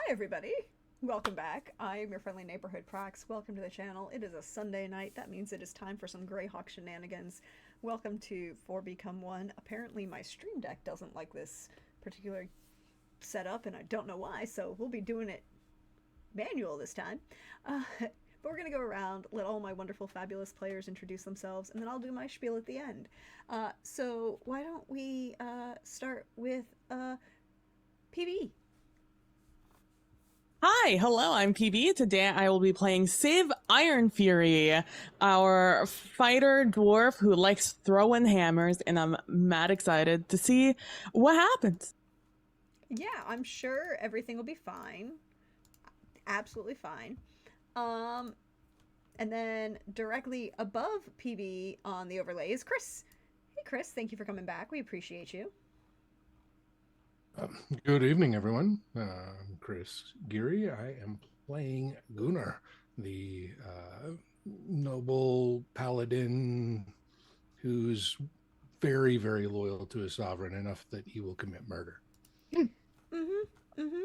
everybody. Welcome back. I am your friendly neighborhood Prax. Welcome to the channel. It is a Sunday night. That means it is time for some Greyhawk shenanigans. Welcome to 4 Become 1. Apparently my stream deck doesn't like this particular setup, and I don't know why, so we'll be doing it manual this time. But we're going to go around, let all my wonderful, fabulous players introduce themselves, and then I'll do my spiel at the end. So why don't we start with PB? Hi, hello, I'm PB. Today I will be playing Civ Iron Fury, our fighter dwarf who likes throwing hammers, and I'm mad excited to see what happens. Yeah, I'm sure everything will be fine. Absolutely fine. Um, and then directly above PB on the overlay is Chris. Hey, Chris, thank you for coming back. We appreciate you. Good evening, everyone. I'm Chris Geary. I am playing Gunnar, the noble paladin who's very, very loyal to his sovereign enough that he will commit murder. Mm-hmm. Mm-hmm.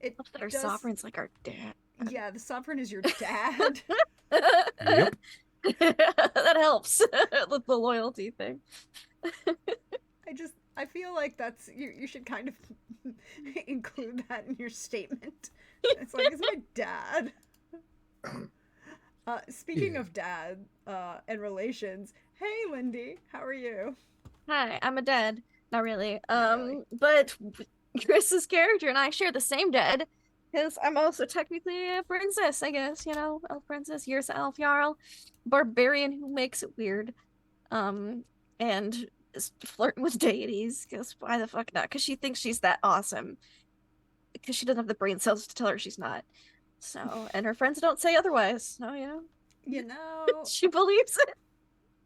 It Love that our does. sovereign's like our dad. Yeah, the sovereign is your dad. Yep. That helps with the loyalty thing. I feel like that's you should kind of include that in your statement. It's like it's my dad. Speaking Yeah. of dad and relations, hey Lindy, how are you? Hi, I'm a dad. Not really. Not really. But Chris's character and I share the same dad. Because I'm also technically a princess, I guess, elf princess, Yrsa elf jarl, barbarian who makes it weird. Um, and is flirting with deities, because why the fuck not? Because she thinks she's that awesome. Because she doesn't have the brain cells to tell her she's not. So, and her friends don't say otherwise. So, You know, she believes it.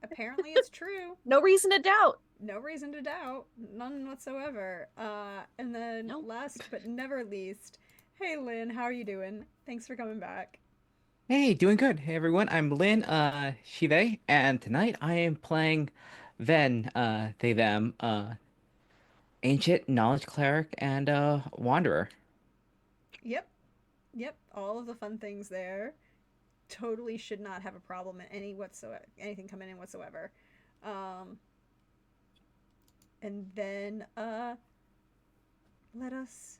apparently it's true. No reason to doubt. No reason to doubt. None whatsoever. And then Nope. last but never least, hey Lynn, how are you doing? Thanks for coming back. Hey, doing good. Hey everyone, I'm Lynn, Shive, and tonight I am playing Ven, they them, ancient knowledge cleric and wanderer. Yep. Yep. All of the fun things there. Totally should not have a problem in anything coming in whatsoever. Um and then let us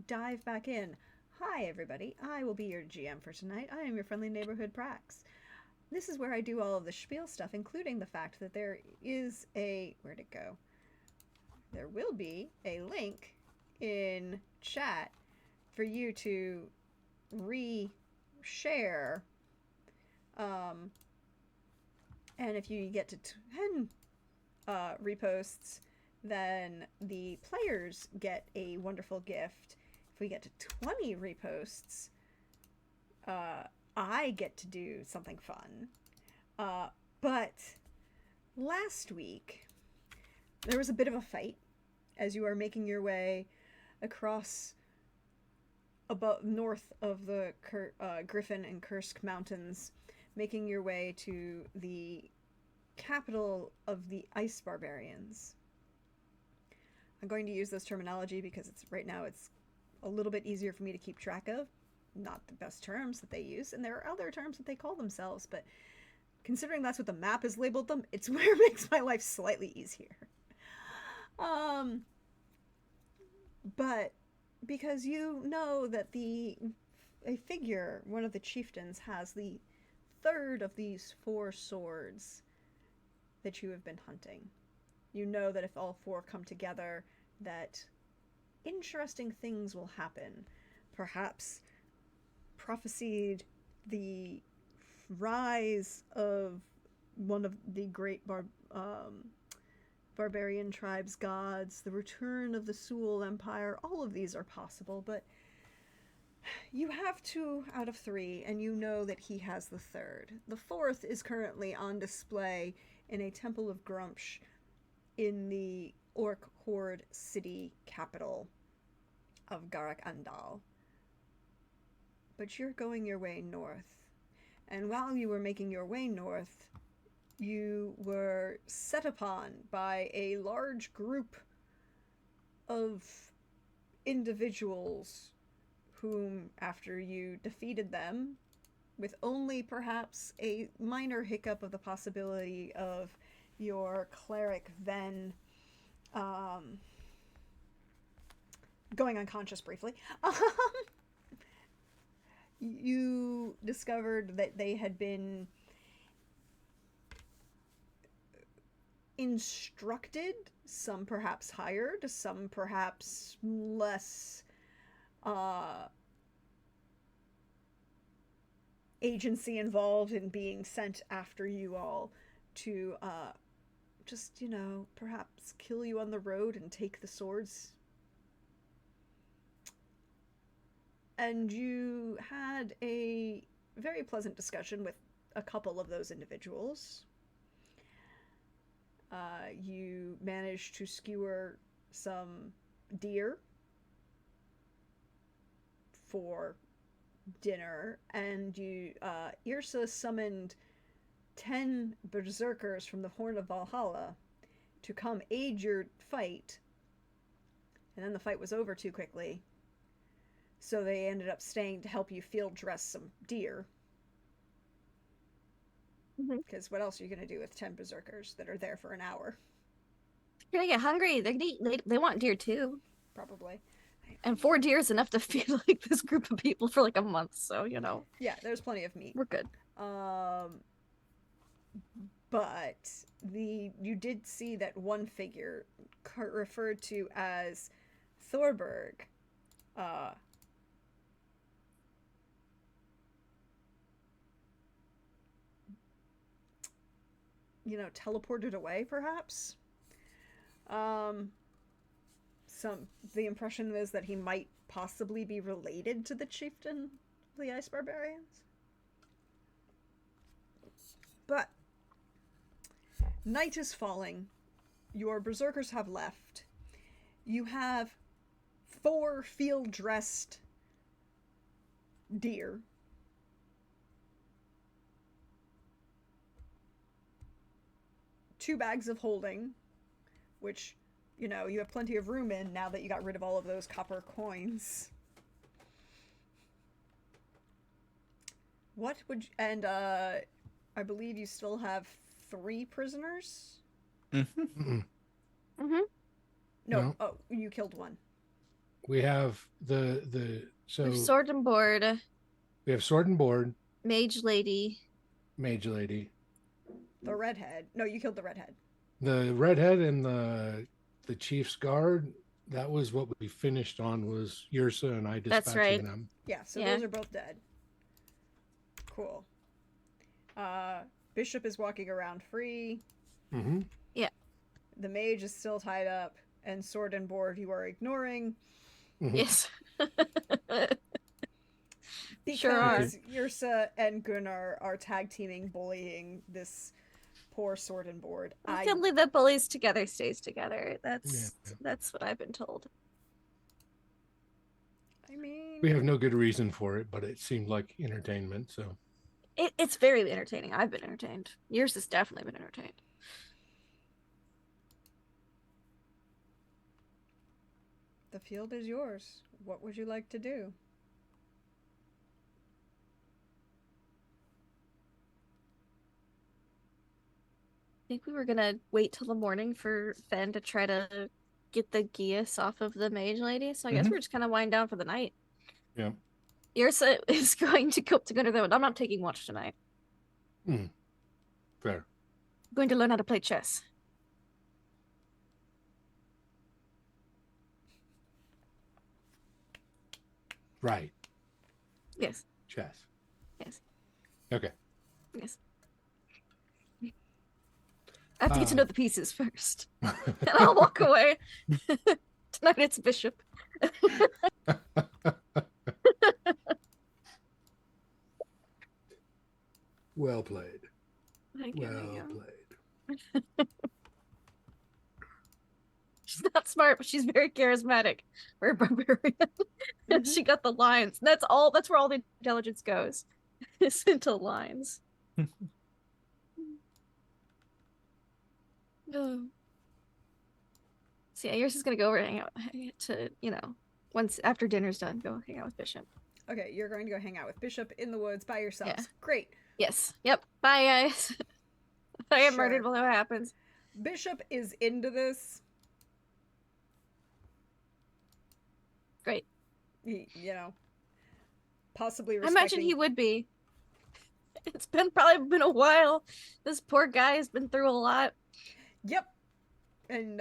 dive back in. Hi everybody. I will be your GM for tonight. I am your friendly neighborhood Prax. This is where I do all of the spiel stuff, including the fact that there is a where'd it go? There will be a link in chat for you to re-share. And if you get to 10 reposts, then the players get a wonderful gift. If we get to 20 reposts, I get to do something fun. But last week, there was a bit of a fight as you are making your way across above north of the Griffin and Kursk mountains, making your way to the capital of the Ice Barbarians. I'm going to use this terminology because right now it's a little bit easier for me to keep track of. Not the best terms that they use, and there are other terms that they call themselves, but considering that's what the map has labeled them, it's where it makes my life slightly easier. But because you know that a figure, one of the chieftains, has the third of these four swords that you have been hunting. You know that if all four come together, that interesting things will happen. Perhaps prophesied the rise of one of the great barbarian tribes' gods, the return of the Sul Empire. All of these are possible, but you have two out of three, and you know that he has the third. The fourth is currently on display in a Temple of Grumpsh in the Orc Horde city capital of Garak Andal. But you're going your way north. And while you were making your way north, you were set upon by a large group of individuals whom, after you defeated them, with only perhaps a minor hiccup of the possibility of your cleric then going unconscious briefly, you discovered that they had been instructed, some perhaps hired, some perhaps less agency involved in being sent after you all to just, perhaps kill you on the road and take the swords. And you had a very pleasant discussion with a couple of those individuals. You managed to skewer some deer for dinner, and Yrsa summoned 10 berserkers from the Horn of Valhalla to come aid your fight, and then the fight was over too quickly, so they ended up staying to help you field dress some deer. Because what else are you going to do with 10 berserkers that are there for an hour? You're gonna get hungry. They want deer too. Probably. And 4 deer is enough to feed like this group of people for like a month. So Yeah, there's plenty of meat. we're good. But you did see that one figure referred to as Thorberg. Teleported away, perhaps. The impression is that he might possibly be related to the chieftain of the Ice Barbarians. But night is falling. Your berserkers have left. You have 4 field-dressed deer. 2 bags of holding, which, you have plenty of room in now that you got rid of all of those copper coins. What would you, and I believe you still have 3 prisoners? Mm-mm. No. Oh, you killed 1. We have the Sword and board, we have sword and board, mage lady. The redhead. No, you killed the redhead. The redhead and the chief's guard. That was what we finished on. Was Yrsa and I dispatching That's right. them? Yeah, so Yeah. those are both dead. Cool. Bishop is walking around free. Mm-hmm. The mage is still tied up, and sword and board you are ignoring Mm-hmm. Yes. because Sure are. Yrsa and Gunnar are tag teaming bullying this poor sword and board. I can't believe that bullies together stays together. Yeah. That's what I've been told. I mean, We have no good reason for it, but it seemed like entertainment. So It's very entertaining. I've been entertained. Yours has definitely been entertained. the field is yours. What would you like to do? I think we were gonna wait till the morning for Fen to try to get the geas off of the mage lady. So I guess Mhm. we're just kind of wind down for the night. Yeah. Yrsa is going to go to though. I'm not taking watch tonight. fair. I'm going to learn how to play chess. Right. Yes. Chess. Yes. Okay. Yes. I have to get to know the pieces first. And I'll walk away. Tonight it's Bishop. Well played. Thank you, thank Well you. played. She's not smart, but she's very charismatic for a barbarian. And she got the lines. And that's where all the intelligence goes. Is into lines. Oh. So yeah, yours is gonna go over and hang out to, Once after dinner's done, go hang out with Bishop. Okay, you're going to go hang out with Bishop in the woods by yourselves. Yeah. Great. Yes. Yep. Bye, guys. I get murdered Sure. while that happens. Bishop is into this. Great. He, possibly I imagine he respecting- would be. It's probably been a while. This poor guy has been through a lot. Yep. And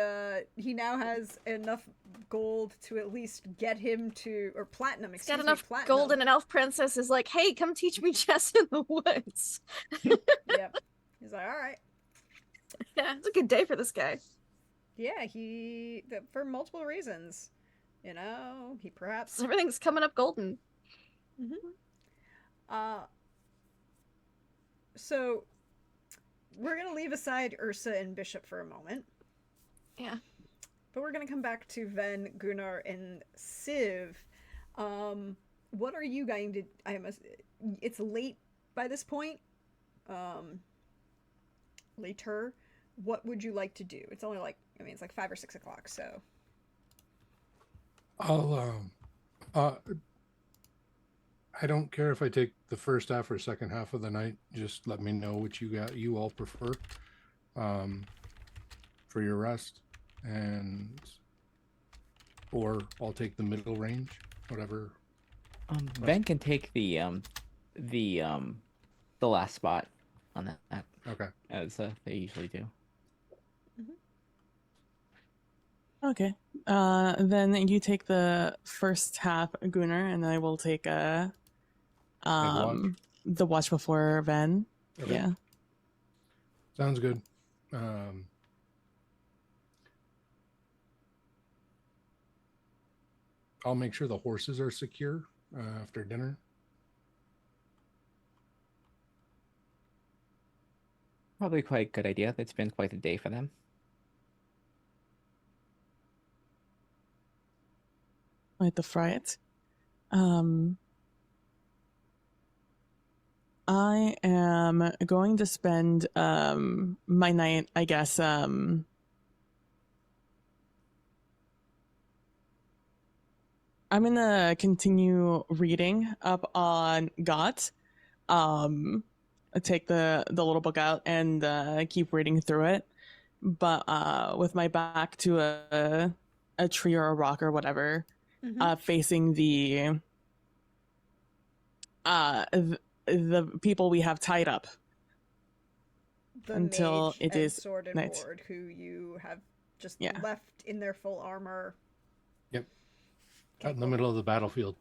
he now has enough gold to at least get him to, or platinum, He's excuse got me, enough platinum. gold, and an elf princess is like, "Hey, come teach me chess in the woods." Yep. He's like, all right. Yeah, it's a good day for this guy. Yeah, for multiple reasons. He perhaps Everything's coming up golden. So we're gonna leave aside Ursa and Bishop for a moment. Yeah. But we're gonna come back to Ven, Gunnar, and Civ. What are you going to? It's late by this point. Later. What would you like to do? It's only it's like 5 or 6 o'clock. So I'll I don't care if I take the first half or second half of the night. Just let me know what you all prefer for your rest, or I'll take the middle range, whatever. Ben can take the last spot on that Okay. as they usually do. Okay. Then you take the first half, Gunnar, and I will take watch. the watch before Ven. Okay. Yeah. Sounds good. I'll make sure the horses are secure after dinner. Probably quite a good idea. It's been quite a day for them. Like the fright. I am going to spend my night, I guess, I'm gonna continue reading up on Got. Take the little book out and keep reading through it, but with my back to a tree or a rock or whatever, facing the people we have tied up the until mage it and is sword and night. ward who you have just Yeah. left in their full armor. Yep. Out in the middle of the battlefield.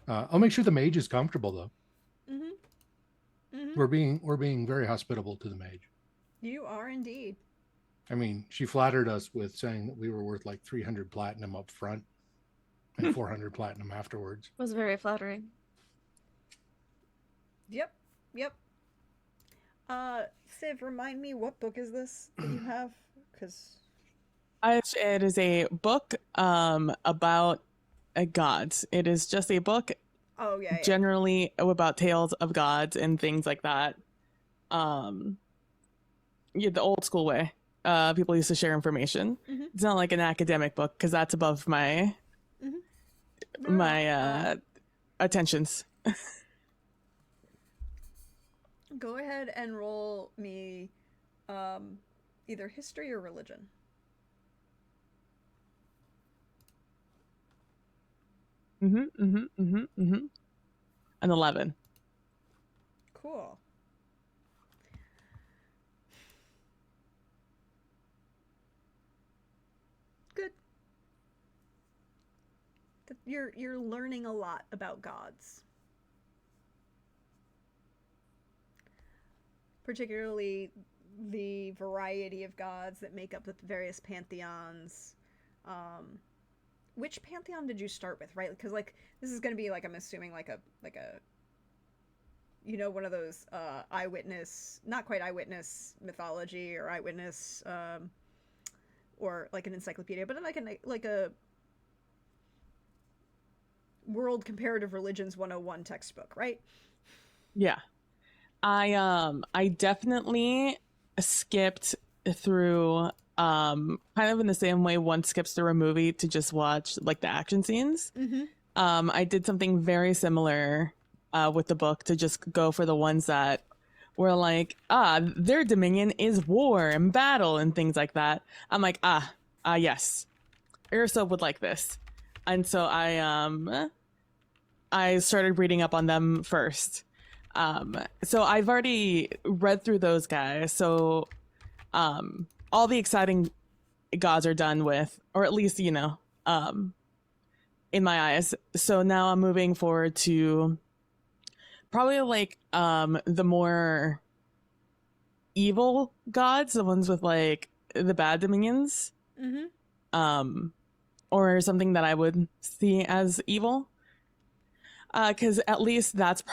I'll make sure the mage is comfortable though. We're being very hospitable to the mage. You are indeed. I mean, she flattered us with saying that we were worth like 300 platinum up front and 400 platinum afterwards. Was very flattering. Yep. Civ, remind me, what book is this that you have? Because It is a book about gods. It is just a book yeah. generally about tales of gods and things like that. The old school way. People used to share information. It's not like an academic book because that's above my attentions. Go ahead and roll me either history or religion. An 11. Cool. Good. You're learning a lot about gods. Particularly the variety of gods that make up the various pantheons. Which pantheon did you start with, right? Because this is going to be I'm assuming like a one of those eyewitness, not quite eyewitness mythology or eyewitness or like an encyclopedia, but like a World Comparative Religions 101 textbook, right? Yeah. I definitely skipped through kind of in the same way one skips through a movie to just watch like the action scenes. Mm-hmm. I did something very similar with the book to just go for the ones that were like, their dominion is war and battle and things like that. I'm like, yes, Ursa would like this. And so I started reading up on them first. So I've already read through those guys. So all the exciting gods are done with, or at least, in my eyes. So now I'm moving forward to probably like the more evil gods, the ones with like the bad dominions. Mm-hmm. Or something that I would see as evil. Because at least that's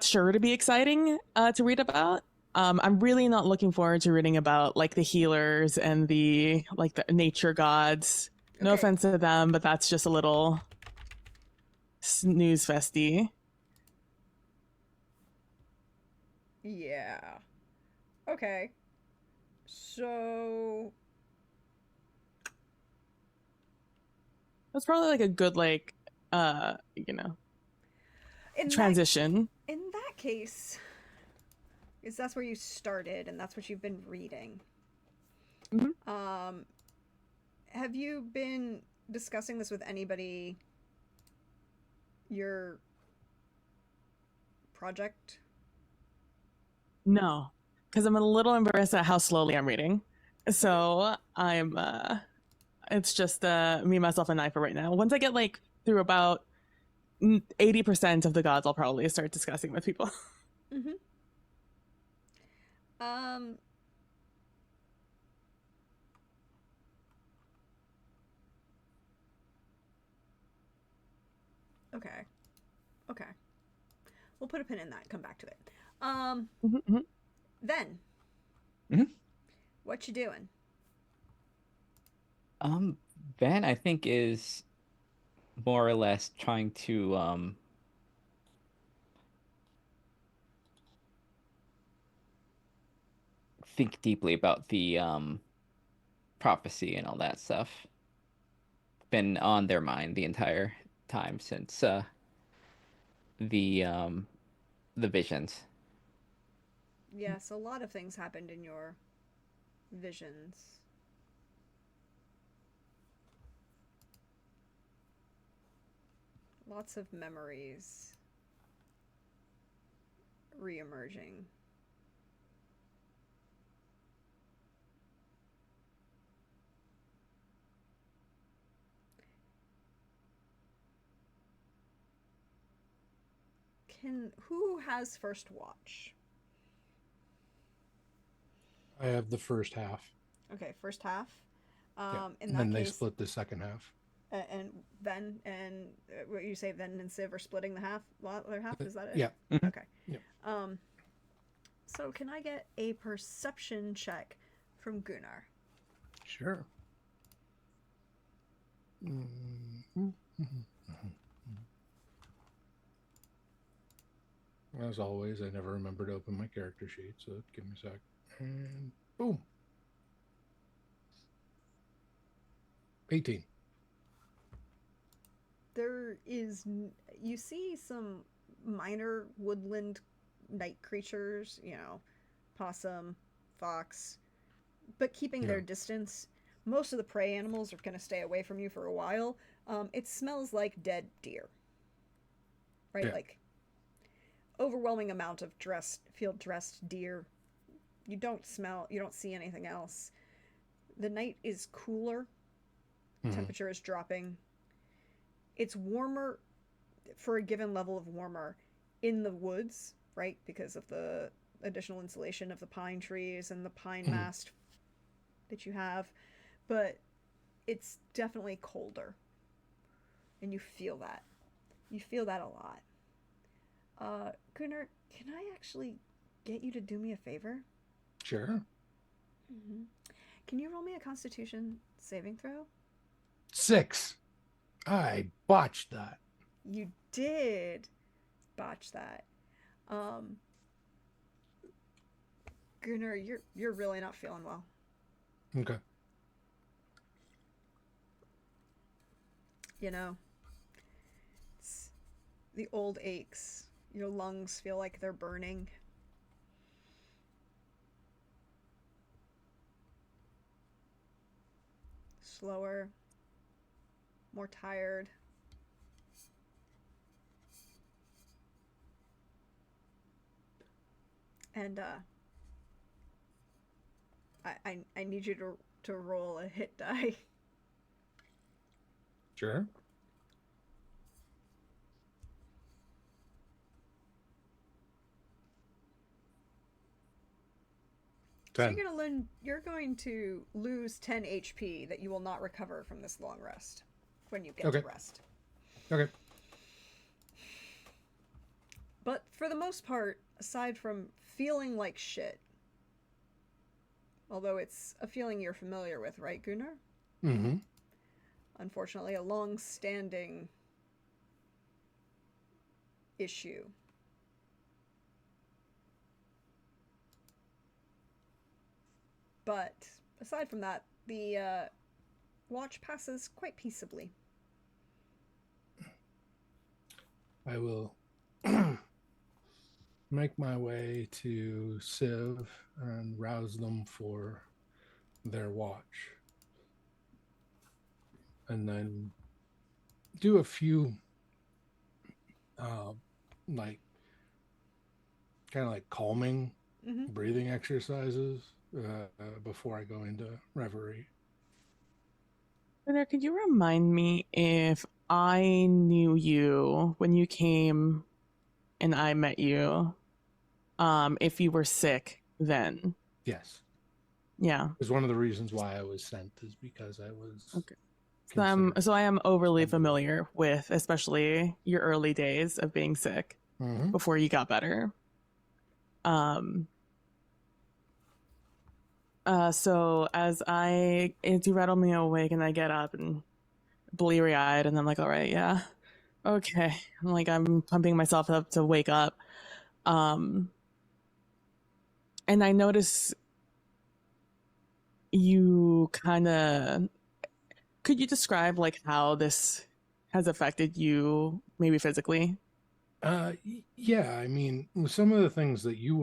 sure to be exciting to read about. I'm really not looking forward to reading about like the healers and the nature gods. No Okay. offense to them, but that's just a little snooze festy. Yeah. Okay. So That's probably like a good in transition. in that case, is that's where you started and that's what you've been reading. Mhm. Have you been discussing this with anybody? Your project? No, because I'm a little embarrassed at how slowly I'm reading. So I'm it's just me, myself, and I for right now. Once I get like through about 80% of the gods, I'll probably start discussing with people. Mm-hmm. Okay. Okay. We'll put a pin in that. Come back to it. Mhm. Then. Mhm. What you doing? Van, I think, is more or less trying to think deeply about the prophecy and all that stuff. Been on their mind the entire time since the visions. Yes, a lot of things happened in your visions. Lots of memories re-emerging. Who has first watch? I have the first half. Okay, first half. Yeah. In And that then they case, split the second half. and Ven and what you say, Ven and Civ are splitting the other half. Is that it? Yeah. Mhm. Okay. Yeah. So can I get a perception check from Gunnar? Sure. As always, I never remember to open my character sheet, so give me a sec. And boom. 18. There is, you see some minor woodland night creatures, possum, fox, but keeping their Yeah. distance. Most of the prey animals are going to stay away from you for a while. It smells like dead deer, right? Yeah. Like overwhelming amount of field dressed deer. You don't see anything else. The night is cooler. Mhm. Temperature is dropping. It's warmer for a given level of warmer in the woods, right? Because of the additional insulation of the pine trees and the pine mast that you have. But it's definitely colder. And you feel that. You feel that a lot. Gunnar, can I actually get you to do me a favor? Sure. Mm-hmm. Can you roll me a Constitution saving throw? 6. I botched that. You did botch that. Gunnar, you're really not feeling well. Okay. you know? It's the old aches. Your lungs feel like they're burning. Slower, more tired. And I need you to roll a hit die. Sure. So 10. you're going to lose 10 HP that you will not recover from this long rest when you get Okay. to rest. Okay. But for the most part, aside from feeling like shit, although it's a feeling you're familiar with, right, Gunnar? Mm-hmm. Unfortunately, a long-standing issue. But aside from that, the watch passes quite peaceably. I will make my way to Civ and rouse them for their watch. And then do a few like kind of like calming Mm-hmm. breathing exercises before I go into reverie. Gunnar, could you remind me if I knew you when you came and I met you, if you were sick then? Yes. Yeah. Because one of the reasons why I was sent is because I was Okay. considered- So I am overly somebody. familiar with, especially your early days of being sick Mhm. before you got better. So as you rattle me awake and I get up and bleary eyed and I'm like, all right, yeah, okay. I'm pumping myself up to wake up. And I notice you could you describe like how this has affected you maybe physically? Yeah, I mean, some of the things that you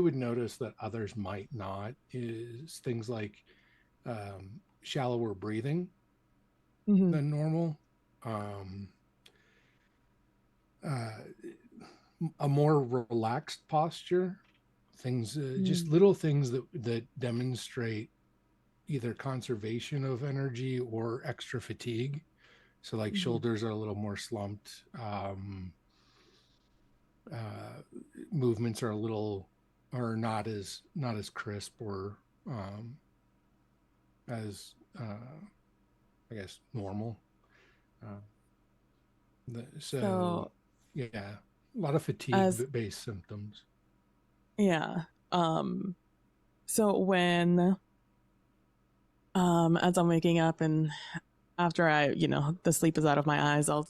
would notice that others might not is things like shallower breathing Mm-hmm. than normal, um, uh, a more relaxed posture, things, just little things that demonstrate either conservation of energy or extra fatigue. So, like, Mhm. shoulders are a little more slumped. Movements are not as crisp or as I guess normal. So So yeah, a lot of as fatigue based symptoms. yeah. So when as I'm waking up and after the sleep is out of my eyes, I'll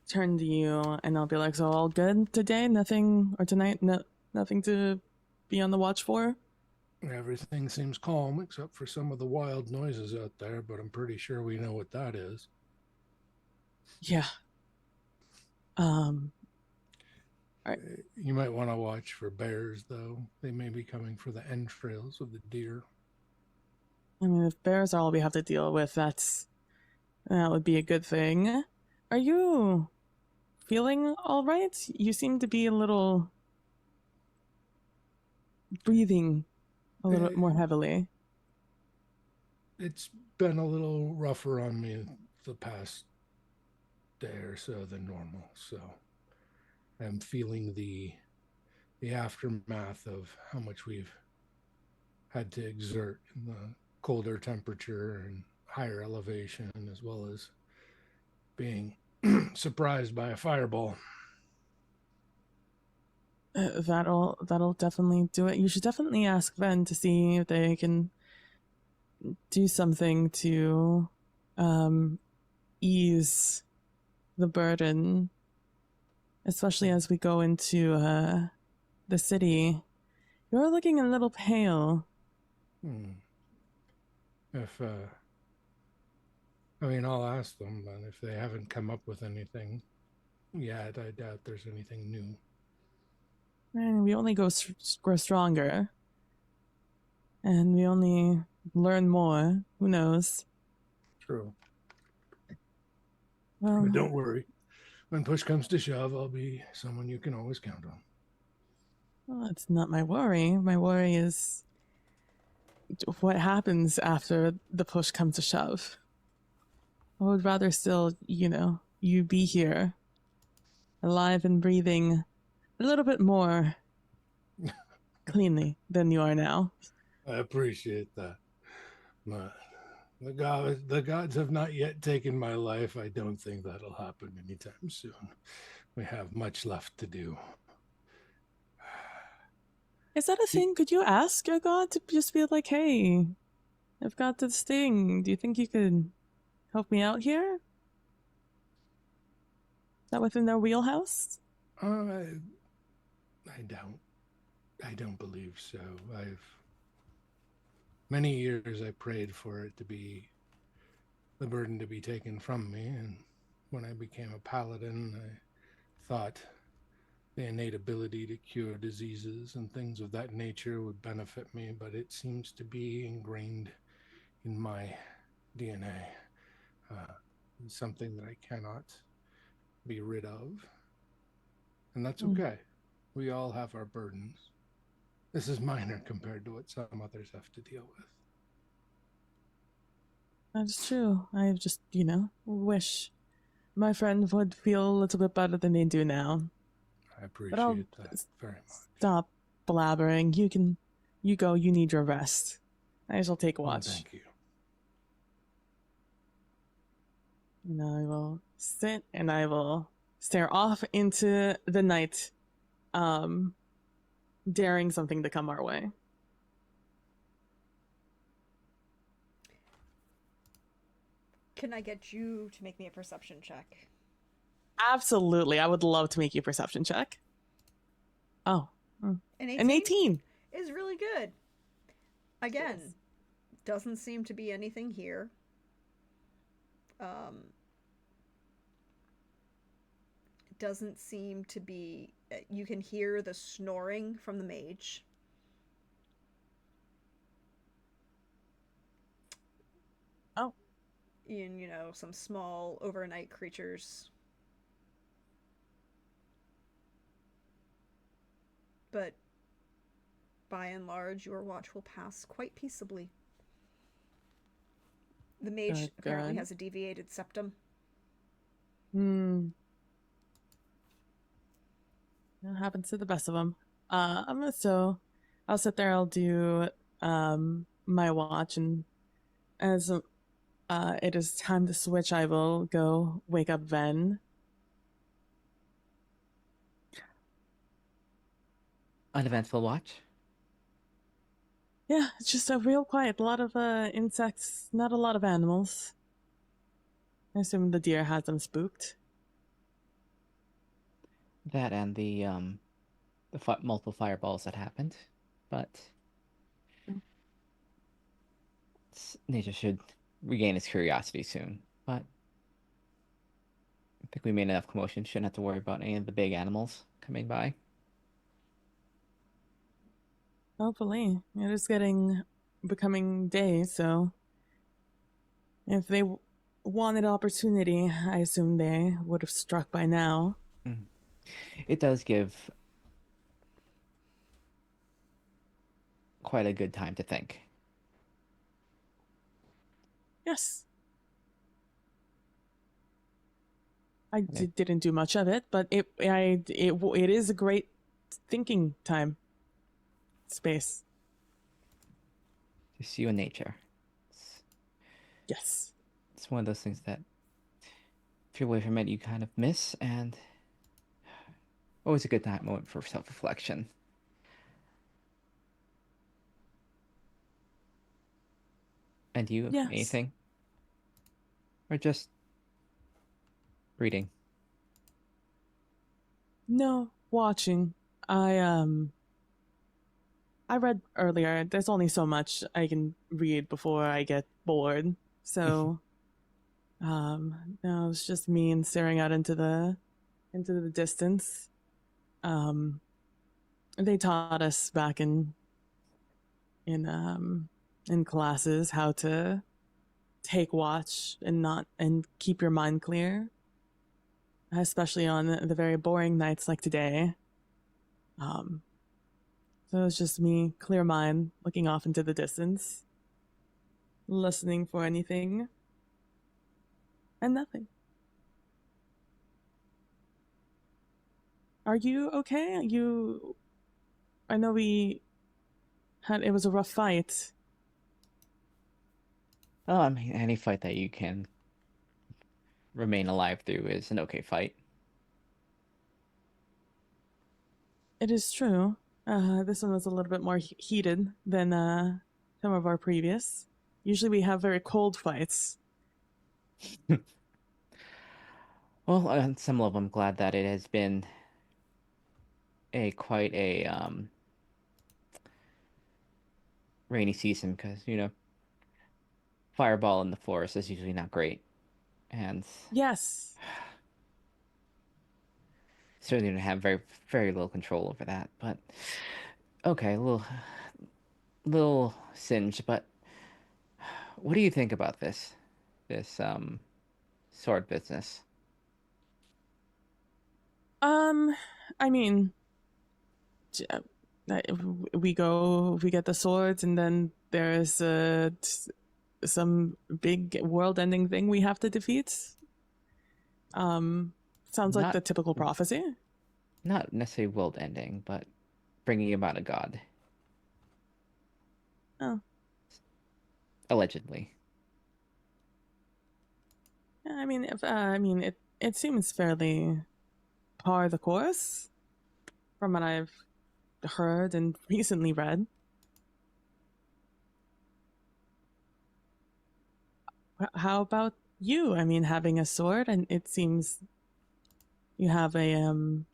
turn to you and I'll be like, so all good today? Nothing, or tonight? No, nothing to be on the watch for? Everything seems calm except for some of the wild noises out there, but I'm pretty sure we know what that is. Yeah. All right. You might want to watch for bears, though. They may be coming for the entrails of the deer. I mean, if bears are all we have to deal with, that would be a good thing. Are you feeling all right? You seem to be a little breathing a little more heavily. It's been a little rougher on me the past day or so than normal, so I'm feeling the aftermath of how much we've had to exert in the colder temperature and higher elevation, as well as being surprised by a fireball. That'll definitely do it. You should definitely ask Ven to see if they can do something to ease the burden, especially as we go into the city. You're looking a little pale. If I mean, I'll ask them, but if they haven't come up with anything yet, I doubt there's anything new. And we only grow stronger. And we only learn more. Who knows? True. Well, But don't worry. When push comes to shove, I'll be someone you can always count on. well, that's not my worry. My worry is what happens after the push comes to shove. I would rather still, you be here, alive and breathing a little bit more cleanly than you are now. I appreciate that. But the gods have not yet taken my life. I don't think that'll happen anytime soon. We have much left to do. Is that a thing? Could you ask your god to just be like, hey, I've got this thing. Do you think you could help me out here? Is that within their wheelhouse? I don't believe so. Many years I prayed for it to be the burden to be taken from me, and when I became a paladin, I thought the innate ability to cure diseases and things of that nature would benefit me, but it seems to be ingrained in my DNA. Something that I cannot be rid of. And that's okay. We all have our burdens. This is minor compared to what some others have to deal with. That's true. I just, wish my friend would feel a little bit better than they do now. I appreciate that very much. Stop blabbering. You go. You need your rest. I shall take watch. Thank you. And I will sit and I will stare off into the night, daring something to come our way. Can I get you to make me a perception check? Absolutely. I would love to make you a perception check. Oh. An 18? An 18. Is really good. Again, doesn't seem to be anything here. Doesn't seem to be... You can hear the snoring from the mage. Oh. And, some small overnight creatures. But by and large, your watch will pass quite peaceably. The mage apparently has a deviated septum. That happens to the best of them. So I'll sit there. I'll do my watch, and as it is time to switch, I will go wake up Ven. Uneventful watch. Yeah, it's just a real quiet. A lot of insects, not a lot of animals. I assume the deer has them spooked. That and the multiple fireballs that happened, but nature should regain its curiosity soon. But I think we made enough commotion. Shouldn't have to worry about any of the big animals coming by. Hopefully, it is becoming day. So if they wanted opportunity, I assume they would have struck by now. It does give quite a good time to think. Yes. I didn't do much of it, but it is a great thinking time space. Just you and nature. Yes. It's one of those things that if you're away from it, you kind of miss, and always a good moment for self-reflection. And you, yes. Anything? Or just reading? No, watching. I read earlier. There's only so much I can read before I get bored. So No, it's just me and staring out into the distance. They taught us back in classes how to take watch and keep your mind clear, especially on the very boring nights like today. So it's just me, clear mind, looking off into the distance, listening for anything, and nothing. Are you okay? I know it was a rough fight. Oh, I mean, any fight that you can remain alive through is an okay fight. It is true. This one was a little bit more heated than some of our previous. Usually we have very cold fights. Well, on some level, I'm glad that it has been quite a rainy season because fireball in the forest is usually not great, and Yes. certainly don't have very little control over that. But okay, a little singed. But what do you think about this sword business? I mean, we get the swords, and then there's some big world-ending thing we have to defeat. Sounds like Not the typical prophecy. not necessarily world ending, but bringing about a god. Oh, Allegedly. yeah, I mean, it seems fairly par the course from what I've heard and recently read. How about you? I mean, having a sword, and it seems you have an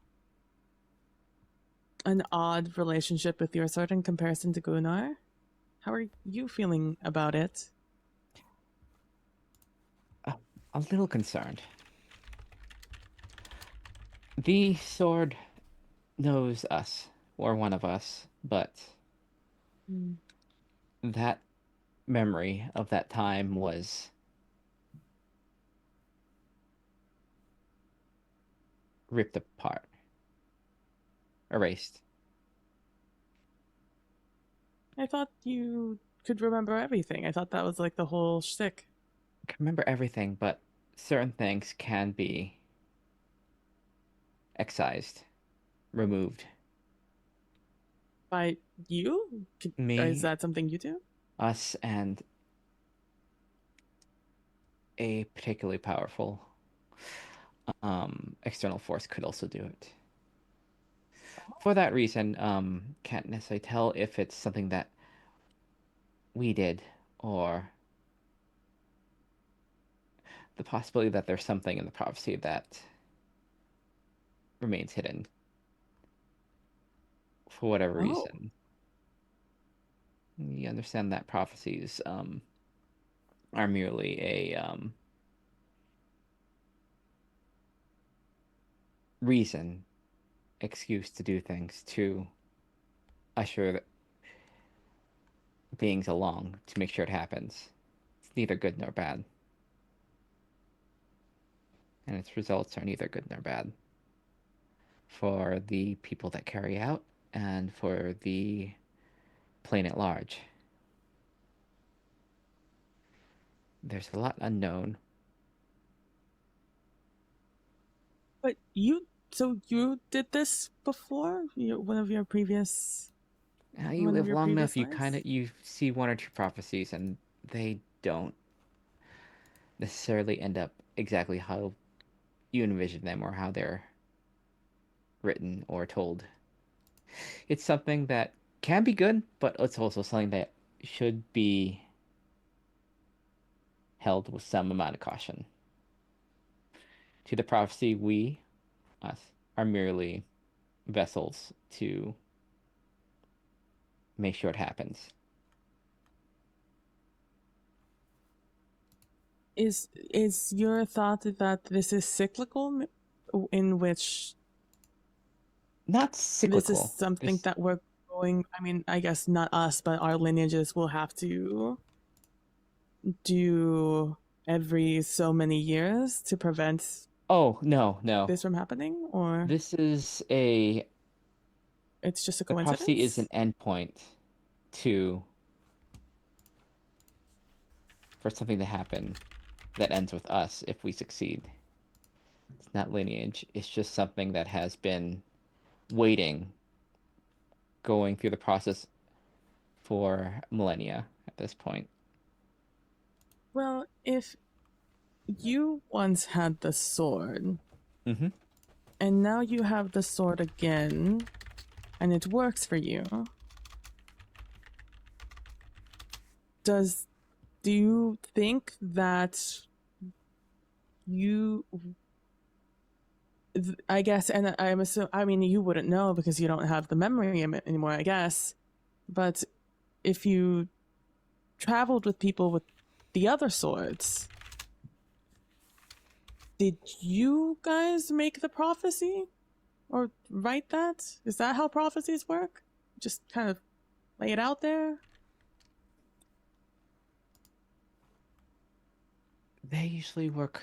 odd relationship with your sword in comparison to Gunnar. How are you feeling about it? A little concerned. The sword knows us, or one of us, but Mm. that memory of that time was ripped apart, erased. I thought you could remember everything. I thought that was like the whole shtick. I can remember everything, but certain things can be excised, removed. By you? Is Me, that something you do? us, and a particularly powerful external force could also do it. For that reason, can't necessarily tell if it's something that we did or the possibility that there's something in the prophecy that remains hidden for whatever Oh. reason. You understand that prophecies are merely a reason, excuse to do things to usher beings along to make sure it happens. It's neither good nor bad. And its results are neither good nor bad for the people that carry out and for the plane at large. There's a lot unknown. But so you did this before? One of your previous You one of live your long previous enough, lives? you see one or two prophecies, and they don't necessarily end up exactly how you envision them or how they're written or told. It's something that can be good, but it's also something that should be held with some amount of caution. To the prophecy, we, us, are merely vessels to make sure it happens. Is your thought that this is cyclical, in which Not this is cyclical. something that we're going? I mean, I guess not us, but our lineages will have to do every so many years to prevent Oh, no. this from happening, or This is it's just a the prophecy is an coincidence? endpoint for something to happen that ends with us if we succeed. It's not lineage. It's just something that has been waiting, going through the process for millennia at this point. Well, if you once had the sword, Mm-hmm. and now you have the sword again, and it works for you, do you think that you, I guess, and I'm assuming, I mean, you wouldn't know because you don't have the memory anymore, I guess, but if you traveled with people with the other swords, did you guys make the prophecy or write that? Is that how prophecies work? Just kind of lay it out there? They usually work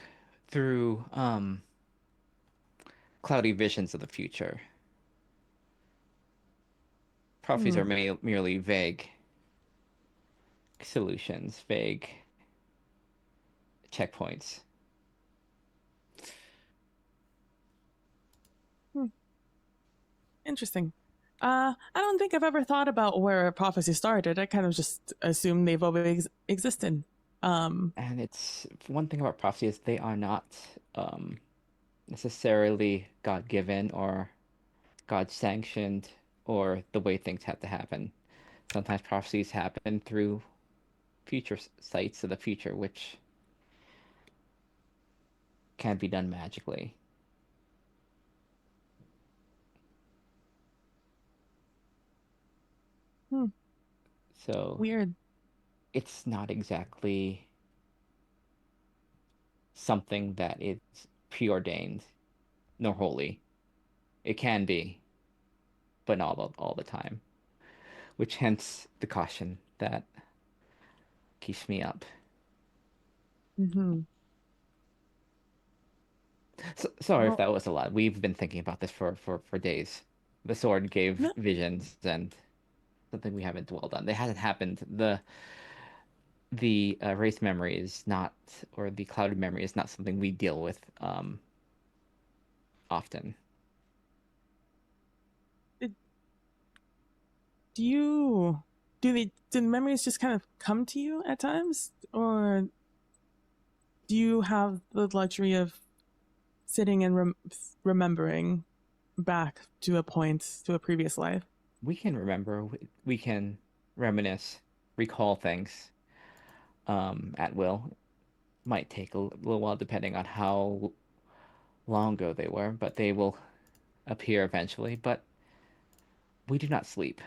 through cloudy visions of the future. Prophecies are merely vague solutions, vague checkpoints. Interesting. I don't think I've ever thought about where prophecy started. I kind of just assumed they've always existed. And it's one thing about prophecy is they are not necessarily God-given or God-sanctioned or the way things have to happen. Sometimes prophecies happen through future sights of the future, which can be done magically. So Weird. it's not exactly something that is preordained nor holy. It can be, but not all the time. Which hence the caution that keeps me up. Mm-hmm. So, sorry if Well, that was a lot. We've been thinking about this for days. The sword gave no, visions and something we haven't dwelled on. It hasn't happened. The race memory is not, or the clouded memory is not something we deal with often. do the memories just kind of come to you at times, or do you have the luxury of sitting and remembering back to a point, to a previous life? We can remember. We can reminisce, recall things at will. Might take a little while depending on how long ago they were, but they will appear eventually. But we do not sleep.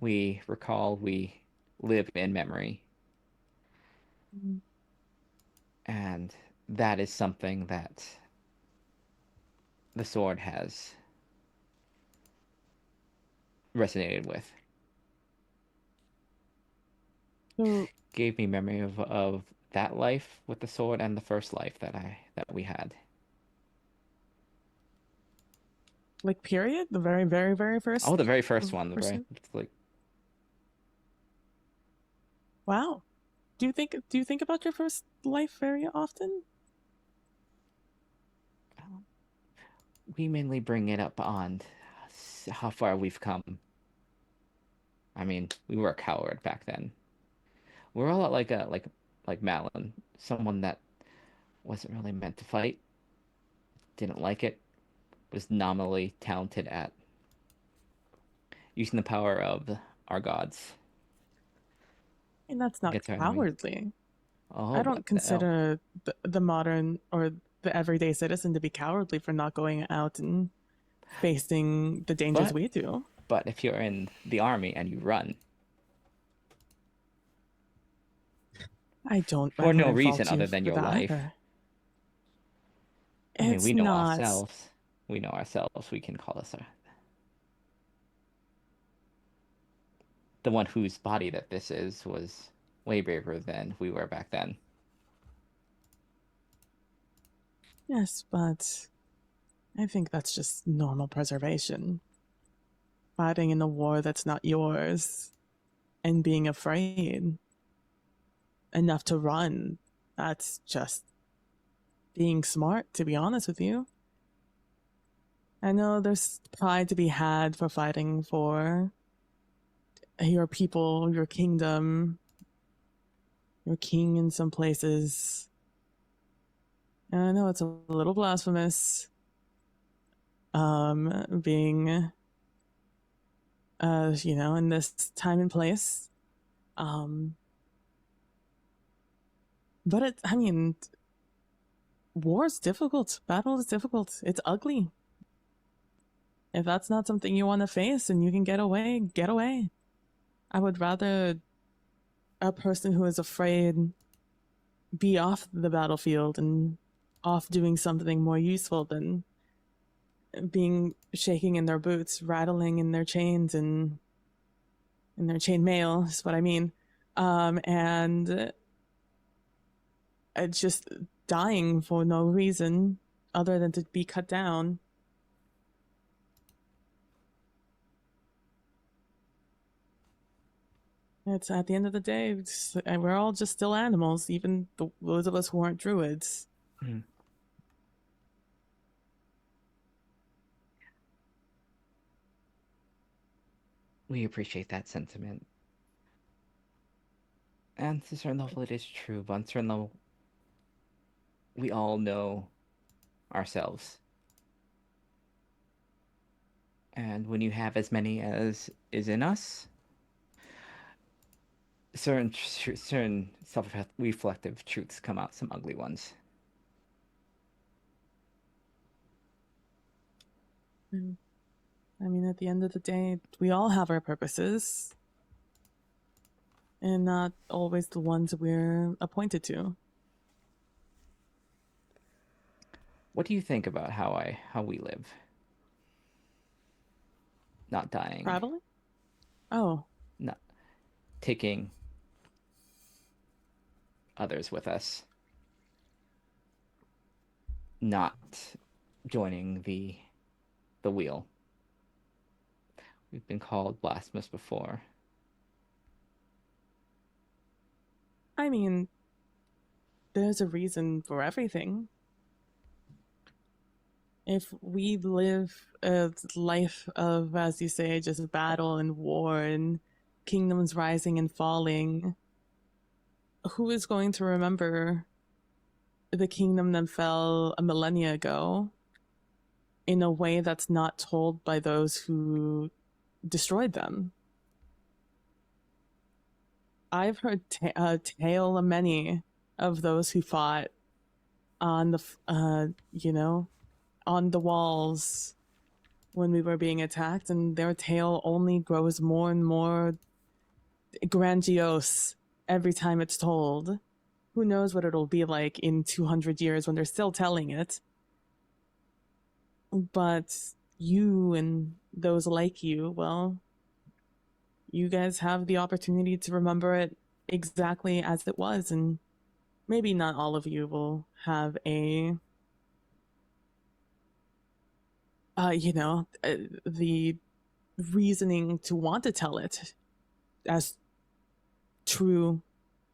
We recall, we live in memory. And that is something that the sword has resonated with. So, Gave me memory of that life with the sword and the first life that we had. like, period, the very, very, very first. Oh, the very first one. It's like, wow. Do you think about your first life very often? we mainly bring it up on how far we've come. I mean, we were a coward back then. We're all like Malin, someone that wasn't really meant to fight, didn't like it, was nominally talented at using the power of our gods And that's not against our enemies. cowardly. Oh, I but don't no. consider the modern or the everyday citizen to be cowardly for not going out and facing the dangers But we do. but if you're in the army and you run, I don't. I For no wouldn't reason fault you other than for your that life. either. I mean, It's we know not. ourselves. We know ourselves. We can call us the one whose body that this is was way braver than we were back then. Yes, but I think that's just normal preservation. Fighting in a war that's not yours and being afraid enough to run. That's just being smart, to be honest with you. I know there's pride to be had for fighting for your people, your kingdom, your king in some places. And I know it's a little blasphemous, being, in this time and place. But war's difficult. Battle is difficult. It's ugly. If that's not something you want to face and you can get away, get away. I would rather a person who is afraid be off the battlefield and off doing something more useful than being shaking in their boots, rattling in their chains and in their chain mail is what I mean. And just dying for no reason other than to be cut down. It's at the end of the day, we're all just still animals, even those of us who aren't druids. Mhm. We appreciate that sentiment. And to a certain level, it is true, but on a certain level, we all know ourselves. And when you have as many as is in us, certain self-reflective truths come out, some ugly ones. I mean, at the end of the day, we all have our purposes, and not always the ones we're appointed to. What do you think about how we live? Not dying, Traveling? Oh, not taking others with us, not joining the wheel. We've been called blasphemous before. I mean, there's a reason for everything. If we live a life of, as you say, just battle and war and kingdoms rising and falling, who is going to remember the kingdom that fell a millennia ago in a way that's not told by those who destroyed them? I've heard a tale of many of those who fought on on the walls when we were being attacked, and their tale only grows more and more grandiose every time it's told. Who knows what it'll be like in 200 years when they're still telling it. But you and those like you, well, you guys have the opportunity to remember it exactly as it was, and maybe not all of you will have the reasoning to want to tell it as true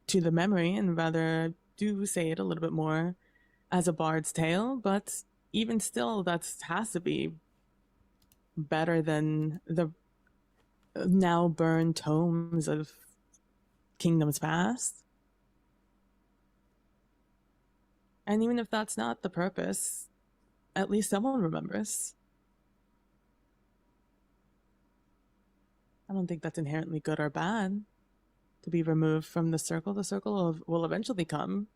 to the memory, and rather do say it a little bit more as a bard's tale. But even still, that has to be better than the now burned tomes of kingdoms past. And even if that's not the purpose, at least someone remembers. I don't think that's inherently good or bad to be removed from the circle. The circle will eventually come.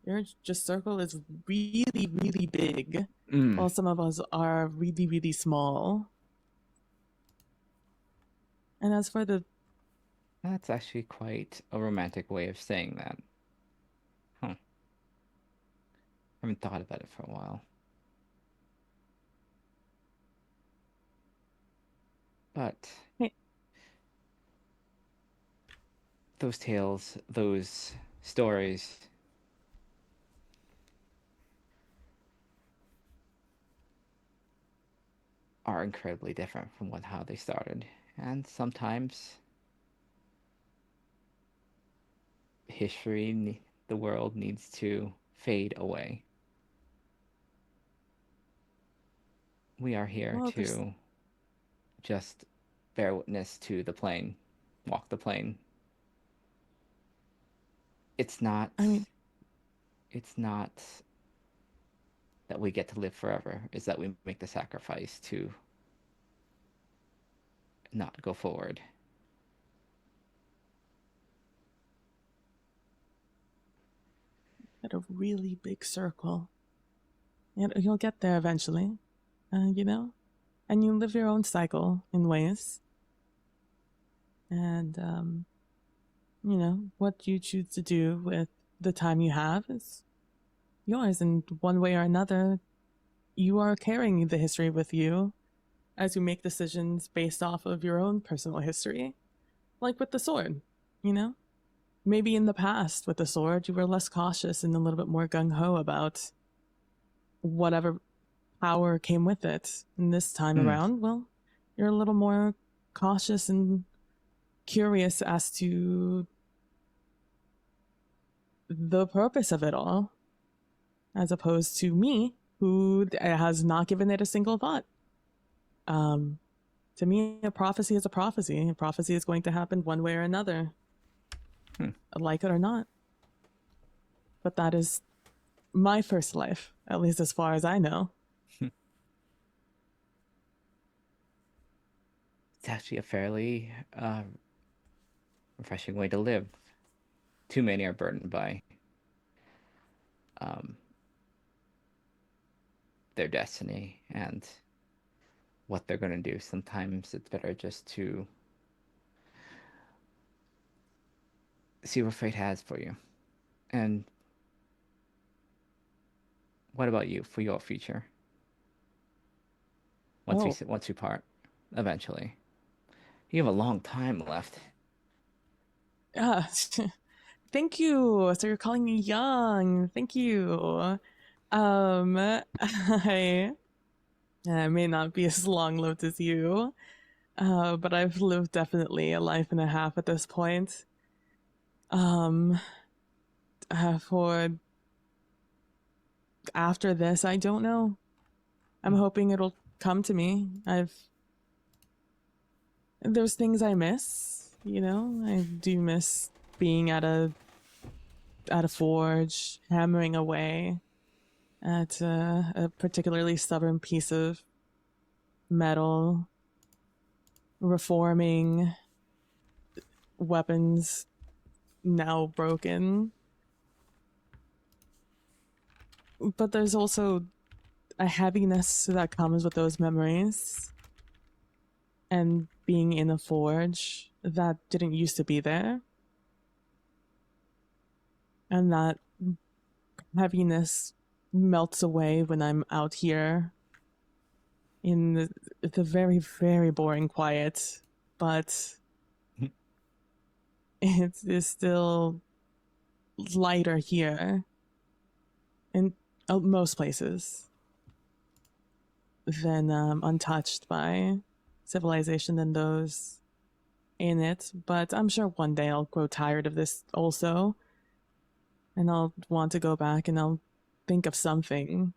Your just circle is really, really big, while some of us are really, really small. And as for That's actually quite a romantic way of saying that. Haven't thought about it for a while. But Hey. those tales, those stories, are incredibly different from how they started. And sometimes history, the world needs to fade away. We are here Well, to just bear witness to the plane, walk the plane. It's not. I mean, It's not that we get to live forever. It's that we make the sacrifice to not go forward. at a really big circle. And you'll get there eventually, you know? And you live your own cycle in ways. And, you know, what you choose to do with the time you have is yours. And one way or another, you are carrying the history with you as you make decisions based off of your own personal history. Like with the sword, you know? Maybe in the past with the sword, you were less cautious and a little bit more gung-ho about whatever power came with it. And this time around, well, you're a little more cautious and curious as to the purpose of it all, as opposed to me, who has not given it a single thought. To me, a prophecy is a prophecy. A prophecy is going to happen one way or another, like it or not. But that is my first life, at least as far as I know. It's actually a fairly refreshing way to live. Too many are burdened by their destiny and what they're going to do. Sometimes it's better just to see what fate has for you. And what about you for your future? Once we part, eventually. You have a long time left. Thank you. So you're calling me young. Thank you. I may not be as long-lived as you, but I've lived definitely a life and a half at this point. For after this, I don't know. I'm hoping it'll come to me. There's things I miss, you know? I do miss being at a forge, hammering away at a particularly stubborn piece of metal, reforming weapons now broken. But there's also a heaviness that comes with those memories and being in a forge that didn't used to be there. And that heaviness melts away when I'm out here in the very, very boring quiet, but it is still lighter here in most places than untouched by civilization than those in it. But I'm sure one day I'll grow tired of this also, and I'll want to go back and I'll think of something.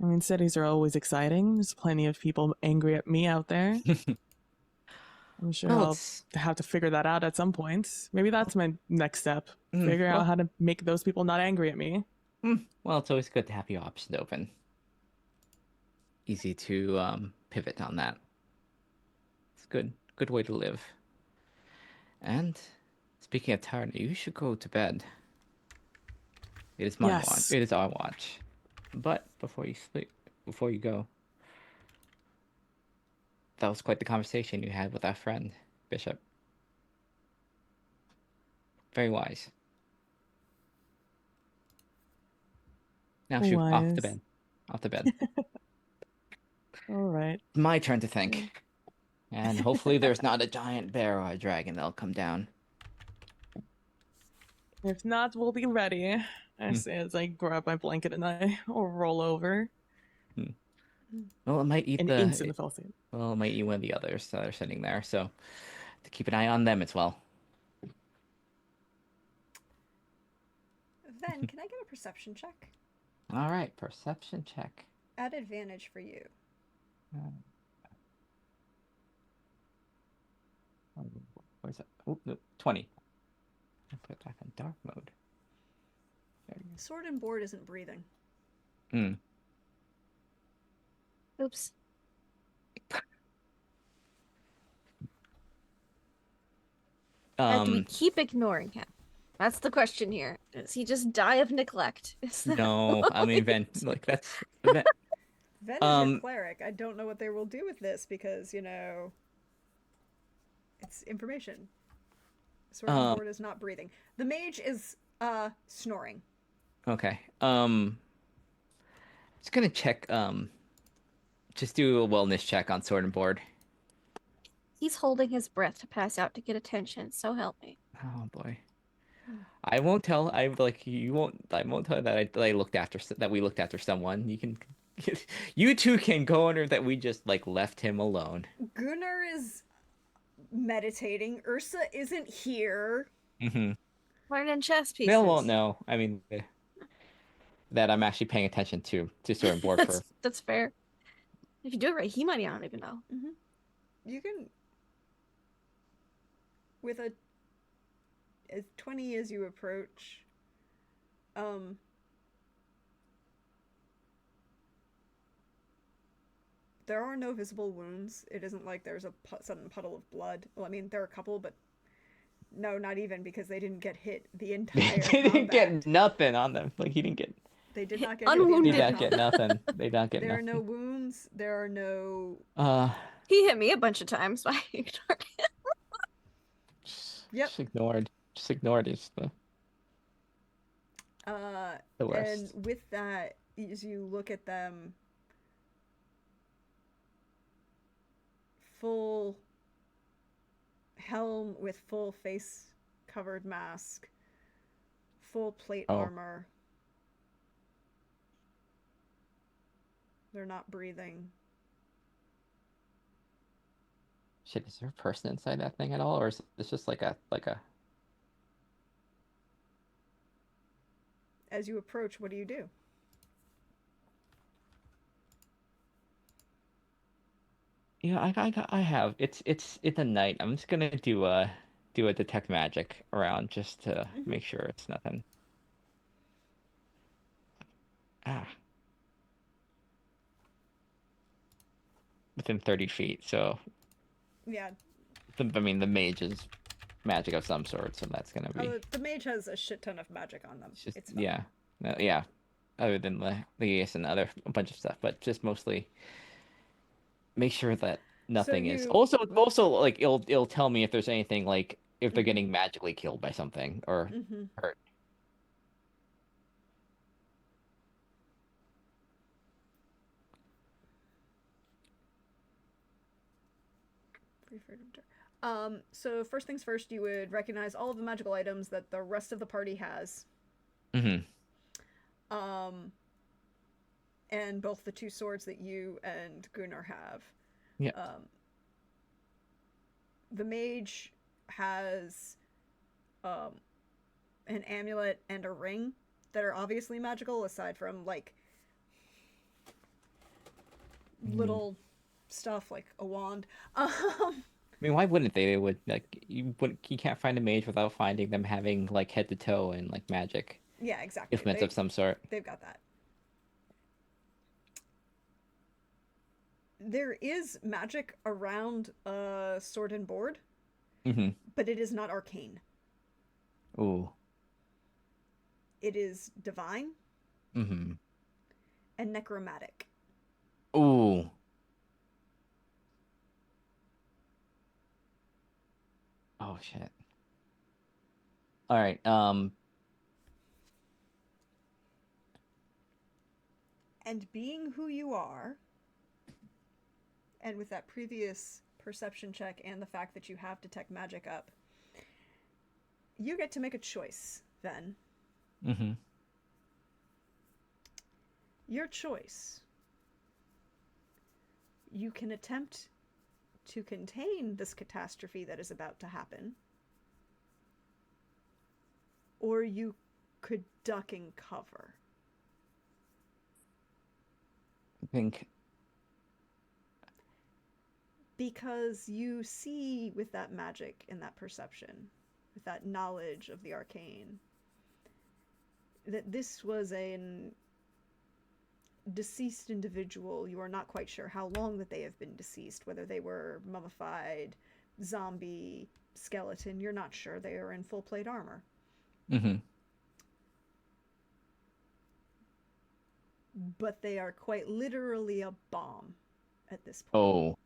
I mean, cities are always exciting. There's plenty of people angry at me out there. I'm sure I'll have to figure that out at some point. Maybe that's my next step. Figure out how to make those people not angry at me. Well, it's always good to have your options open. Easy to pivot on that. It's good. Good way to live. And speaking of tired, you should go to bed. It is my watch. It is our watch. But before you go, that was quite the conversation you had with our friend, Bishop. Very wise. Now shoot, off the Wise. bed. Off the bed. All right. My turn to think. And hopefully there's not a giant bear or a dragon that'll come down. If not, we'll be ready. I say as I grab my blanket and I roll over Well, it might eat and instantly fall asleep. Well, it might eat one of the others that are sitting there, so to keep an eye on them as well. Then, can I get a perception check? All right, perception check. At advantage for you. Where's that? Oh, no, 20. I'll put it back on dark mode. Sword and board isn't breathing. Hmm. Oops. Do we keep ignoring him? That's the question here. Does he just die of neglect? Is that No, what I we- mean, Like, that's... Ven... Ven is your cleric. I don't know what they will do with this because, it's information. Sword and board is not breathing. The mage is snoring. Okay. Just gonna check, just do a wellness check on sword and board. He's holding his breath to pass out to get attention, so help me. Oh boy. I won't tell. I won't tell you that I looked after that we looked after someone. You can, you two can go under that we just left him alone. Gunnar is meditating. Ursa isn't here. Mm-hmm. Learning chess pieces. They'll won't know. I mean, that I'm actually paying attention to sword and board for. That's fair. If you do it right, he might not even know. You can, with as 20 as you approach, there are no visible wounds. It isn't like there's a sudden puddle of blood. Well, I mean, there are a couple, but no, not even, because they didn't get hit the entire They didn't get combat. nothing on them. He didn't get. They did not get Unwounded. He hit did not get nothing. They don't get There are nothing. no wounds. There are no... He hit me a bunch of times, but I ignored him. Yep. Just ignored. Just ignored is the worst. And with that, as you look at them, full helm with full face covered mask, full plate armor. They're not breathing. Shit, is there a person inside that thing at all, or is this just like a? As you approach, what do you do? Yeah, I have. It's a night. I'm just gonna do a detect magic around just to make sure it's nothing. Within 30 feet, so Yeah. I mean the mage is magic of some sort, so that's gonna be The mage has a shit ton of magic on them. just It's fine. yeah. Yeah. Other than the ace and a bunch of stuff, but just mostly make sure that nothing is. you- Also like it'll tell me if there's anything like if they're getting magically killed by something or hurt. So first things first, you would recognize all of the magical items that the rest of the party has. Mm-hmm. And both the two swords that you and Gunnar have. Yeah. The mage has an amulet and a ring that are obviously magical, aside from like little stuff like a wand. I mean, why wouldn't they? They would you can't find a mage without finding them having like head to toe and like magic Yeah, exactly. implements of some sort. They've got that. There is magic around sword and board, but it is not arcane. Ooh. It is divine Mm-hmm. and necromantic. Ooh. Oh shit. All right. And being who you are, and with that previous perception check and the fact that you have detect magic up, you get to make a choice then. Mm-hmm. Your choice. You can attempt to contain this catastrophe that is about to happen, or you could duck and cover. I think. Because you see with that magic and that perception, with that knowledge of the arcane, that this was an deceased individual. You are not quite sure how long that they have been deceased, whether they were mummified, zombie, skeleton. You're not sure. They are in full plate armor. Mm-hmm. But they are quite literally a bomb at this point. Oh.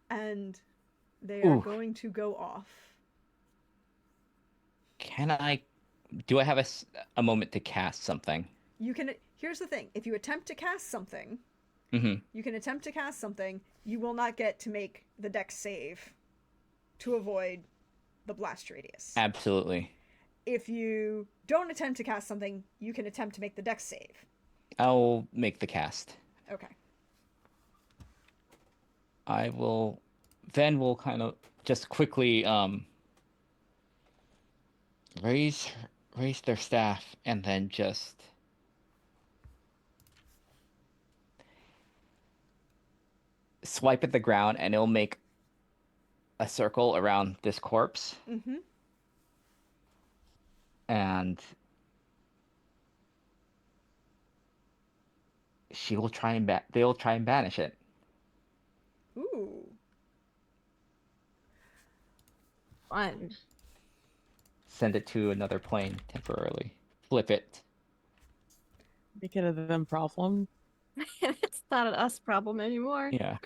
And they are Oof. going to go off. Do I have a moment to cast something? You can. Here's the thing: if you attempt to cast something, Mm-hmm. you will not get to make the dex save to avoid the blast radius. Absolutely. If you don't attempt to cast something, you can attempt to make the dex save. I'll make the cast. Okay. Then we'll kind of just quickly raise their staff and then just swipe at the ground, and it'll make a circle around this corpse. Mm-hmm. And they'll try and banish it. Ooh. Fun. Send it to another plane temporarily. Flip it. Make it a them problem. It's not an us problem anymore. Yeah.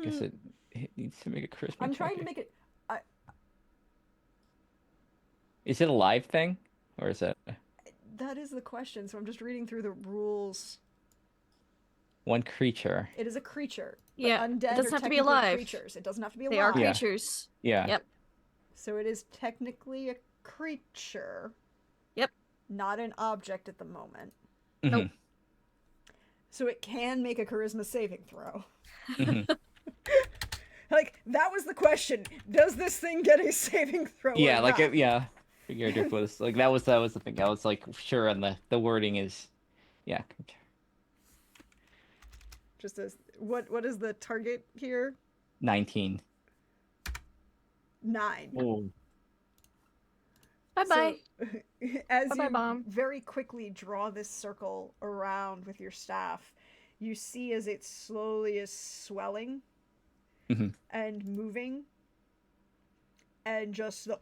Guess it needs to make a charisma I'm check. trying to make it. Is it a live thing? Or is it That is the question. So I'm just reading through the rules. one creature? It is a creature. But Yeah, undead it doesn't are have to be technically alive. creatures. It doesn't have to be They are alive. Yeah. creatures. Yeah. Yep. So it is technically a creature. Yep. Not an object at the moment. Mhm. Nope. So it can make a charisma saving throw. Mhm. Like, that was the question. Does this thing get a saving throw? Yeah, or like not? yeah. Figured it was like that was the thing. I was like sure, and the wording is, yeah. Just as what is the target here? 19. 9. Oh. Bye bye. So, as Bye-bye, you bomb. very quickly draw this circle around with your staff, you see as it slowly is swelling Mhm. and moving, and just the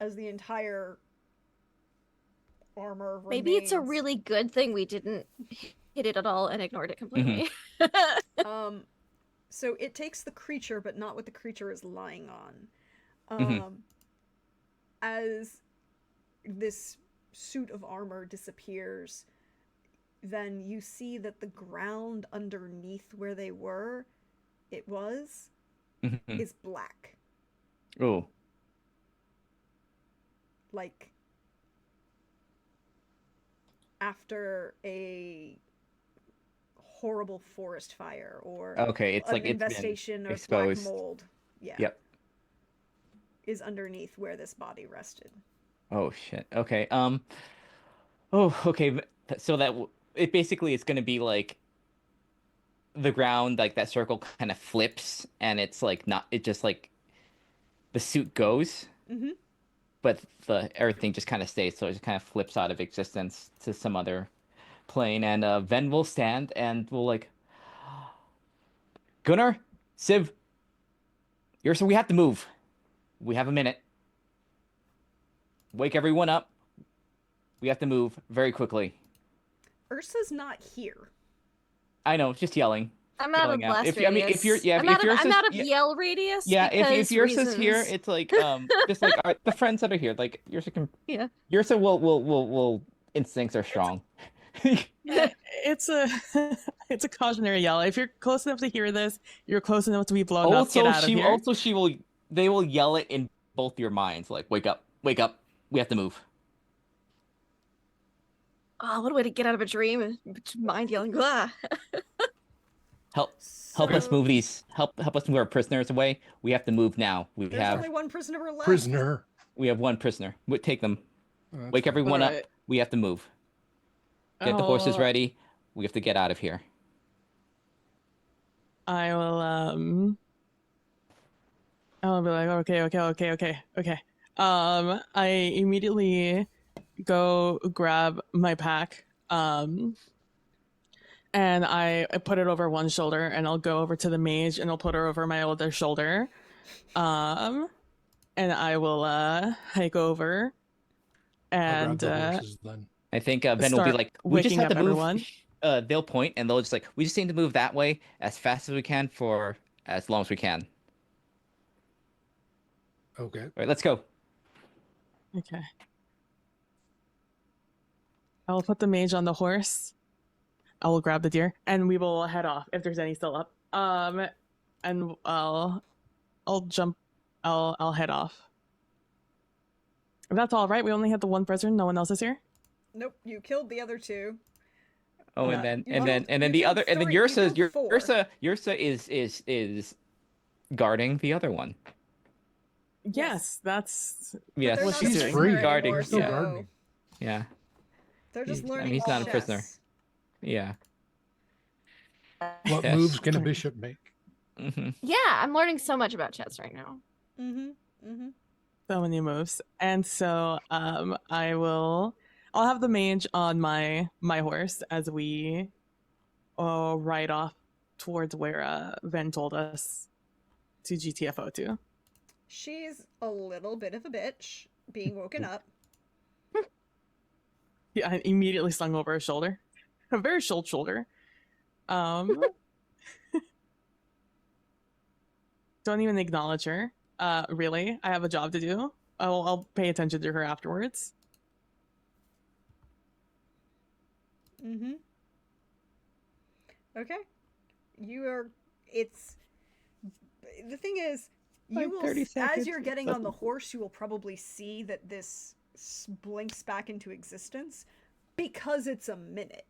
as the entire armor Maybe it's a remains. really good thing we didn't hit it at all and ignored it completely. So it takes the creature, but not what the creature is lying on. Mhm. As this suit of armor disappears, then you see that the ground underneath where they were, Mhm. is black. Oh. Like after a horrible forest fire or Okay, it's an like it's been infestation of exposed. black mold. Yeah. Yep. Is underneath where this body rested. Oh shit. Okay. Oh, okay. So it basically is going to be like the ground, like that circle kind of flips, and it's like not. It just like the suit goes, Mm-hmm. but everything just kind of stays. So it just kind of flips out of existence to some other plane, and Ven will stand and will like, Gunnar, Civ, so we have to move. We have a minute. Wake everyone up. We have to move very quickly. Ursa's not here. I know, just yelling. I'm out of yelling out. blast If I mean, if you're radius. yeah, I'm if out of yours I'm is out of yeah, yell radius. yeah, if because yours is here, reasons. it's like just like the friends that are here, like Yeah. Yursa will instincts are strong. It's a it's a cautionary yell. If you're close enough to hear this, you're close enough to be blown up. Get out of here. Also she will they will yell it in both your minds, like wake up, we have to move. Oh, what a way to get out of a dream! Mind yelling. Blah. Help us So, move these. Help us move our prisoners away. We have to move now. There's only one prisoner left. Prisoner. We have one prisoner. Take them. Oh, that's Wake fine. everyone up. Alright. We have to move. Get the horses Oh, ready. We have to get out of here. I will I'll be like, okay. I immediately go grab my pack, and I put it over one shoulder, and I'll go over to the mage, and I'll put her over my other shoulder, and I will hike over, I'll and grab the horses then. I think Ben will be start like, we just waking have to up move. everyone. They'll point and they'll just like, we just need to move that way as fast as we can for as long as we can. Okay. All right, let's go. Okay. I will put the mage on the horse. I will grab the deer, and we will head off if there's any still up. And I'll jump. I'll head off. If that's all right, we only had the one prisoner. No one else is here. Nope, you killed the other two. Oh, Yeah. and You then killed the other three, you Yursa killed four. is guarding the other one. Yes, that's Yes, They're what not she's She's a doing. free. prisoner Guarding, anymore, There's no yeah. guarding. Yeah, They're just He's- I learning. mean, he's not a prisoner. chess. yeah. What Yes. moves can a bishop make? hmm Yeah, I'm learning so much about chess right now. Mm-hmm. Mm-hmm. so many moves, and so I'll have the mage on my horse as we ride off towards where Ven told us to GTFO to. She's a little bit of a bitch, being woken up. Yeah, I immediately slung over her shoulder. A very short shoulder. Don't even acknowledge her. Really, I have a job to do. I'll pay attention to her afterwards. Mm-hmm. Okay. You are. It's. The thing is, you Like will. 30 As seconds. you're getting on the horse, you will probably see that this blinks back into existence because it's a minute.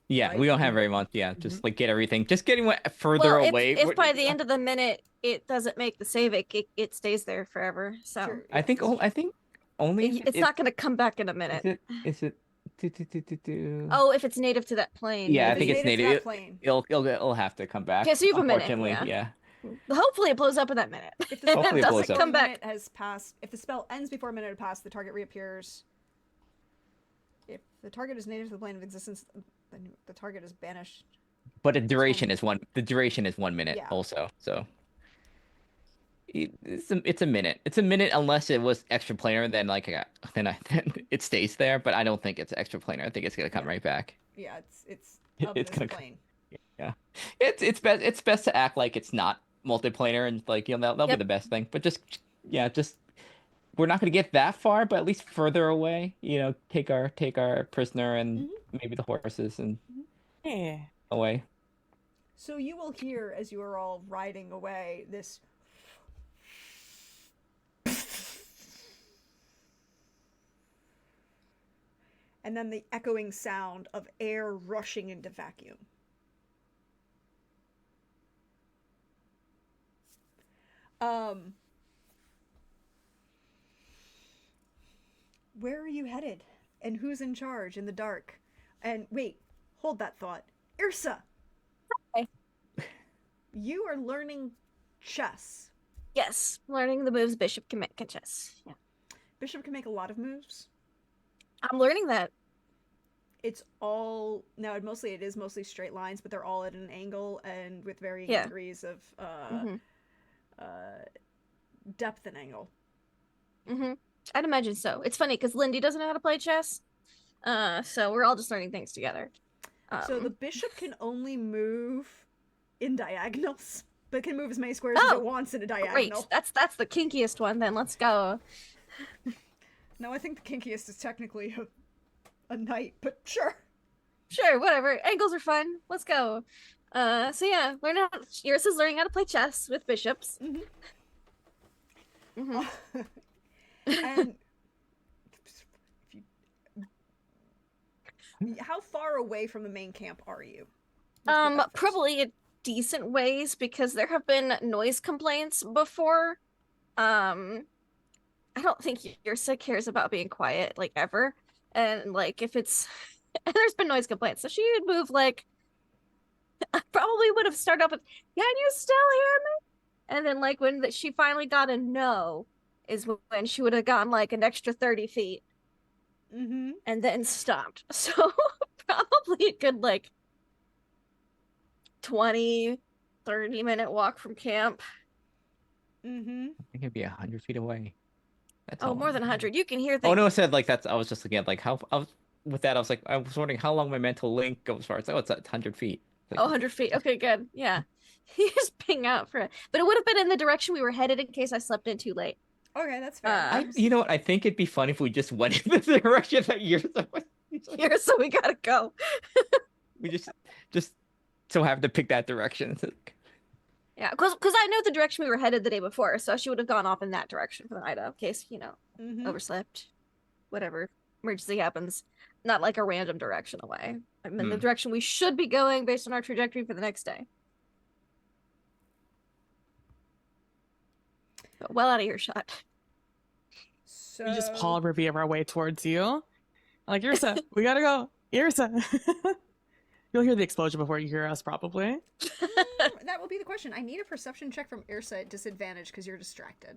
Yeah, Right? we don't have very much. Yeah, just like get everything. Just getting further Well, away. if by the end of the minute it doesn't make the save, it stays there forever. So Sure, I think yes. only it's not going to come back in a minute. Is it? Do. Oh, if it's native to that plane. Yeah, I If think it's native to native. that plane. It'll have to come back. Okay, so you have a minute, unfortunately, yeah. yeah. Hopefully, it blows up in that minute. If the spell Hopefully it blows doesn't up. Come back. minute has passed, if the spell ends before a minute has passed, the target reappears. If the target is native to the plane of existence, then the target is banished. But the duration is one. The duration is 1 minute Yeah. also. So it's a minute. It's a minute unless it was extra planar. Then then it stays there. But I don't think it's extra planar. I think it's gonna come right back. Yeah, it's of It's this gonna plane. It's best to act like it's not multiplanar and like that'll be Yep. the best thing. But just we're not gonna get that far, but at least further away. Take our prisoner and maybe the horses and Yeah. away. So you will hear as you are all riding away this. And then the echoing sound of air rushing into vacuum. Where are you headed? And who's in charge in the dark? And wait, hold that thought. Irsa! Hi. You are learning chess. Yes, learning the moves Bishop can make in chess. Yeah, Bishop can make a lot of moves. I'm learning that. It's all now. It is mostly straight lines, but they're all at an angle and with varying Yeah. degrees of Mhm. depth and angle. I'd imagine so. It's funny because Lindy doesn't know how to play chess, so we're all just learning things together. So the bishop can only move in diagonals, but can move as many squares as Oh, it wants in a Great. diagonal. That's the kinkiest one. Then let's go. No, I think the kinkiest is technically a knight, but sure. Sure, whatever. Angles are fun. Let's go. So yeah, Iris is learning how to play chess with bishops. And if how far away from the main camp are you? Let's put that first. Probably a decent ways because there have been noise complaints before. I don't think Yrsa cares about being quiet, like, ever. And, like, if it's... and there's been noise complaints, so she would move, like... I probably would have started off with, can you still hear me? And then, like, when she finally got a no, is when she would have gone, like, an extra 30 feet. Mm-hmm. And then stopped. So, probably a good, like, 20, 30-minute walk from camp. Mm-hmm. I think it'd be 100 feet away. That's Oh, all. more than 100. You can hear things. Oh no, it said like that's. I was just looking at like how. With that, I was like, I was wondering how long my mental link goes for. It's like, oh, it's at 100 feet. Like, Oh, 100 feet. Okay, good. Yeah. You just ping out for it. But it would have been in the direction we were headed in case I slept in too late. Okay, that's fair. you know what? I think it'd be funny if we just went in the direction that you're. Here, so we gotta go. We just so have to pick that direction. It's like, Yeah, because I know the direction we were headed the day before, so she would have gone off in that direction for the night in case, Mhm. overslept. Whatever. Emergency happens. Not like a random direction away. I'm in the direction we should be going based on our trajectory for the next day. But well out of earshot. So We just Paul Revere our way towards you. Like, Yrsa, we gotta go. Yrsa. You'll hear the explosion before you hear us, probably. that will be the question. I need a perception check from Yrsa at disadvantage because you're distracted.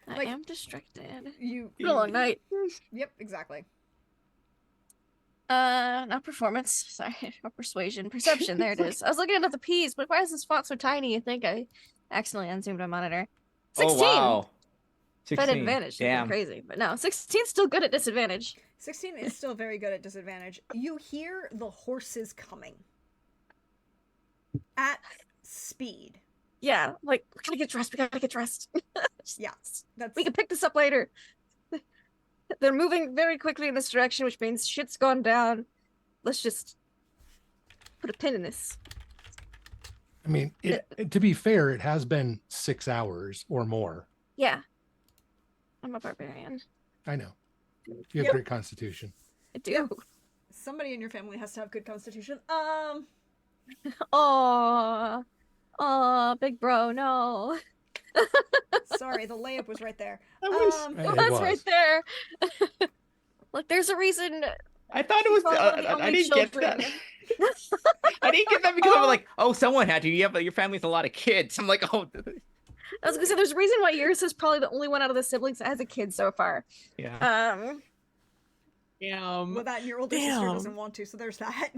I Like- am distracted. You. It's been a long night. Yep, exactly. Not performance. Sorry, not persuasion. Perception. There it is. I was looking at the P's, but why is this font so tiny? You think I accidentally unzoomed my monitor. 16. oh wow. If I had 16. advantage, Damn. crazy. But no, 16's still good at disadvantage. 16 is still very good at disadvantage. You hear the horses coming at speed. Yeah, like, we gotta get dressed. We gotta get dressed. Yeah, that's We can pick this up later. They're moving very quickly in this direction, which means shit's gone down. Let's just put a pin in this. I mean, to be fair, it has been 6 hours or more. Yeah. I'm a barbarian. I know. You have Yep. great constitution. I do. somebody in your family has to have good constitution. Oh, big bro, no. Sorry, the layup was right there. It That's was. right there. Look, there's a reason. I thought it was. We're one of the I only didn't get children. that. I didn't get that because I was like, oh, someone had to. Yeah, but your family has a lot of kids. I'm like, oh. I was gonna say, there's a reason why Iris is probably the only one out of the siblings that has a kid so far. Yeah. Well, that and your older sister Damn. doesn't want to, so there's that.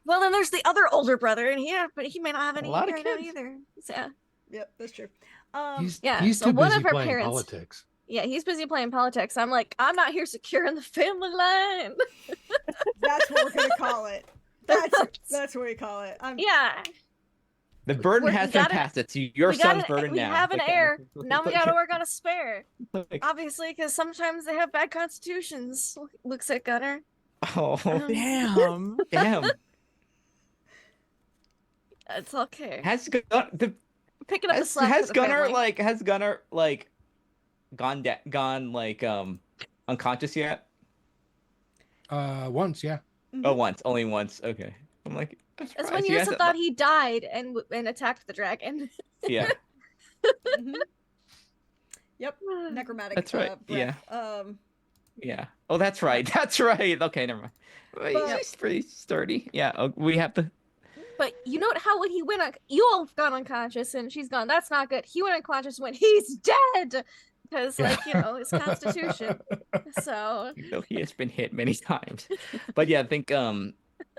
Well, then there's the other older brother, and but he may not have any A lot of right now kids. either. So, yeah. Yep, that's true. yeah, He's so too one busy of our playing parents- politics. Yeah, he's busy playing politics. I'm like, I'm not here securing the family line. That's what we're gonna call it. That's what we call it. Yeah, The burden we has been gotta- passed. It's your we got son's burden we now. have an Like, heir. Now we gotta work on a spare. like, Obviously, because sometimes they have bad constitutions. Looks at Gunner. oh, Damn. damn. It's okay. Has Picking up the slack. has for the Gunner family. gone unconscious yet? Once, yeah. Oh, once, only once. Okay. I'm like, I'm That's when surprised he Yursa hasn't- thought he died and attacked the dragon. Yeah, Mhm. Yep, necromantic. That's right, Breath. yeah. Oh, that's right. That's right. Okay, never mind. Well, But- he's pretty sturdy. Yeah. Oh, we have to. But you know how when he went you all gone unconscious and she's gone, that's not good. He went unconscious when he's dead. Because, like, his constitution. So, You know, he has been hit many times. But yeah, I think at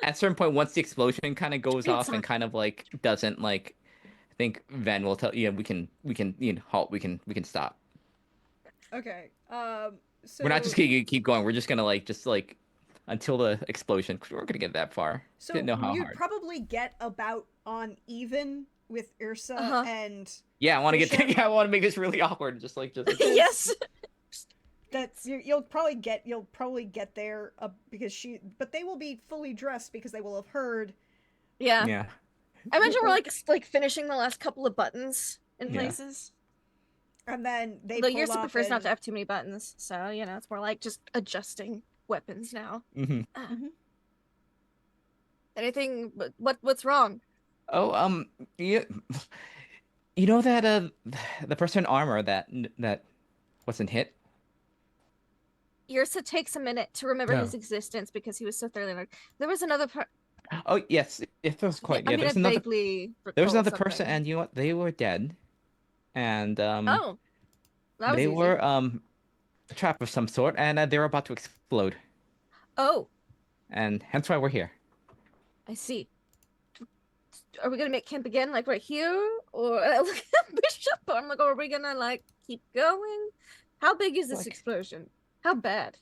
a certain point, once the explosion kind of goes It's off on. and kind of like doesn't like, I think Ven will tell we can halt. We can stop. Okay. So We're not just gonna keep going. We're just gonna just until the explosion. 'Cause we're gonna get that far. So Didn't know how you'd hard. probably get about on even with Ursa Uh-huh. and Yeah, I want to get. Bishop? Yeah, I want to make this really awkward. Just Yes. That's you'll probably get there because but they will be fully dressed because they will have heard. Yeah. Yeah. I imagine we're like finishing the last couple of buttons in Yeah. places. And then they Though pull yours up prefers not and- to have too many buttons, so you know it's more like just adjusting weapons now. hmm Anything? What's wrong? Oh, you, you know that the person in armor that wasn't hit. Yrsa takes a minute to remember Yeah. his existence because he was so thoroughly learned. There was another Oh yes, it was quite. I Yeah, mean, there's I another. vaguely There was recall another person, something. and you know what? They were dead, and Oh, that was they easy. were a trap of some sort, and they were about to explode, Oh, and hence why we're here. I see. Are we gonna make camp again, like right here, or I look at Bishop? I'm like, are we gonna like keep going? How big is this Like- explosion? How bad?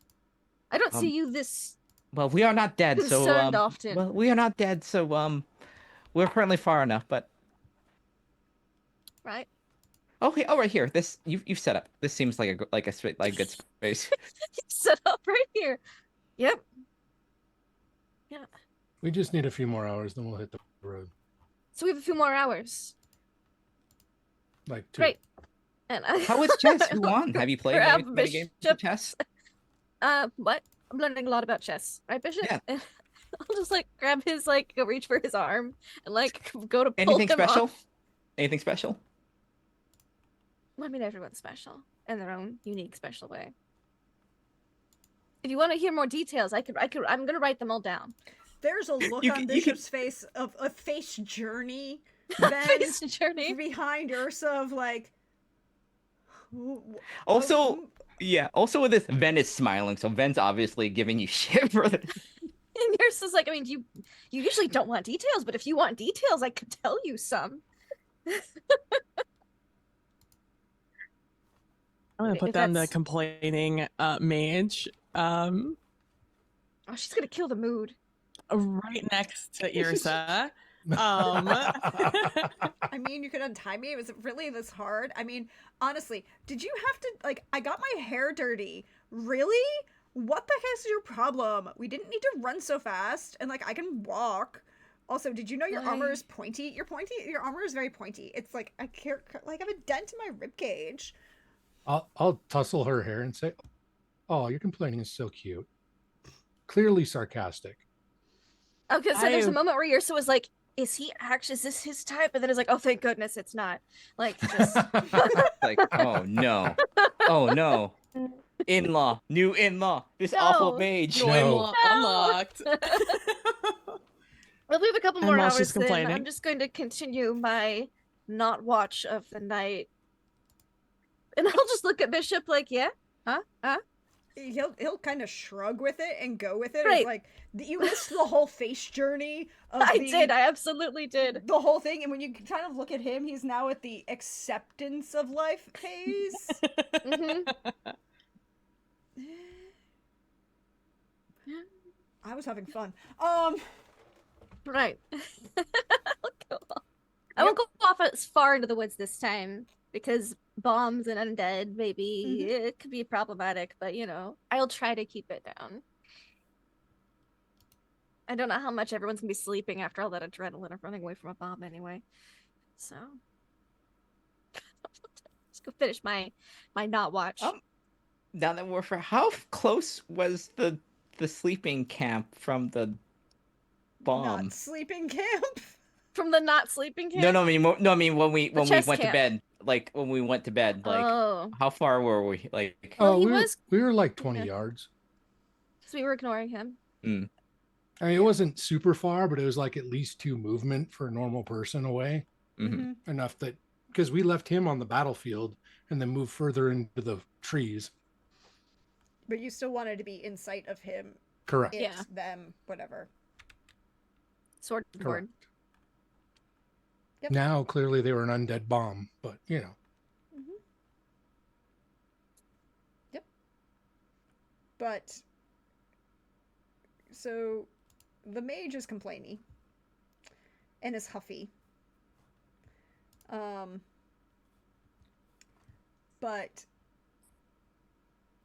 I don't see you this Well, we are not dead, so concerned often. well, we are not dead, so we're currently far enough, but Right? okay, oh right here. This you've set up. This seems like a straight like good space. Set up right here. Yep. We just need a few more hours, then we'll hit the road. So we have a few more hours. Like 2. Great. And I How is chess? Who won? Have you played Grab many games Bishop. of chess? What? I'm learning a lot about chess, right, Bishop? Yeah. And I'll just like grab his like go reach for his arm and like go to pull Anything him special? off. Anything special? I mean, everyone's special in their own unique, special way. If you want to hear more details, I could. I'm gonna write them all down. There's a look You on can- Bishop's face of a face journey. Then Face journey. behind Ursa of like. who- Also, who- yeah. Also, with this, Ven is smiling, so Ven's obviously giving you shit for this. And yours is like, I mean, you usually don't want details, but if you want details, I could tell you some. I'm gonna Okay, put if down the that's- complaining mage Oh, she's gonna kill the mood. right next to Irsa. I mean, you could untie me. Was it really this hard? I mean, honestly, did you have to like? I got my hair dirty. Really? What the heck is your problem? We didn't need to run so fast, and like I can walk. Also, did you know your armor I- is pointy? Your armor is very pointy. It's like I can't like I have a dent in my rib cage. I'll tussle her hair and say, "Oh, your complaining is so cute." Clearly sarcastic. Okay, so there's a I- moment where Yrsa was like, is this his type? And then it's like, oh, thank goodness it's not. Like, just... Like, oh no, oh no, in-law, new in-law, this awful No. mage. No, No. unlocked. Well, we have a couple And more while hours she's then. I'm complaining. just going to continue my not watch of the night. And I'll just look at Bishop like, yeah? Huh? He'll kind of shrug with it and go with it. Right. It's like you missed the whole face journey of I the, did. I absolutely did. the whole thing. And when you kind of look at him, he's now at the acceptance of life phase. hmm I was having fun. Right. I won't go off as far into the woods this time because bombs and undead, maybe it could be problematic, but you know, I'll try to keep it down. I don't know how much everyone's gonna be sleeping after all that adrenaline of running away from a bomb anyway. So let's go finish my not watch. Now that we're for how close was the sleeping camp from the bomb? Not sleeping camp. From the not sleeping camp? No, I mean when we chess went to camp. bed, like when we went to bed, like Oh, how far were we? Like, Well, Oh, he we was- were like 20 Yeah. yards. because we were ignoring him. I mean, it wasn't super far, but it was like at least 2 movement for a normal person away. mhm. Enough that because we left him on the battlefield and then moved further into the trees. But you still wanted to be in sight of him, Correct. it, Yeah. them, whatever. Sword and board. Correct. Yep. Now clearly they were an undead bomb, but you know. Yep. But so the mage is complaining and is huffy. But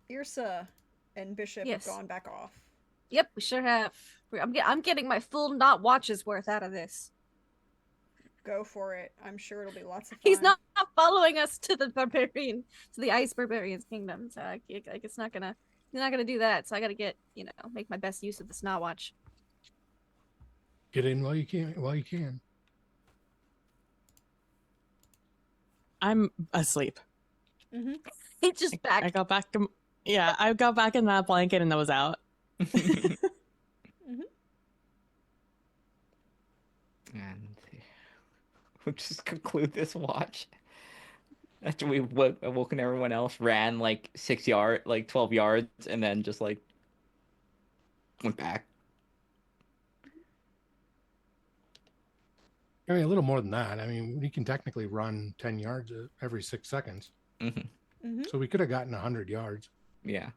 Irsa and Bishop Yes. have gone back off. Yep, we sure have. I'm getting my full not watches worth out of this. Go for it. I'm sure it'll be lots of fun. He's not following us to the ice barbarian's kingdom. So like it's not gonna, he's not gonna do that. So I gotta get, make my best use of the snot watch. Get in while you can. I'm asleep. Mm-hmm. It's just back. I got back. Yeah, I got back in that blanket and I was out. And we'll just conclude this watch. After we woken everyone else, ran like 12 yards, and then just like went back. I mean, a little more than that. I mean, we can technically run 10 yards every 6 seconds. So we could have gotten 100 yards. Yeah.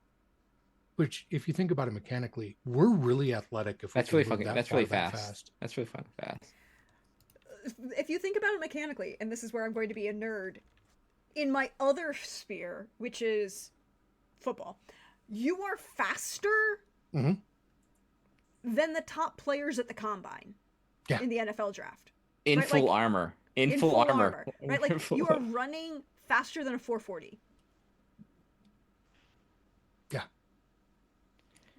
Which, if you think about it mechanically, we're really athletic. If that's we really can move fucking. that That's far really that fast. That's really fucking fast. If you think about it mechanically, and this is where I'm going to be a nerd, in my other sphere, which is football, you are faster than the top players at the combine in the NFL draft. In right? full Like, armor. In full armor. Right? Like, you are running faster than a 440. Yeah.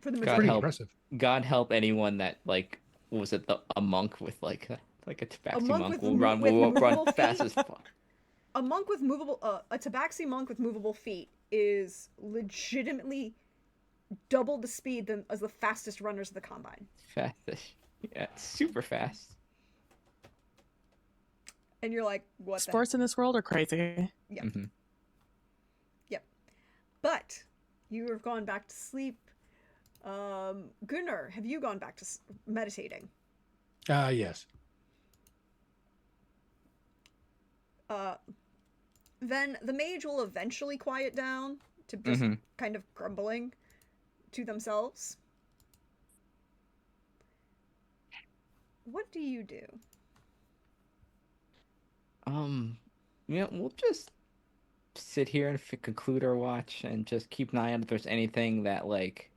For the God majority. help, impressive. God help anyone that, like, what was it, a monk with, like a tabaxi monk will run fast as fuck. A monk with movable, a tabaxi monk with movable feet is legitimately double the speed as the fastest runners of the combine. Fastest. Yeah, super fast. And you're like, what Sports in this world are crazy. Yep. Yep. But you have gone back to sleep. Gunnar, have you gone back to meditating? Yes. Then the mage will eventually quiet down to just kind of grumbling to themselves. What do you do? We'll just sit here and conclude our watch and just keep an eye out if there's anything that, like,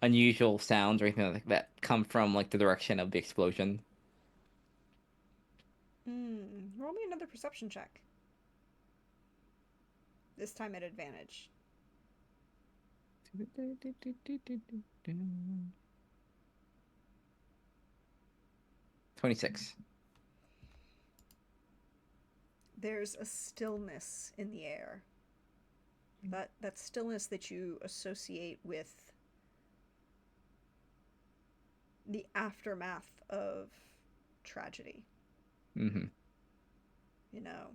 unusual sounds or anything like that come from, like, the direction of the explosion. Roll me another perception check. This time at advantage. 26. There's a stillness in the air. That stillness that you associate with the aftermath of tragedy. You know,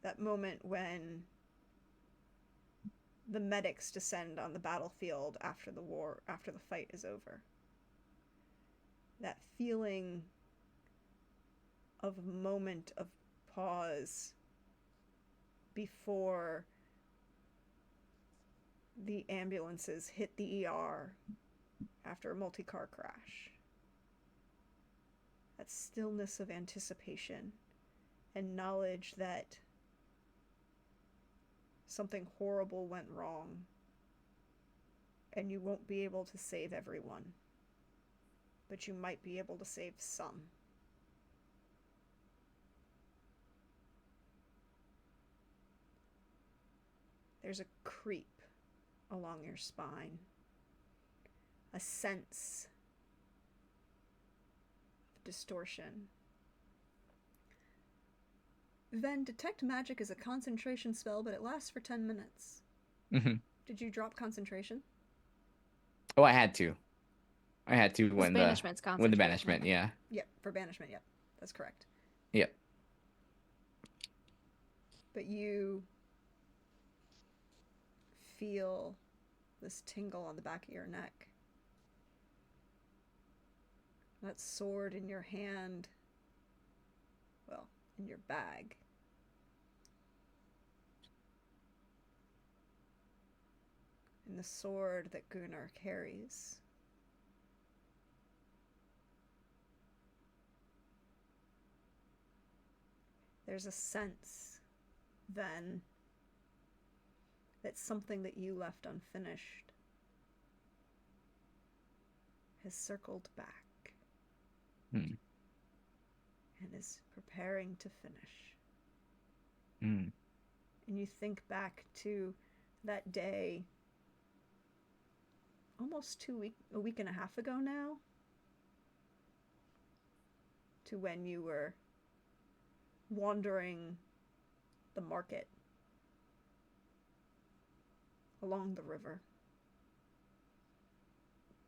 that moment when the medics descend on the battlefield after the fight is over. That feeling of a moment of pause before the ambulances hit the ER after a multi-car crash. That stillness of anticipation and knowledge that something horrible went wrong and you won't be able to save everyone, but you might be able to save some. There's a creep along your spine, a sense of distortion. Then detect magic is a concentration spell, but it lasts for 10 minutes. Did you drop concentration? Oh, I had to when the banishment, yeah. Yep, for banishment, yep. That's correct. Yep. But you feel this tingle on the back of your neck. That sword in your hand, well, in your bag. And the sword that Gunnar carries. There's a sense then that something that you left unfinished has circled back Hmm. and is preparing to finish. Hmm. And you think back to that day almost a week and a half ago now, to when you were wandering the market along the river.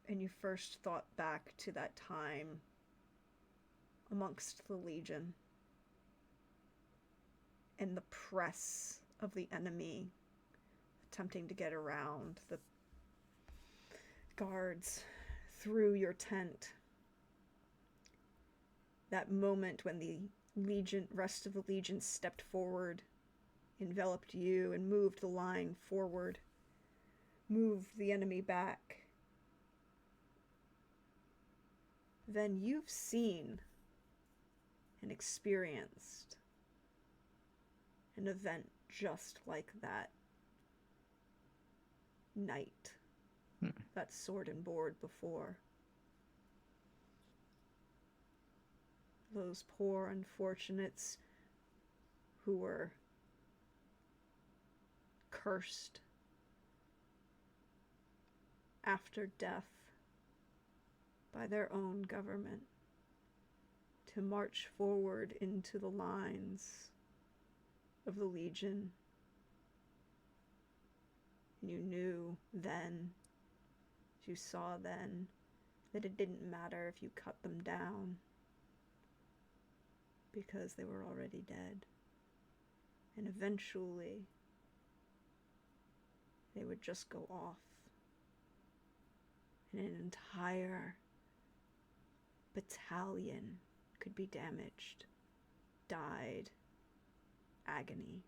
And you first thought back to that time amongst the Legion and the press of the enemy attempting to get around the guards through your tent. That moment when the rest of the Legion stepped forward, enveloped you, and moved the line forward, moved the enemy back. Then you've seen and experienced an event just like that night, that sword and board before. Those poor unfortunates who were cursed after death by their own government to march forward into the lines of the Legion. You knew then, you saw then, that it didn't matter if you cut them down, because they were already dead. And eventually, they would just go off. And an entire battalion could be damaged, died, agony.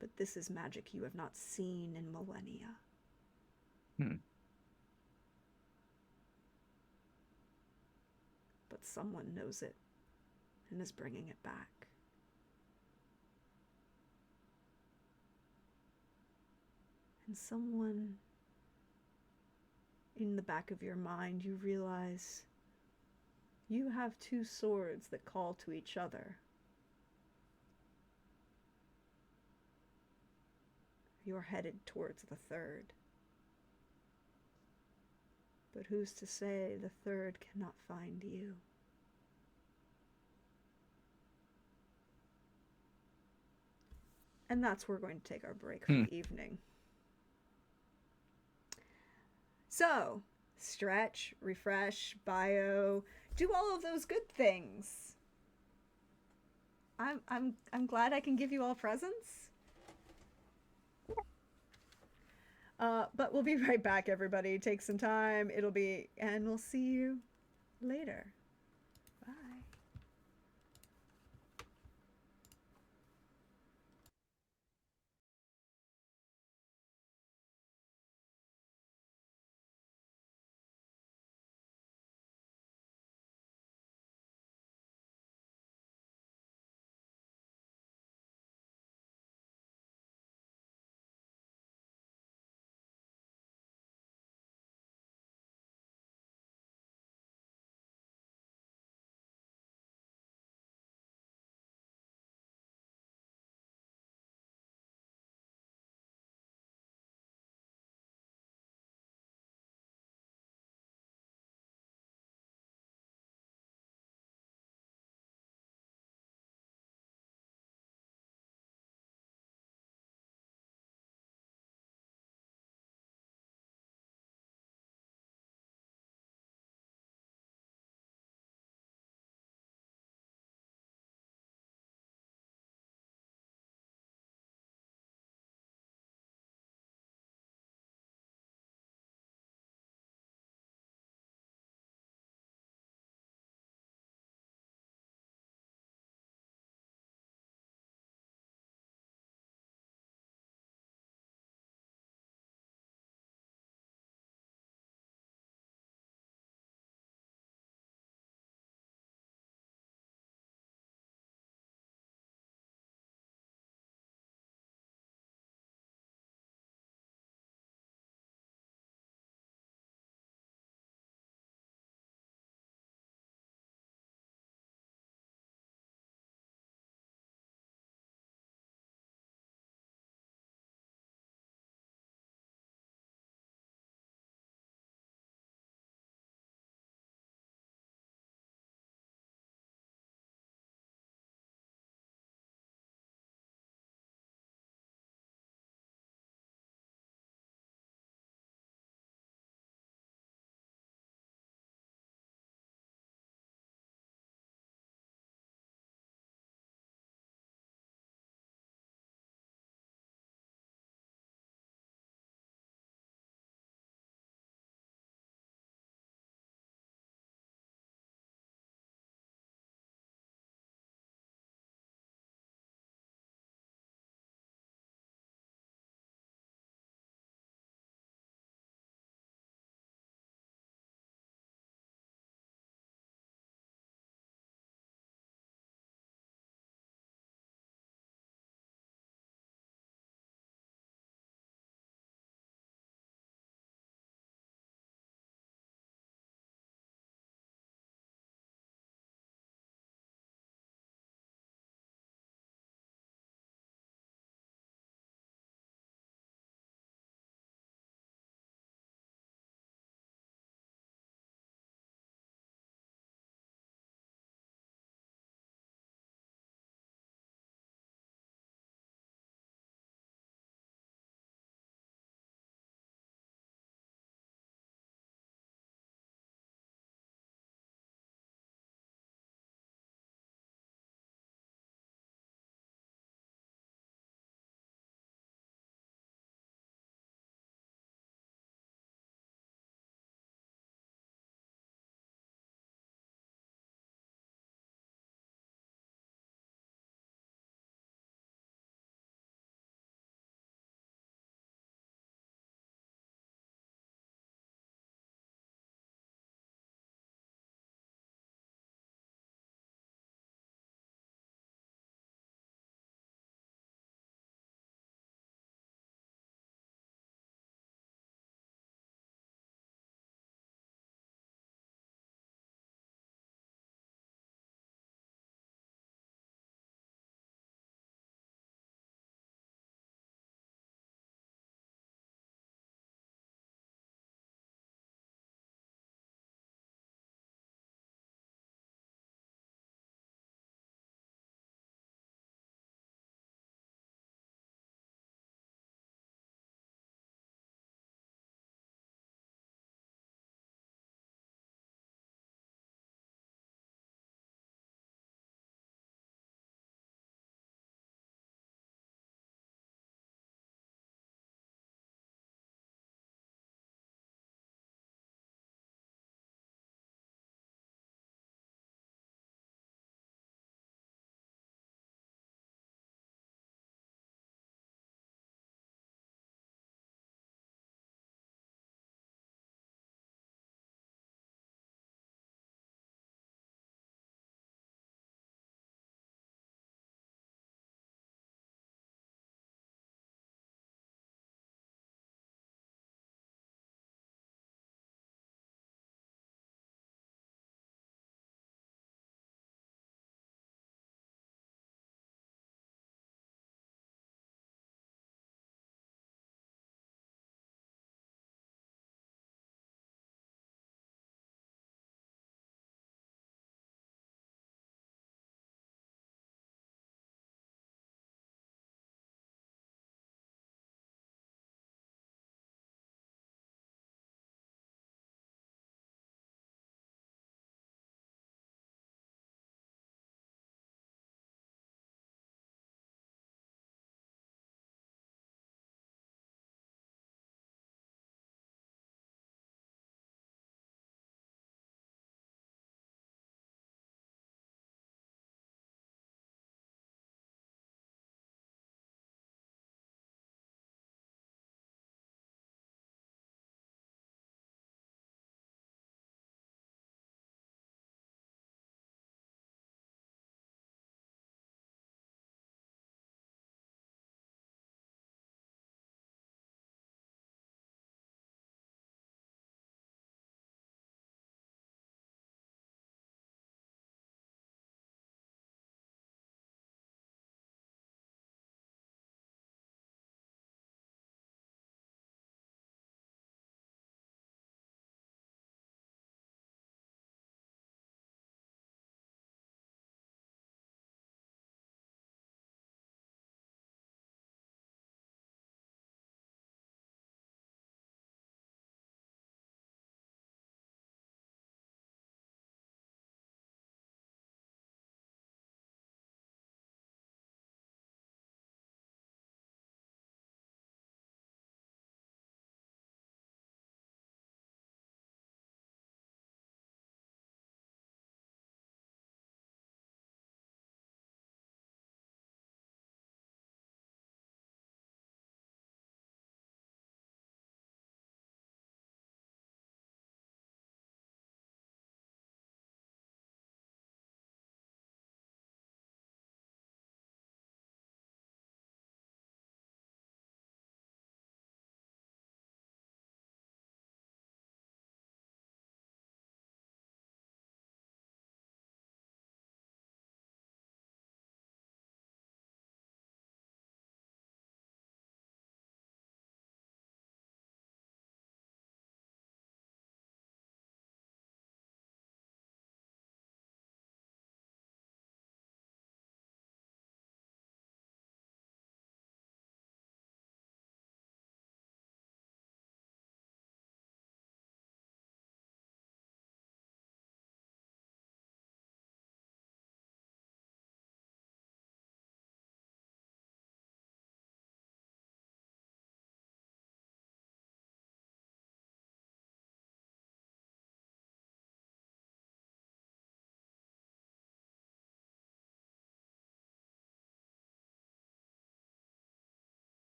But this is magic you have not seen in millennia. But someone knows it and is bringing it back. And someone, in the back of your mind, you realize you have two swords that call to each other. You're headed towards the third. But who's to say the third cannot find you? And that's where we're going to take our break for the evening. So, stretch, refresh, bio, do all of those good things. I'm glad I can give you all presents. But we'll be right back, everybody. Take some time. And we'll see you later. Bye.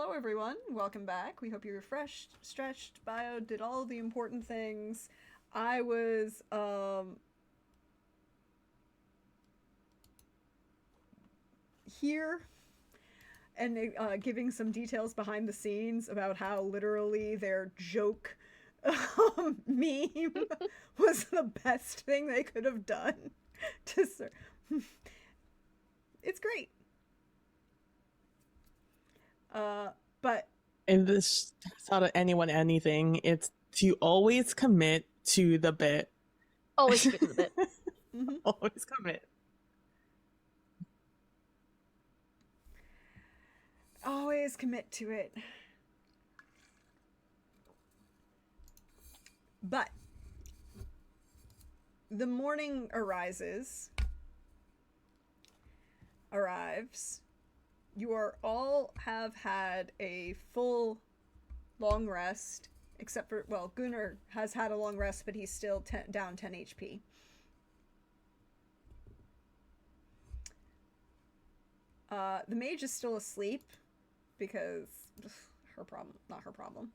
hello everyone. Welcome back. We hope you're refreshed, stretched, bio, did all the important things. I was here and giving some details behind the scenes about how literally their joke meme was the best thing they could have done to it's great. But If this taught anyone anything, it's to always commit to the bit. Always get to the bit. mhm. Always commit. Always commit to it. But the morning arrives. You are all have had a full long rest, except for, well, Gunnar has had a long rest, but he's still down 10 HP. The mage is still asleep because her problem, not her problem.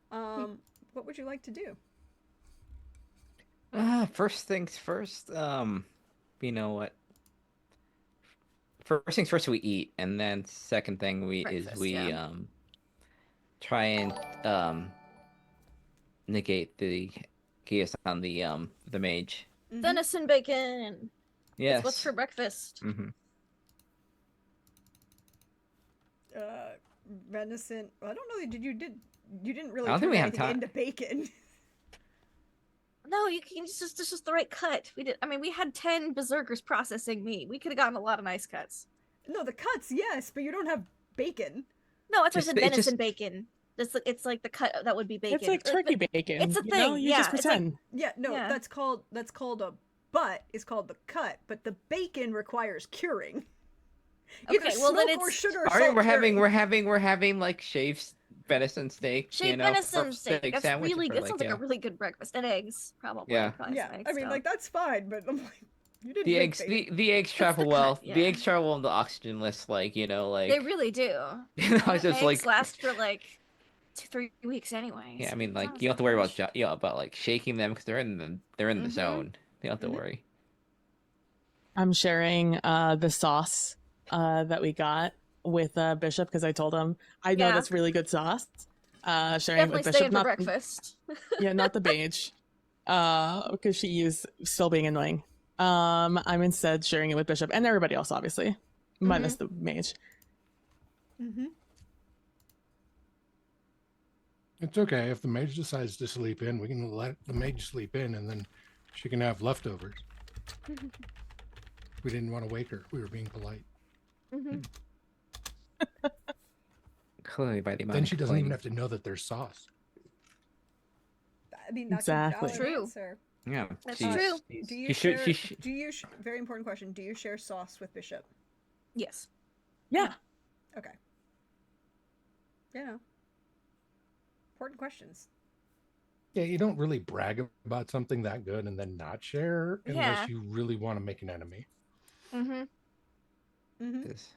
What would you like to do? First things first. You know what? First things first, we eat, and then second thing Breakfast, we yeah. try and negate the chaos on the mage. Mhm. Venison bacon. Yes. It's what's for breakfast. Mm-hmm. Venison. I don't know. You didn't really I don't think turn we have anything time. into bacon. No, you can it's just the right cut. We had 10 berserkers processing meat. We could have gotten a lot of nice cuts. No, the cuts, yes, but you don't have bacon. No, that's why I Just- said it venison just- bacon. It's like the cut that would be bacon. It's like turkey bacon. it's a you know? thing, You yeah, just it's like- pretend. Yeah, no, Yeah. that's called a butt is called the cut, but the bacon requires curing. Either Okay, well, then smoke or it's- sugar. or All right, salt curing. we're having like shaved venison steak. Shaved venison steak. That's really good. That sounds like a really good breakfast. And eggs, probably. Yeah. Probably Yeah, some eggs I mean, still. like that's fine, but I'm like, you didn't. The make eggs, bacon. the eggs travel the well. cut, yeah. The eggs travel on the oxygen list, like they like really do. you know, it's just Eggs like last for like 2-3 weeks anyway. yeah. I so mean, it's like not you don't have to so worry much. about like shaking them because they're in the Mhm. zone. You don't have to Mhm. worry. I'm sharing the sauce that we got with Bishop because I told him I know Yeah. that's really good sauce. Sharing Definitely with staying Bishop, for not breakfast. yeah, not the beige, because she is still being annoying. I'm instead sharing it with Bishop and everybody else, obviously, minus the mage. Mm-hmm. It's okay if the mage decides to sleep in. We can let the mage sleep in, and then she can have leftovers. We didn't want to wake her. We were being polite. Mhm. Clearly, by the amount. Then of she doesn't even complaining. have to know that there's sauce. I mean, that's Exactly. a valid True. answer. Yeah, That's she's- true. she's- Do you she should. share? She should. Do you? Very important question. Do you share sauce with Bishop? Yes. Yeah, Okay. Yeah. Important questions. Yeah, you don't really brag about something that good and then not share Yeah. unless you really want to make an enemy. Mm-hmm. Mm-hmm. This.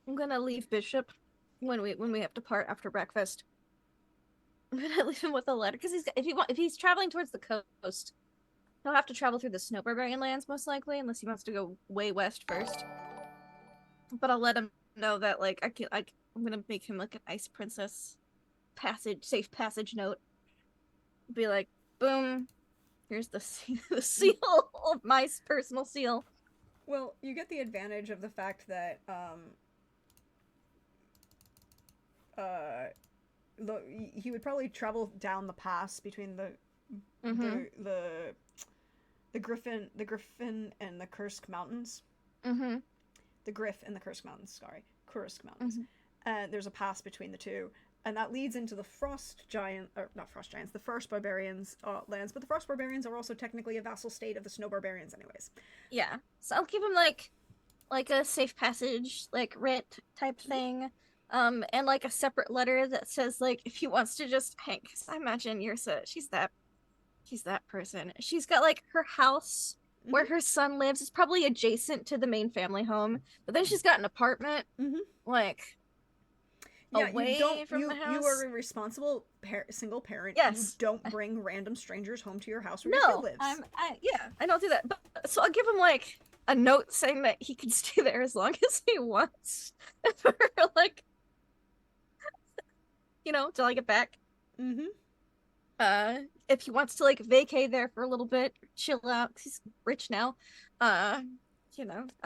I'm gonna leave Bishop when we have to part after breakfast. I'm gonna leave him with a letter because if he's traveling towards the coast, he'll have to travel through the Snow Barbarian lands most likely, unless he wants to go way west first. But I'll let him know that like I'm gonna make him like an ice princess safe passage note. Be like, boom, here's the the seal of my personal seal. Well, you get the advantage of the fact that he would probably travel down the pass between Mm-hmm. the Griffin and the Kursk Mountains. Mm-hmm. The Griff and the Kursk Mountains, sorry. Kursk Mountains. And there's a pass between the two. And that leads into the not Frost Giants, the First Barbarians lands. But the Frost Barbarians are also technically a vassal state of the Snow Barbarians anyways. Yeah. So I'll give him like a safe passage, like writ type thing. And like a separate letter that says like if he wants to just hang, 'cause I imagine Yrsa, she's that person. She's got like her house where her son lives. It's probably adjacent to the main family home, but then she's got an apartment, Mhm. like Yeah, away you don't. from the You house. are a responsible single parent. Yes. You don't bring random strangers home to your house where your kid No, lives. I don't do that. But so I'll give him like a note saying that he can stay there as long as he wants, for like, till I get back. Mm-hmm. If he wants to like vacay there for a little bit, chill out, 'cause he's rich now. I'll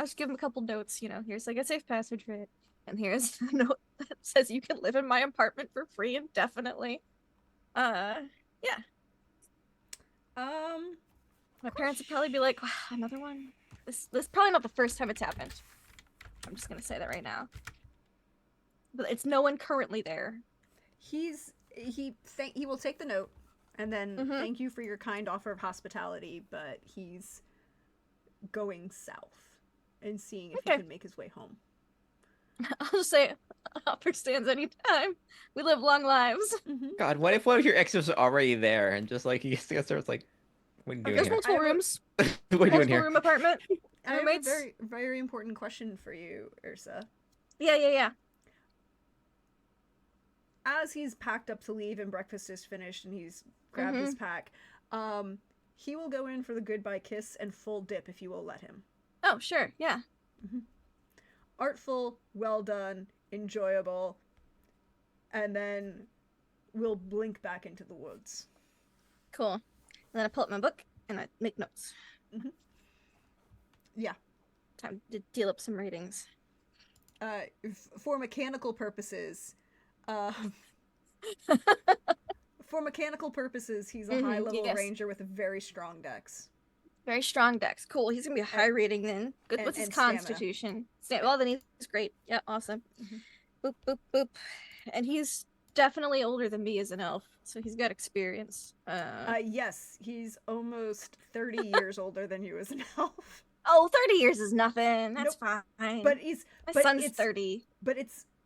just give him a couple notes. Here's like a safe passage for it, and here's a note that says you can live in my apartment for free indefinitely. Yeah. My parents would probably be like, "Wow, another one." This is probably not the first time it's happened. I'm just gonna say that right now. But it's no one currently there. He will take the note and then Mhm. thank you for your kind offer of hospitality, but he's going south and seeing if he Okay. can make his way home. I'll just say, offer stands anytime. We live long lives. Mm-hmm. God, what if one of your exes are already there and just like he starts like, what are you doing There's here? multiple I have a- rooms. What are you doing Multiple here? room apartment. I have a Roommates. very, very important question for you, Ursa. Yeah. As he's packed up to leave and breakfast is finished and he's grabbed his pack, he will go in for the goodbye kiss and full dip if you will let him. Oh, sure. Yeah. Artful, well done, enjoyable, and then we'll blink back into the woods. Cool. And then I pull up my book and I make notes. Yeah. Time to deal up some ratings. For mechanical purposes, he's a high level yes. ranger with a very strong dex. Very strong dex. Cool. He's gonna be a high rating then. Good. What's his and stamina. constitution? Well, then he's great. Yeah, awesome. Boop boop boop. And he's definitely older than me as an elf, so he's got experience. Yes, he's almost 30 years older than you as an elf. Oh, 30 years is nothing. That's fine. But my son's 30. But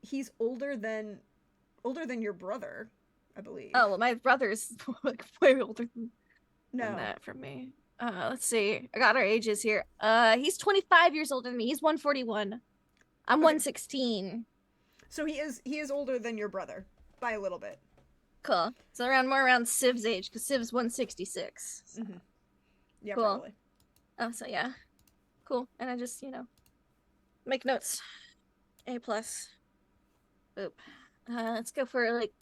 he's older than your brother, I believe. Oh, well, my brother's like way older than no. that from me. Let's see. I got our ages here. He's 25 years older than me. He's 141. I'm 116. So he is older than your brother by a little bit. Cool. So more around Civ's age, because Civ's 166. So. Yeah, Cool. probably. Oh, so yeah. Cool. And I just, make notes. A+. Boop. Let's go for like.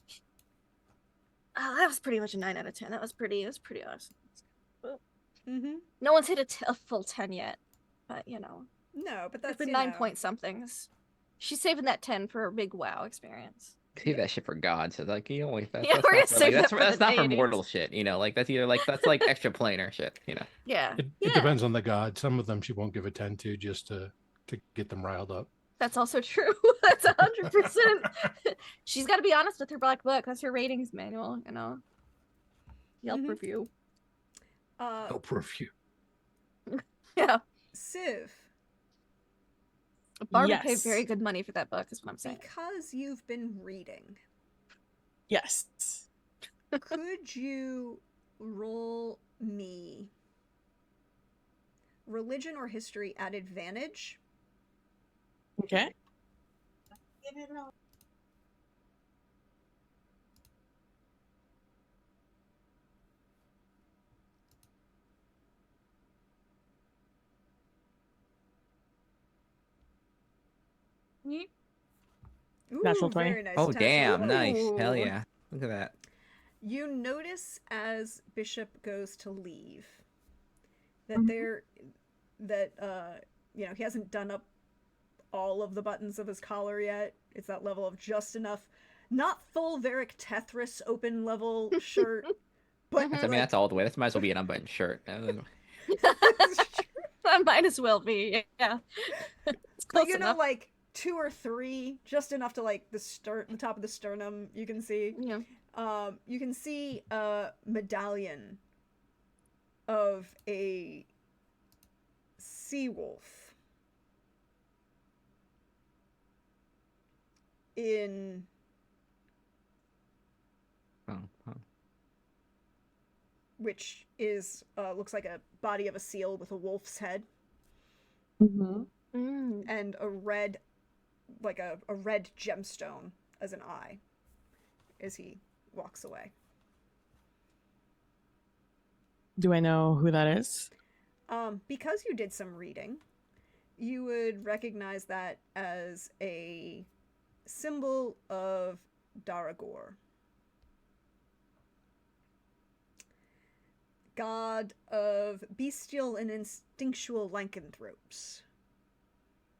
Oh, that was pretty much a 9 out of 10. That was pretty awesome. No one's hit a full 10 yet, but No, but that's it's been 9 point somethings. She's saving that 10 for a big WoW experience. Save that shit for God. So like that's Yeah, we're gonna not for, save that like, for that's the not for dating. mortal shit. Like that's either like that's like extra planar shit. Yeah. It depends on the god. Some of them she won't give a 10 to just to get them riled up. That's also true. That's 100%. She's got to be honest with her black book. That's her ratings manual, Yelp review. Help review. Yeah. Civ, Barbie Yes. paid very good money for that book, is what I'm saying. because you've been reading, Yes. could you roll me religion or history at advantage? Okay. Ooh, Natural 20. very nice. Oh Natural damn, 20. nice. Hell Ooh. yeah. Look at that. You notice as Bishop goes to leave that he hasn't done up all of the buttons of his collar yet. It's that level of just enough, not full Varric Tethris open level shirt, but That's all the way. That might as well be an unbuttoned shirt. That might as well be. Yeah. It's close but enough. like 2 or 3, just enough to like the top of the sternum. You can see. Yeah. You can see a medallion of a sea wolf in which is looks like a body of a seal with a wolf's head, Mm-hmm. Mm. and a red, like a red gemstone as an eye, as he walks away. Do I know who that is? Because you did some reading, you would recognize that as a symbol of Daragor, god of bestial and instinctual lycanthropes.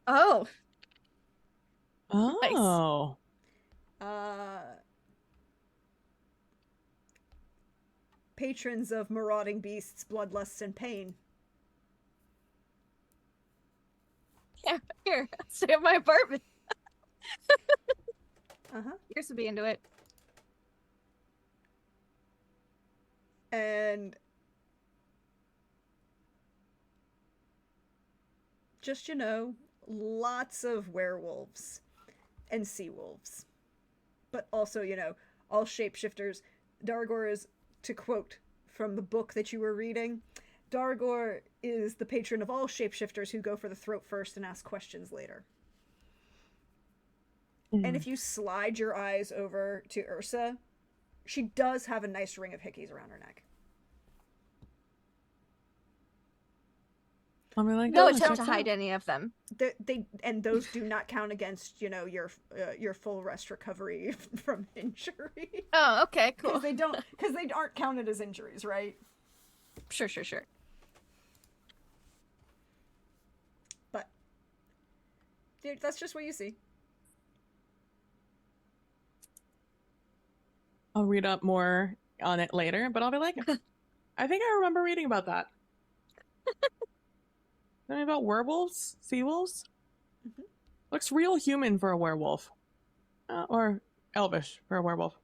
Oh, Oh. Patrons of marauding beasts, bloodlusts, and pain. yeah. Here, stay at my apartment. Uh-huh. Here's to be into it. And just, lots of werewolves and sea wolves. But also, all shapeshifters. Daragor is, to quote from the book that you were reading, Daragor is the patron of all shapeshifters who go for the throat first and ask questions later. And if you slide your eyes over to Ursa, she does have a nice ring of hickeys around her neck. I'll be like, No "Oh, attempt to checks hide out." any of them. They and those do not count against your full rest recovery from injury. Oh, okay, cool. Because they aren't counted as injuries, right? Sure. But dude, that's just what you see. I'll read up more on it later, but I'll be like, I think I remember reading about that. Something about werewolves? Sea wolves? Mhm. Looks real human for a werewolf. Or elvish for a werewolf.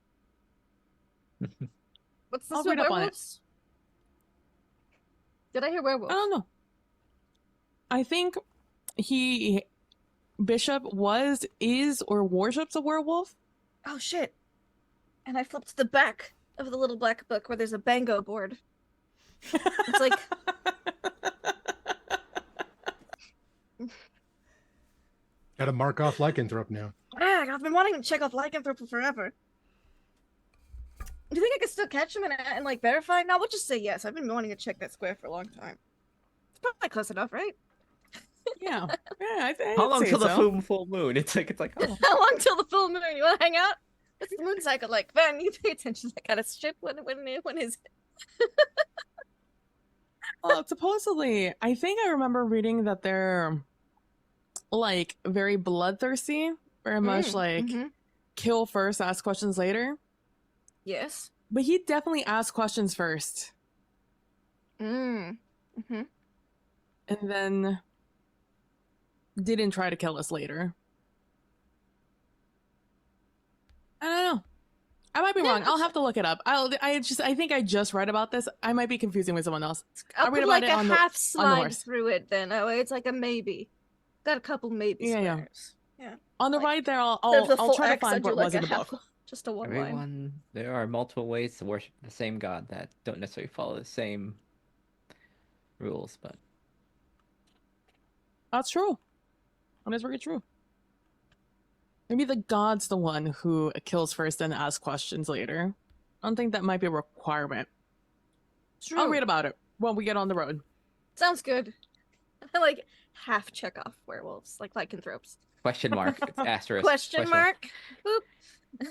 What's this I'll with read up on it. werewolves? Did I hear werewolf? I don't know. I think Bishop is, or worships a werewolf. Oh shit! And I flipped to the back of the little black book where there's a bango board. It's like Gotta mark off lycanthrope now. I've been wanting to check off lycanthrope for forever. Do you think I could still catch him and like verify? No, we'll just say yes. I've been wanting to check that square for a long time. It's probably close enough, right? Yeah. Yeah, How long say till the so. full moon? It's like oh. How long till the full moon? You want to hang out? What's the moon cycle like? Man, you pay attention to that kind of shit. When is it? Well, supposedly, I think I remember reading that they're like very bloodthirsty, very much like Mhm. kill first, ask questions later. Yes. But he definitely asked questions first, Mm. Mm-hmm. and then didn't try to kill us later. I don't know. I might be Yeah, wrong. I'll have to look it up. I think I just read about this. I might be confusing with someone else. I'll I'll read put about like it a on the half the slide horse. through it then. Oh, it's like a maybe. Got a couple maybe Yeah. squares. Yeah. On the Like, right there. Instead I'll of the full try to X, I'll find do what like was a in the half, book. just a one line. Everyone, there are multiple ways to worship the same god that don't necessarily follow the same rules, but That's true. That is very true. Maybe the god's the one who kills first and asks questions later. I don't think that might be a requirement. True. I'll read about it when we get on the road. Sounds good. I like half check off werewolves, like lycanthropes. question mark, it's asterisk. Question mark. Boop.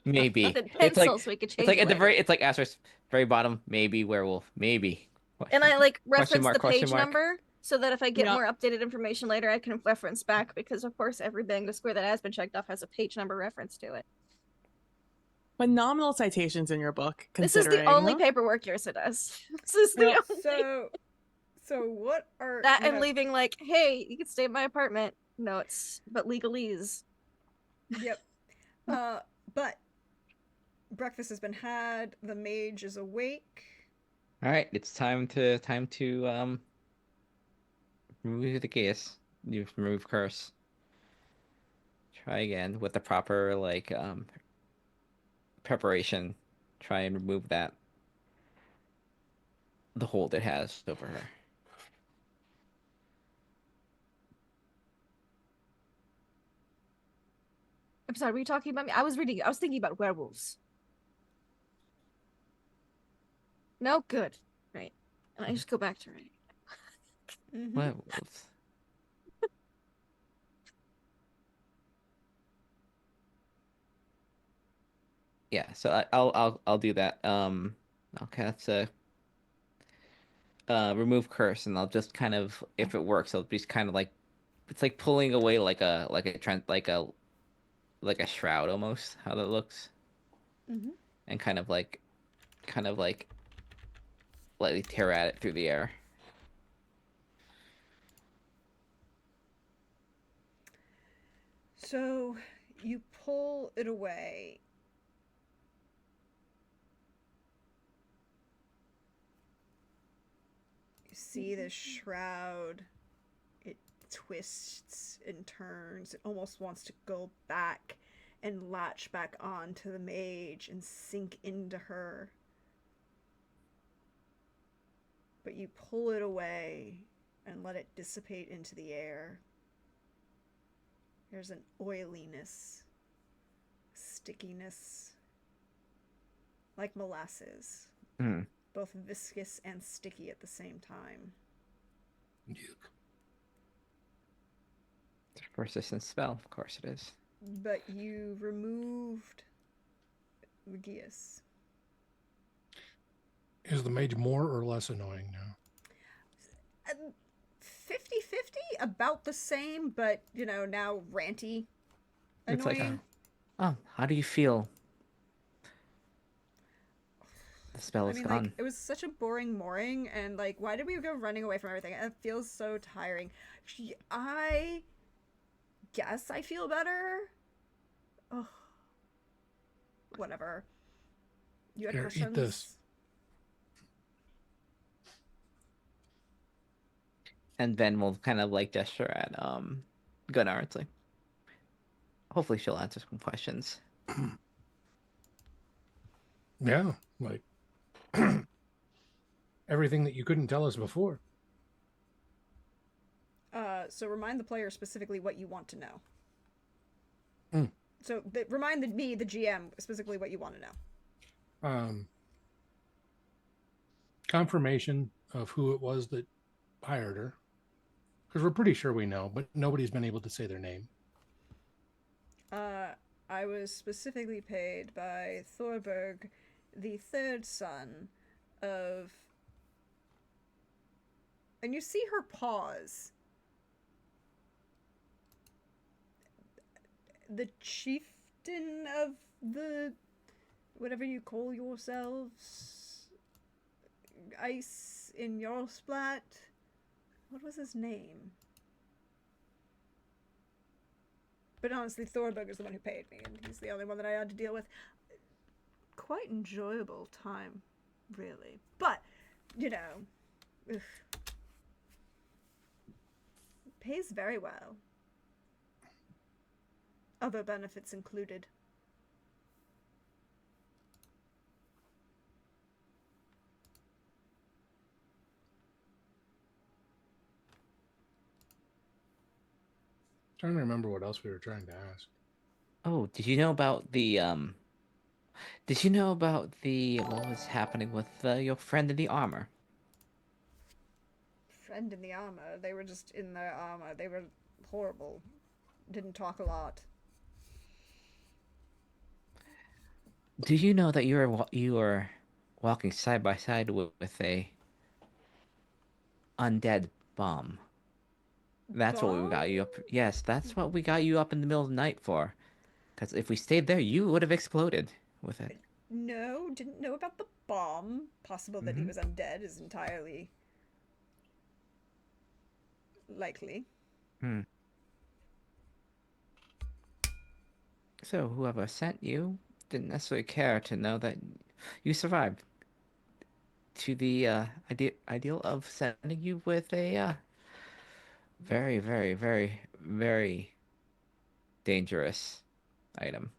Maybe. With It's like pencils, we could change it's like at the later. it's like asterisk, very bottom, maybe werewolf, maybe. And I like Question reference mark, the question page mark. number so that if I get Yeah. more updated information later, I can reference back because of course every bango square that has been checked off has a page number reference to it. Phenomenal citations in your book. This is the Considering, only huh? paperwork Ursa does. This is the Yep. only So what are that you and have- leaving like, hey, you can stay at my apartment. No, it's but legalese. Yep. But breakfast has been had. The mage is awake. All right, it's time to remove the case. You remove curse. Try again with the proper preparation. Try and remove that. the hold it has over her. I'm sorry, were you talking about me? I was thinking about werewolves. No, good. Right. And I just go back to writing. Mhm. Werewolves. Yeah, so I'll do that. Okay, that's a remove curse, and I'll just kind of, if it works, I'll just kind of like, it's like pulling away like a shroud almost, how that looks, Mhm. and kind of like lightly tear at it through the air. So you pull it away. You see the shroud. It twists and turns. It almost wants to go back and latch back on to the mage and sink into her. But you pull it away and let it dissipate into the air. There's an oiliness, stickiness, like molasses, Hmm. both viscous and sticky at the same time. Yuck. It's a persistent spell, of course it is. But you removed Regius. Is the mage more or less annoying now? 50-50, about the same, but, now ranty, It's like, annoying. oh, how do you feel? The spell I is mean, gone. it was such a boring mooring, and, why did we go running away from everything? It feels so tiring. I guess I feel better. Oh, whatever. You had Here, questions? eat this. And then we'll kind of like gesture at Gunnar. It's like, hopefully she'll answer some questions. Yeah, like everything that you couldn't tell us before. So remind the player specifically what you want to know. Mm. So remind me, the GM, specifically what you want to know. Confirmation of who it was that hired her, because we're pretty sure we know, but nobody's been able to say their name. I was specifically paid by Thorberg, the third son of. And you see her pause. The chieftain of the. Whatever you call yourselves. Ice in Jarlsplat. What was his name? But honestly, Thorberg is the one who paid me, and he's the only one that I had to deal with. Quite enjoyable time, really. But, ugh. Pays very well. Other benefits included. Trying to remember what else we were trying to ask. Oh, did you know about the Did you know about the what was happening with your friend in the armor? Friend in the armor. They were just in their armor. They were horrible. Didn't talk a lot. Do you know that you were walking side by side with a undead bomb? That's what we got you up. Yes, that's what we got you up in the middle of the night for. Because if we stayed there, you would have exploded with it. No, didn't know about the bomb. Possible that he was undead is entirely likely. Hmm. So whoever sent you didn't necessarily care to know that you survived. To the ideal of sending you with a very, very, very, very dangerous item.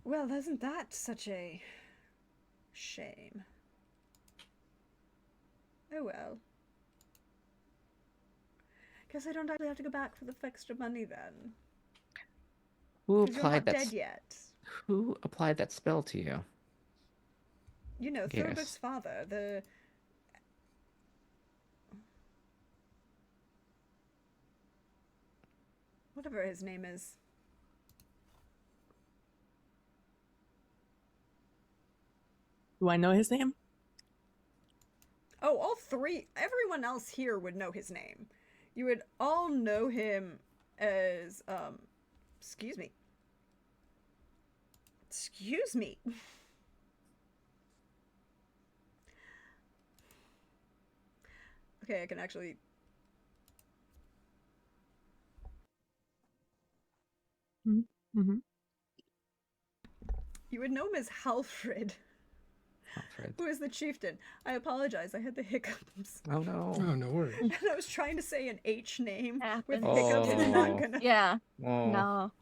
Well, isn't that such a Shame. Oh well. Guess I don't actually have to go back for the extra money then. Who 'Cause you're applied not that? dead yet. Who applied that spell to you? You know, Yes. Thorberg's father, the... whatever his name is. Do I know his name? Oh, all three. Everyone else here would know his name. You would all know him as, excuse me. Excuse me. Okay, I can actually... Mm-hmm. You would know him as Halfred, Alfred. who is the chieftain. I apologize, I had the hiccups. Oh no. Oh, no worries. And I was trying to say an H name with Happens. hiccups, and not Oh. gonna... Yeah. Oh. No.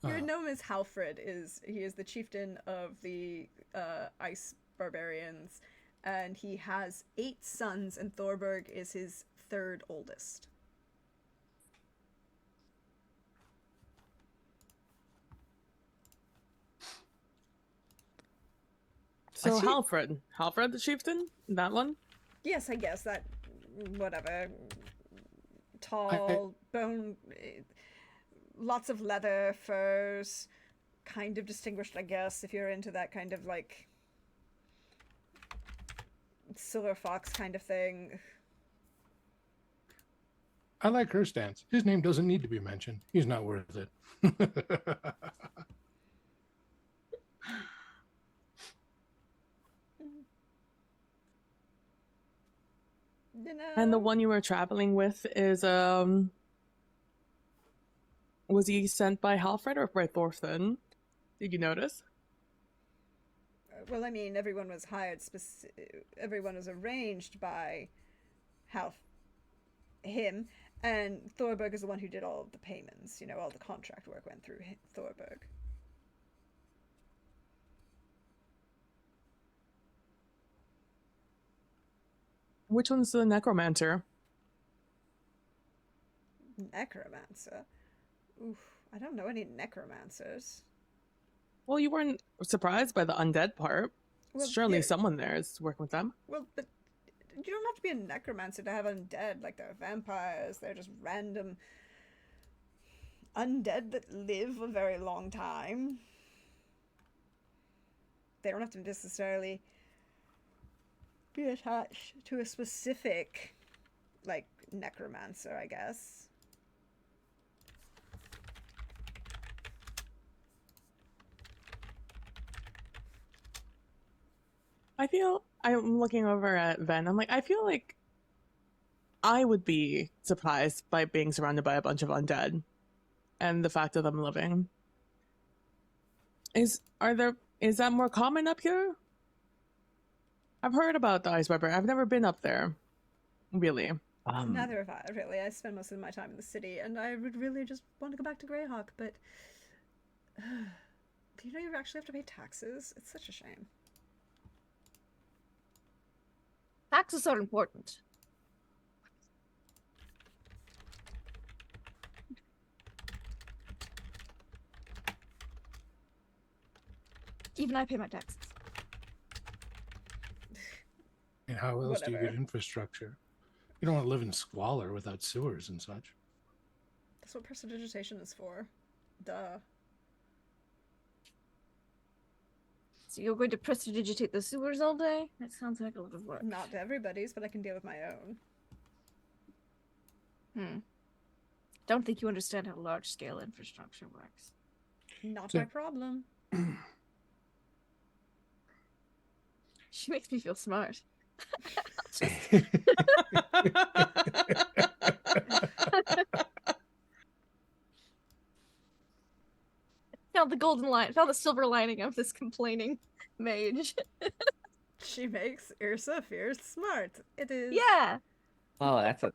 You would Oh. know him as Halfred. He is the chieftain of the ice barbarians, and he has 8 sons, and Thorberg is his 3rd oldest. So see. Halfred the chieftain, that one. Yes, I guess that, whatever. Tall, bone, lots of leather, furs, kind of distinguished, I guess, if you're into that kind of like silver fox kind of thing. I like her stance. His name doesn't need to be mentioned. He's not worth it. You know, And the one you were traveling with is was he sent by Halfred or by Thorfinn? Did you notice? well, I mean, everyone was hired. Everyone was arranged by him, and Thorberg is the one who did all of the payments. You know, all the contract work went through Thorberg. Which one's the necromancer? Necromancer. Oof, I don't know any necromancers. Well, you weren't surprised by the undead part. Well, Surely yeah, someone there is working with them. Well, but you don't have to be a necromancer to have undead. Like, they're vampires. They're just random undead that live a very long time. They don't have to necessarily be attached to a specific, like, necromancer, I guess. I'm looking over at Ven. I'm like, I feel like I would be surprised by being surrounded by a bunch of undead and the fact of them living. Is that more common up here? I've heard about the Ice Barbarian. I've never been up there. Really. Neither have I, really. I spend most of my time in the city, and I would really just want to go back to Greyhawk, but... do you know you actually have to pay taxes? It's such a shame. Taxes are important. Even I pay my taxes. And how else do you Whatever. get infrastructure? You don't want to live in squalor without sewers and such. That's what prestidigitation is for. Duh. So you're going to prestidigitate the sewers all day? That sounds like a lot of work. Not to everybody's, but I can deal with my own. Don't think you understand how large-scale infrastructure works. Not So- my problem. She makes me feel smart. Found the golden line. Found the silver lining of this complaining mage. She makes Ursa feel smart. It is. Yeah, Oh, that's a.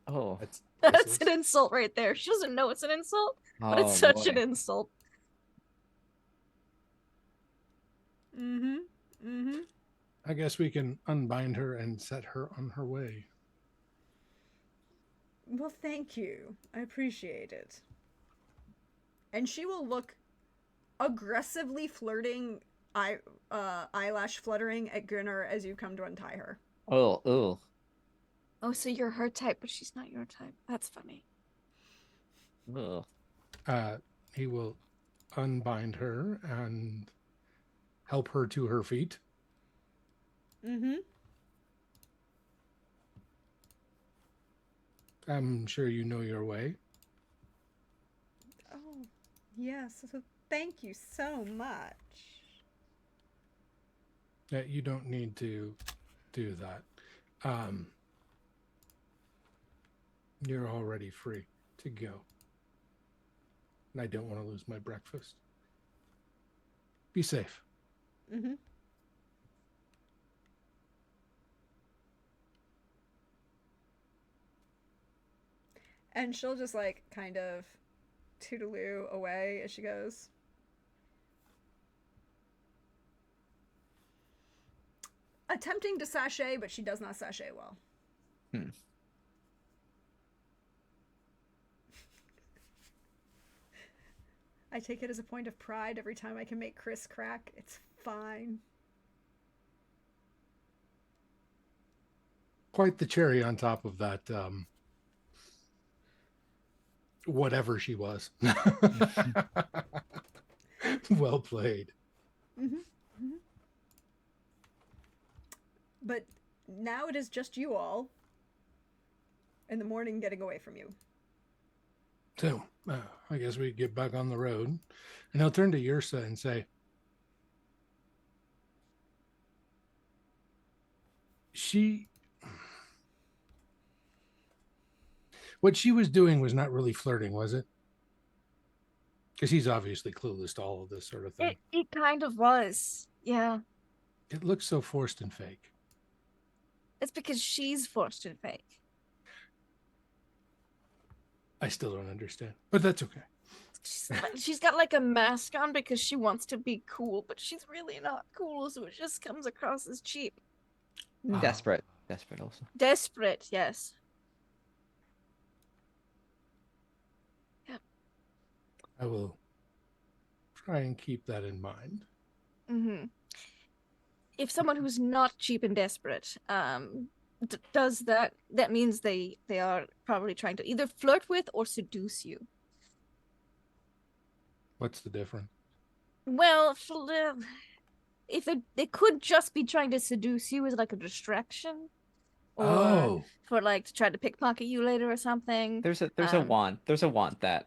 Oh. that's an insult right there. She doesn't know it's an insult, but Oh, it's such boy. an insult. Mm-hmm. Mm-hmm. I guess we can unbind her and set her on her way. Well, thank you. I appreciate it. And she will look aggressively flirting, eyelash fluttering at Gunnar as you come to untie her. Oh. Oh, so you're her type, but she's not your type. That's funny. Oh. He will unbind her and help her to her feet. Mm-hmm. I'm sure you know your way. Oh, yes. So thank you so much. You don't need to do that. You're already free to go. And I don't want to lose my breakfast. Be safe. Mm-hmm. And she'll just like kind of toodaloo away as she goes. Attempting to sashay, but she does not sashay well. I take it as a point of pride every time I can make Chris crack. It's fine. Quite the cherry on top of that, whatever she was. Well played. Mm-hmm. Mm-hmm. But now it is just you all in the morning getting away from you. So, I guess we get back on the road. And I'll turn to Yrsa and say, what she was doing was not really flirting, was it? Because he's obviously clueless to all of this sort of thing. It kind of was. Yeah. It looks so forced and fake. It's because she's forced and fake. I still don't understand, but that's okay. She's got like a mask on because she wants to be cool, but she's really not cool, so it just comes across as cheap. Desperate also. Desperate, yes. I will try and keep that in mind. Mm-hmm. If someone who's not cheap and desperate does that, that means they are probably trying to either flirt with or seduce you. What's the difference? Well, if they could just be trying to seduce you as like a distraction, or for like to try to pickpocket you later or something. There's a want that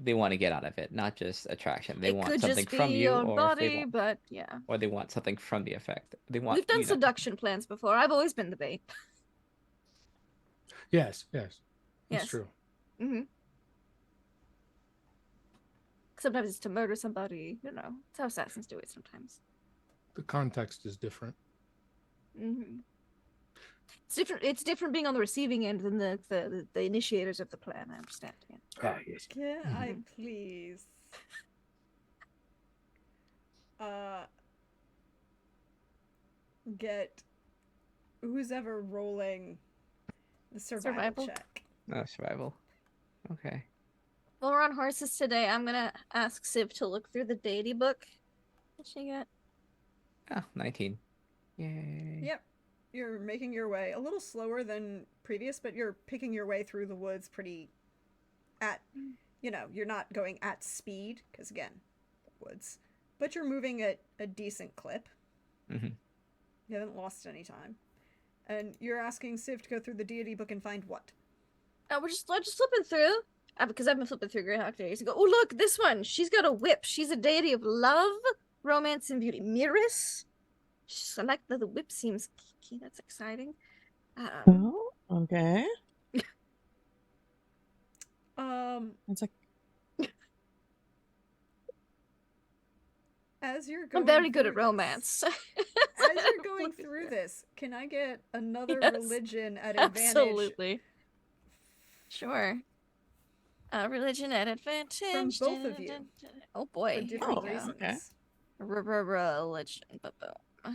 they want to get out of it, not just attraction. They want something from you, your or body, but yeah. Or they want something from the effect. They want. We've done seduction plans before. I've always been the bait. Yes. That's true. Mm-hmm. Sometimes it's to murder somebody. You know, it's how assassins do it sometimes. The context is different. Mm-hmm. It's different being on the receiving end than the initiators of the plan. I understand. Yeah. Yes. Can I please get who's ever rolling the survival check? No, survival. Okay. Well, we're on horses today. I'm gonna ask Civ to look through the deity book. What did she get? Oh, 19. Yay. Yep. You're making your way a little slower than previous, but you're picking your way through the woods pretty you're not going at speed, because again, woods. But you're moving at a decent clip. Mm-hmm. You haven't lost any time. And you're asking Civ to go through the deity book and find what? We're just flipping through. Because I've been flipping through Greyhawk days. Go, oh look, this one. She's got a whip. She's a deity of love, romance, and beauty. Miris. I like that the whip seems kiki. That's exciting. Oh, okay. It's like as you're going. I'm very good at romance. As you're going through this, can I get another religion at advantage? Absolutely. Sure. Religion at advantage From both of you. Oh boy. For different okay. reasons. Religion. 5.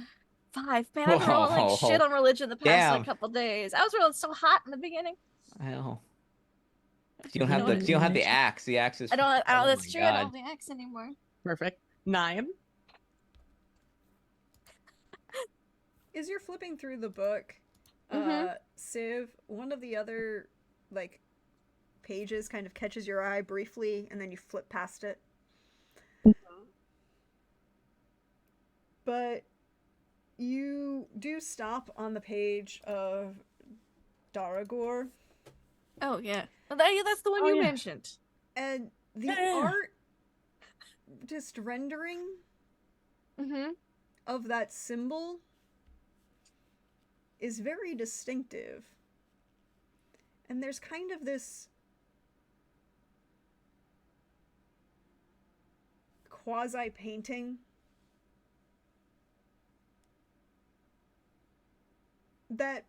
Man, I've been rolling like shit on religion the past like Damn. couple days. I was rolling so hot in the beginning. Hell. You don't You have know the what you don't have the axe. The axe is. I don't. Oh That's my true. I don't God. have the axe anymore. Perfect. 9. As you're flipping through the book, Civ, one of the other like pages kind of catches your eye briefly, and then you flip past it. But you do stop on the page of Daragor, Oh yeah. That's the one Oh, you yeah. mentioned. and the Yeah. art, just rendering Mm-hmm. of that symbol, is very distinctive. And there's kind of this quasi painting that,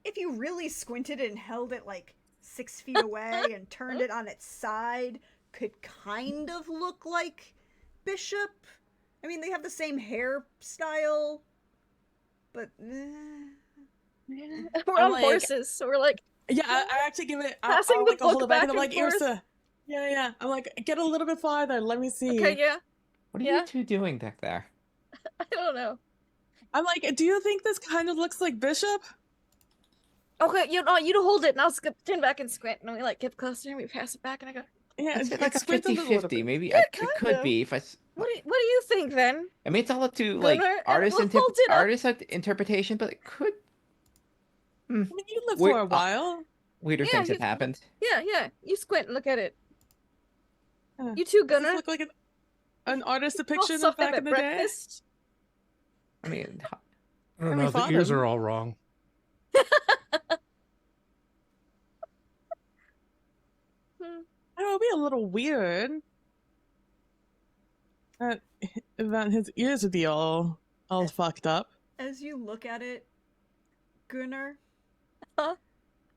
if you really squinted and held it like 6 feet away and turned it on its side, could kind of look like Bishop. I mean, they have the same hairstyle, but We're I'm on like- horses, so we're like, Yeah, I actually give it. Passing I'll the like hold book it back, and back I'm like, and forth. Irsa. Yeah. I'm like, get a little bit farther. Let me see. okay, yeah. What are Yeah. you two doing back there? I don't know. I'm like, do you think this kind of looks like Bishop? Okay, you hold it, and I'll turn back and squint, and we like get closer, and we pass it back, and I go, Yeah, It's like a squint little 50-50. bit. Maybe Yeah, it kind could of. be if I. what do you think then? I mean, it's all up to like Gunnar, artist we'll hold it up. artist interpretation, but it could. I mean, you live Wait, for a while. Weirder Yeah, things you- have happened. Yeah. You squint and look at it. Yeah. You too, Does this Gunnar. look like an artist All depiction sucked of back up in at the day? breakfast. I mean, I don't Very know. The fun. ears are all wrong. It would be a little weird. That his ears would be all fucked up. as you look at it, Gunnar, Huh?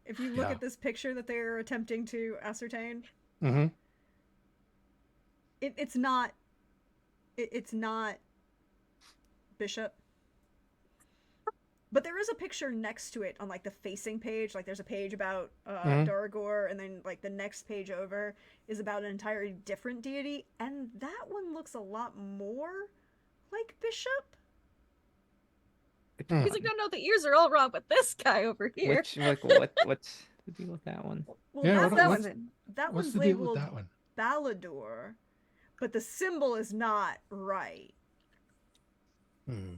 if you look Yeah. at this picture that they're attempting to ascertain, Mm-hmm. it's not Bishop. But there is a picture next to it on like the facing page. Like there's a page about Mhm. Daragor, and then like the next page over is about an entirely different deity, and that one looks a lot more like Bishop. Hmm. He's like, no, the ears are all wrong, but this guy over here. which like what's the deal with that one? Well, Yeah, that, what- that what's- one's in. that What's one's the deal labeled with that one? Balador, but the symbol is not right. Hmm.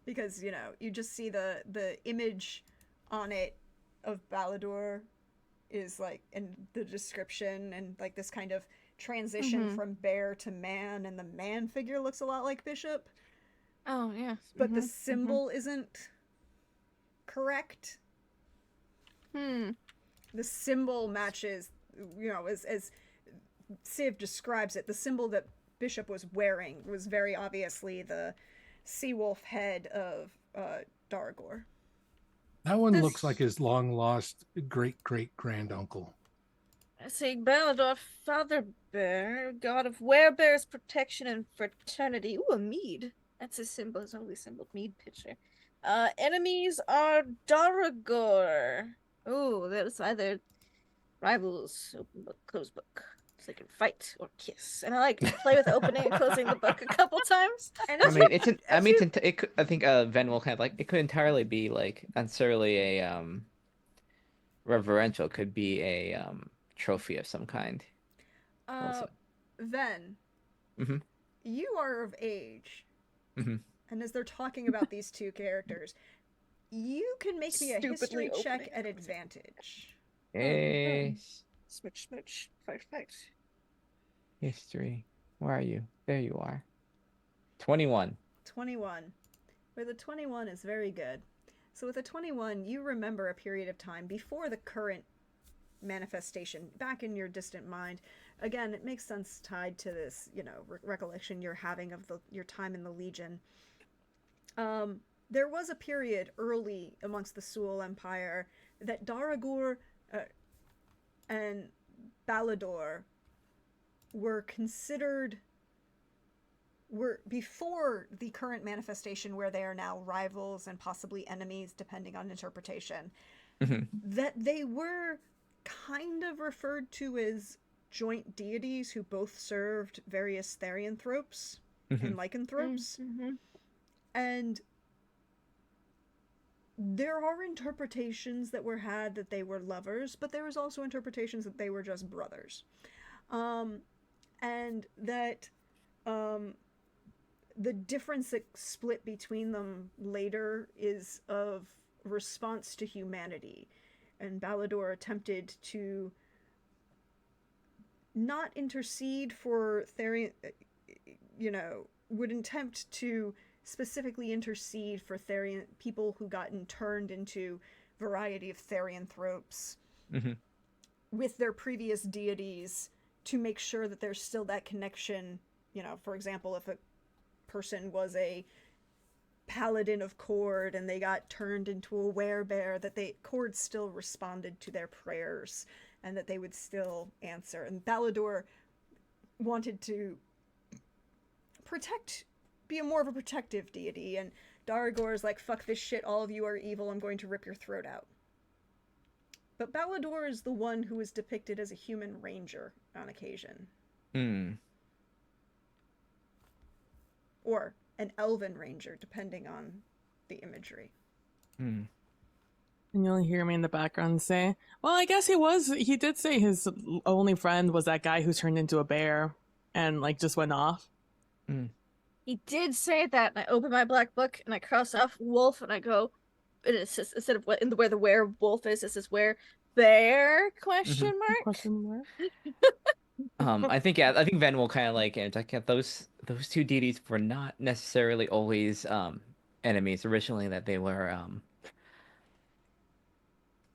Because, you know, you just see the image on it of Balador is like in the description, and like this kind of transition Mhm. from bear to man, and the man figure looks a lot like Bishop, Oh yeah. but the Mhm, symbol isn't correct. mhm. The symbol matches, you know, as Civ describes it, the symbol that Bishop was wearing was very obviously the seawolf head of Daragor. That one This- looks like his long lost great grand uncle. I say Balador, Father Bear, god of werebears, protection, and fraternity. Ooh, a mead. That's his symbol, his only symbol. Mead pitcher. Enemies are Daragor. Ooh, that's either rivals, open book, closed book. So they can fight or kiss. And I like to play with opening and closing the book a couple times. And I as mean, you- it's an, I as mean, you- it could, I think Ven will kind of like it could entirely be like necessarily a reverential. It could be a trophy of some kind. Ven, Mhm. you are of age, Mhm. and as they're talking about these two characters, you can make me a history Stupidly check opening at and closing. advantage. Hey, Smooch, smooch. Fight, fight. history. Where are you? There you are. 21. 21. Where the 21 is very good. So with a 21, you remember a period of time before the current manifestation, back in your distant mind. Again, it makes sense tied to this, you know, recollection you're having of your time in the Legion. There was a period early amongst the Sual Empire that Daragor and Balador were before the current manifestation, where they are now rivals and possibly enemies depending on interpretation, that they were kind of referred to as joint deities who both served various therianthropes and lycanthropes. And there are interpretations that were had that they were lovers, but there was also interpretations that they were just brothers. And that the difference that split between them later is of response to humanity. And Balador attempted to not intercede for Therian, would attempt to specifically intercede for Therian people who gotten turned into variety of therianthropes with their previous deities, to make sure that there's still that connection. For example, if a person was a paladin of Kord and they got turned into a werebear, that Kord still responded to their prayers and that they would still answer. And Balador wanted to be more of a protective deity, and Daragor's like, fuck this shit, all of you are evil, I'm going to rip your throat out. But Balador is the one who is depicted as a human ranger on occasion. Or an elven ranger, depending on the imagery. And you'll hear me in the background say, well, I guess he did say his only friend was that guy who turned into a bear and just went off. He did say that, and I open my black book and I cross off wolf and I go, and it says, instead of where the werewolf is, it says where bear question mark. Question mark. I think Ven will kind of interject. Those two deities were not necessarily always enemies originally. That they were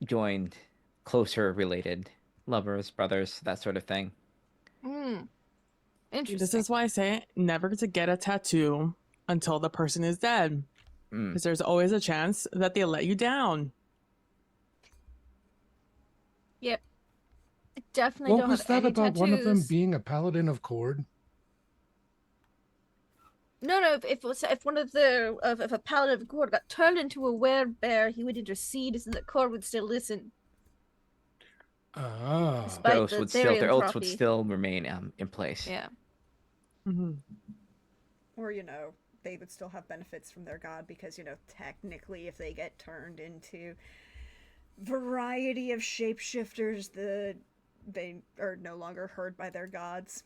joined, closer related, lovers, brothers, that sort of thing. Interesting. This is why I say never to get a tattoo until the person is dead, because there's always a chance that they let you down. Yep. I definitely What don't was have that any about tattoos. one of them being a paladin of Kord? No. If one of if a paladin of Kord got turned into a werebear, he would intercede so that Kord would still listen. Ah. Despite Their oaths would therianthropy. still remain in place. Yeah. Or, they would still have benefits from their god, because, technically if they get turned into variety of shapeshifters, they are no longer heard by their gods.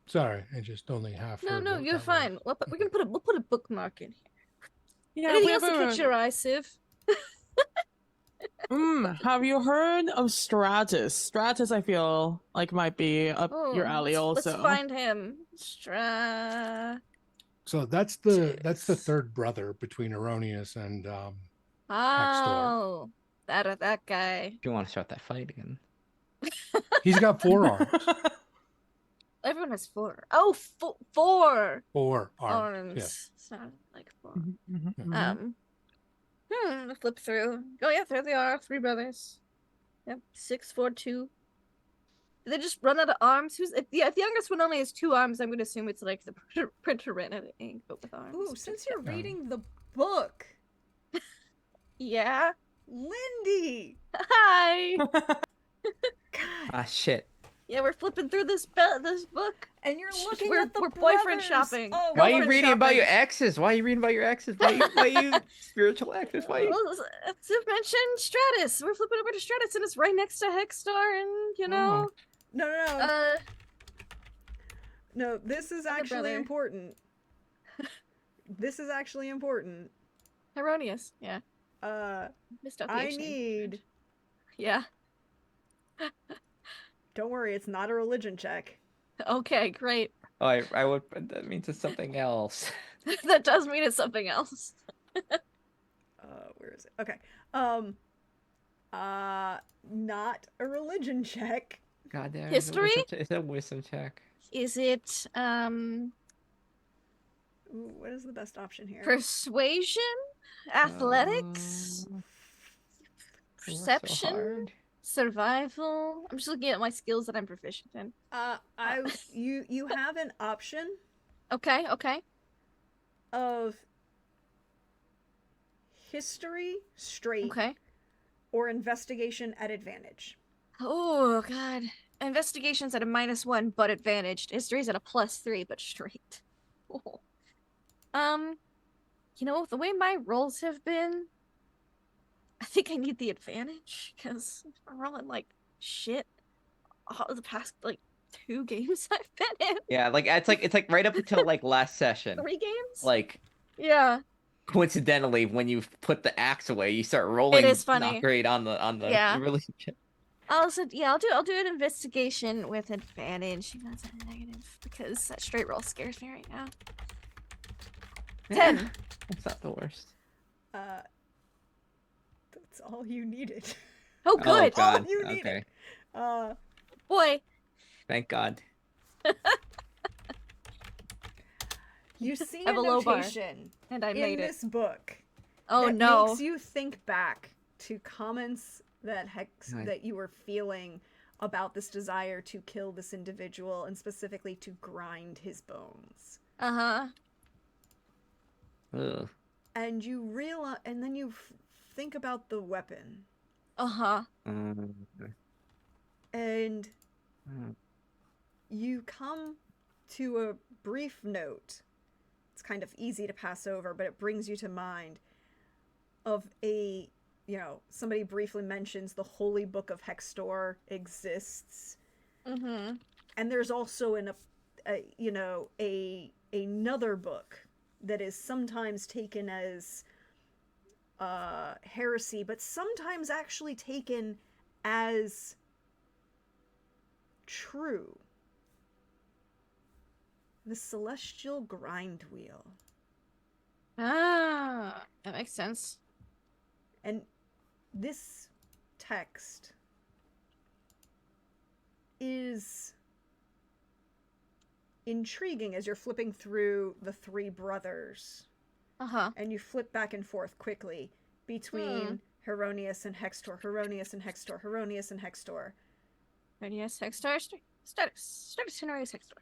Sorry, I just only half heard No, what you're that fine. was. We'll put a bookmark in here. Yeah, Anything else to catch your eye, Civ? Have you heard of Stratus? Stratus, I feel like might be up your alley also. Let's find him. So that's the third brother between Erroneous and Haxtor. That guy. If you want to start that fight again. He's got 4 arms. Everyone has 4. Oh, 4 4 arms. arms. Yes. It's not like 4. Flip through. Oh yeah, there they are. 3 brothers. Yep, 6, 4, 2. Did they just run out of arms? If the youngest one only has 2 arms, I'm gonna assume it's like the printer ran out of ink, but with arms. Ooh, since you're reading the book, yeah. Lindy! Hi. God. Shit. Yeah, we're flipping through this book. And you're looking We're at the boyfriend brothers. shopping. Oh, Why are you girlfriend reading about shopping. your exes? Why are you reading about your exes? Why you spiritual exes? Why you... Well, Civ mentioned Stratus. We're flipping over to Stratus, and it's right next to Hexstar, and No. No, This is actually brother. important. This is actually important. Erroneous. Yeah. Missed out the I exchange. need. Yeah. Don't worry, it's not a religion check. Okay, great. Oh, I would. That means it's something else. That does mean it's something else. Where is it? Okay. Not a religion check. God damn. History? It's a wisdom check. Is it Ooh, what is the best option here? Persuasion, athletics, I work so perception, hard. survival. I'm just looking at my skills that I'm proficient in. You have an option Okay, okay. of history straight Okay. or investigation at advantage. Oh god. Investigation's at a -1, but advantaged. History's at a +3, but straight. Oh. You know, the way my rolls have been, I think I need the advantage, because I'm rolling like shit all the past like 2 games I've been in. Yeah, like it's like right up until like last session. 3 games? Like Yeah. coincidentally, when you put the axe away, you start rolling is funny. not great on the Yeah. relationship. Also, yeah, I'll do an investigation with advantage. Even though it's a negative, because that straight roll scares me right now. 10. That's not the worst. That's all you needed. Oh, good. Oh god. you needed. Okay. Boy. Thank God. You see I have a a low bar, notation and I in made it. this book Oh that no. makes you think back to comments that Right. that you were feeling about this desire to kill this individual and specifically to grind his bones. Uh-huh. Ugh. And you realize, and then you think about the weapon, Uh-huh. and Mm. you come to a brief note. It's kind of easy to pass over, but it brings you to mind of somebody briefly mentions the Holy Book of Hextor exists, Mm-hmm. and there's also another book that is sometimes taken as heresy, but sometimes actually taken as true. The Celestial Grind Wheel. Ah, that makes sense. And this text is intriguing as you're flipping through the 3 brothers, Uh-huh. and you flip back and forth quickly between Heronius and Hextor, Heronius and Hextor, Heronius and Hextor. Yes, Hextor. Status Henry's Hextor.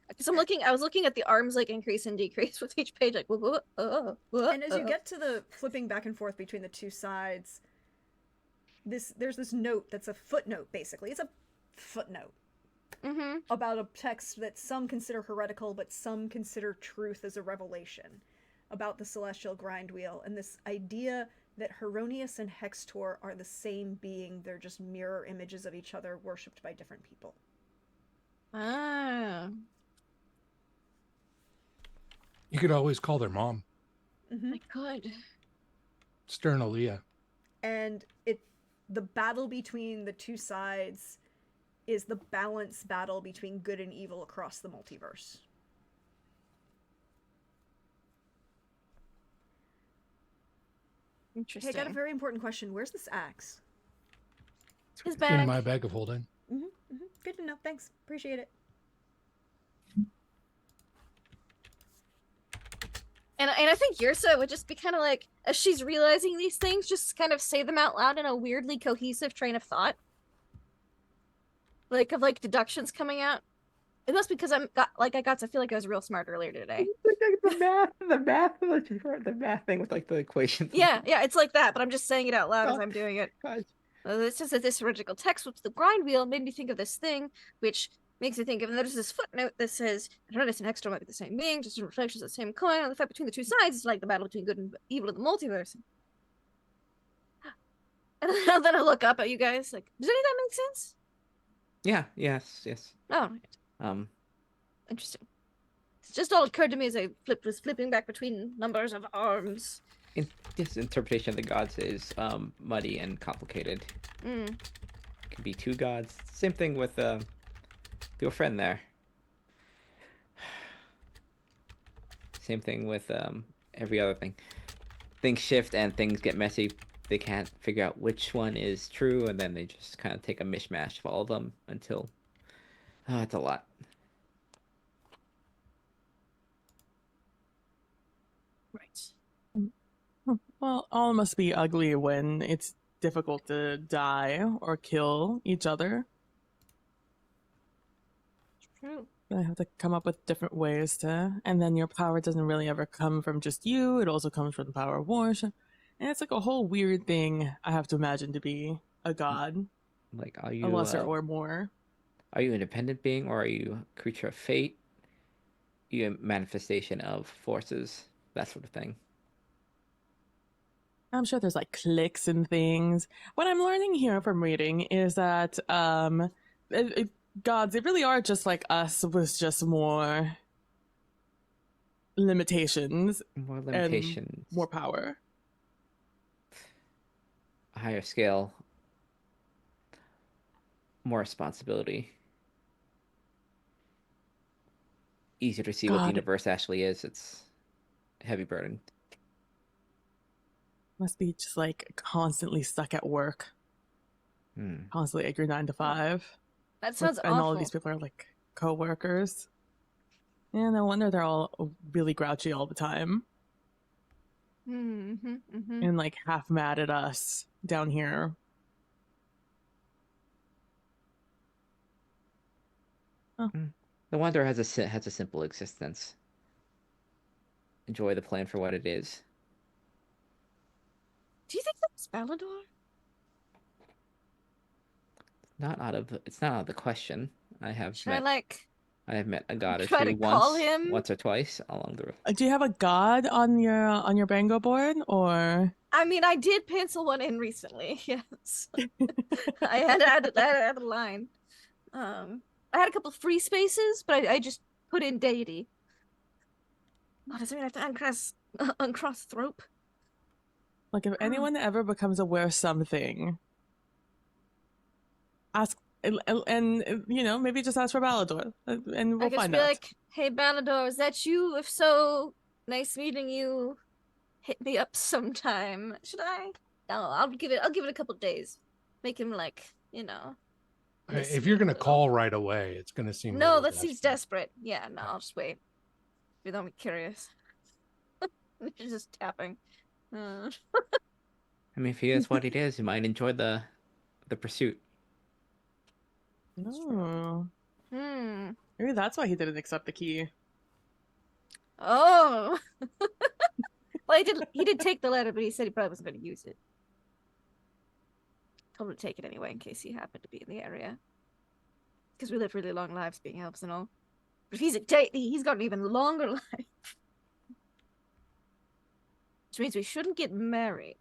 Because I was looking at the arms like increase and decrease with each page, like And as you get to the flipping back and forth between the 2 sides, there's this note that's a footnote, basically. It's a footnote Mm-hmm. about a text that some consider heretical, but some consider truth as a revelation about the Celestial Grind Wheel, and this idea that Heronius and Hextor are the same being. They're just mirror images of each other, worshipped by different people. Ah. You could always call their mom, Mm-hmm. I could. Stern Aaliyah. And the battle between the 2 sides is the balance battle between good and evil across the multiverse. Hey, Interesting. I got a very important question. Where's this axe? His In bag. my bag of holding. Good to know. Thanks. Appreciate it. And I think Yursa would just be kind of like, as she's realizing these things, just kind of say them out loud in a weirdly cohesive train of thought. Like, of like deductions coming out. It must be because I got to feel like I was real smart earlier today. the math thing with like the equations. Yeah, it's like that, but I'm just saying it out loud as Oh. I'm doing it. God. It says that this heretical text, which the grind wheel, made me think of this thing, which makes me think of, and there's this footnote that says, Herodias and Hextor might be the same being, just reflections of the same coin, and the fight between the 2 sides is like the battle between good and evil in the multiverse. And then I look up at you guys, like, does any of that make sense? Yeah. Yes. Oh, interesting. It just all occurred to me as I was flipping back between numbers of arms. This interpretation of the gods is muddy and complicated. Mm. Could be 2 gods. Same thing with your friend there. Same thing with every other thing. Things shift and things get messy. They can't figure out which one is true, and then they just kind of take a mishmash of all of them until it's a lot. Right. Well, all must be ugly when it's difficult to die or kill each other. True. I have to come up with different ways to, and then your power doesn't really ever come from just you. It also comes from the power of worship, and it's like a whole weird thing. I have to imagine to be a god, Like, a lesser or more. are you an independent being, or are you a creature of fate? You a manifestation of forces, that sort of thing. I'm sure there's like clicks and things. What I'm learning here from reading is that gods, they really are just like us with just more limitations More and limitations, more power. a higher scale, more responsibility. Easier to see what the God, universe actually is. It's a heavy burden. must be just like constantly stuck at work, Hmm. constantly at your 9 to 5. That sounds And all of awful. these people are like co-workers. Yeah, no wonder they're all really grouchy all the time Mm-hmm, mm-hmm. and like half mad at us down here. The Wanderer has a simple existence. Enjoy the plan for what it is. Do you think that's Balador? It's not out of the question. I have Should I met a god or try two to call once, him? or twice along the road. Do you have a god on your Bango board or? I mean, I did pencil one in recently. Yes, I had add a line. I had a couple free spaces, but I just put in deity. Oh, does it mean I have to uncross thrope? Like, if anyone ever becomes aware of something, ask, and you know, maybe just ask for Balador, and I we'll could just find be out. like, "Hey, Balador, is that you? If so, nice meeting you. Hit me up sometime." Should I? No, I'll give it a couple days. Make him miss If me you're a going to little. call right away, it's going to seem No, really that seems desperate. desperate. Yeah, no, I'll just wait. Be don't be curious. Just tapping. I mean, if he is what it is, you might enjoy the pursuit. Oh, Hmm. maybe that's why he didn't accept the key. Oh. Well, he did take the letter, but he said he probably wasn't going to use it. Told him to take it anyway in case he happened to be in the area. Because we live really long lives being elves and all. But if he's a deity, he's got an even longer life. Which means we shouldn't get married.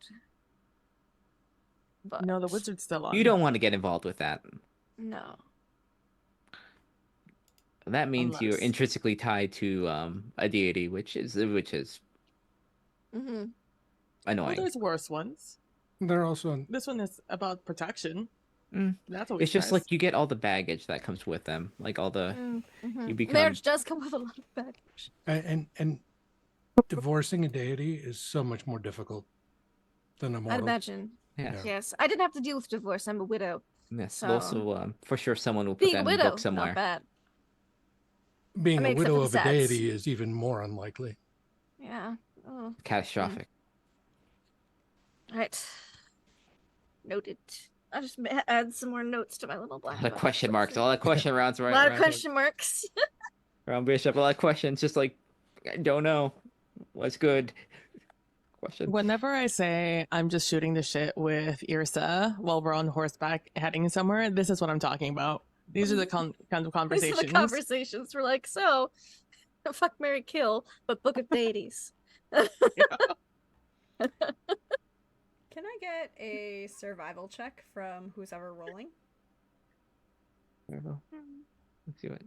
But No, the wizard's still on. You don't want to get involved with that. no. That means you're Unless- intrinsically tied to a deity, which is Mm-hmm. Well, annoying. there's worse ones. They're also This one is about protection. Mm. That's always It's just nice. like you get all the baggage that comes with them, like all the Mm-hmm. you become. Marriage does come with a lot of baggage. and divorcing a deity is so much more difficult than a I'd mortal. imagine. Yes. Yes. I didn't have to deal with divorce. I'm a widow. Yes. So- Also, for sure, someone will put Being that a in a widow, book somewhere. not bad. Being I a mean, except widow for of the a stats. deity is even more unlikely. Yeah. Oh. Catastrophic. Right. Noted. I'll just add some more notes to my little black A lot of book. question marks. A lot of question rounds, right? A lot of right question marks. around Bishop. A lot of questions. Just like, I don't know what's good. Question. Whenever I say I'm just shooting the shit with Irsa while we're on horseback heading somewhere, this is what I'm talking about. These are the kinds of These conversations. are the conversations. We're like, so, fuck, marry, kill, but book of deities. Can I get a survival check from who's ever rolling? I don't know. Let's see what.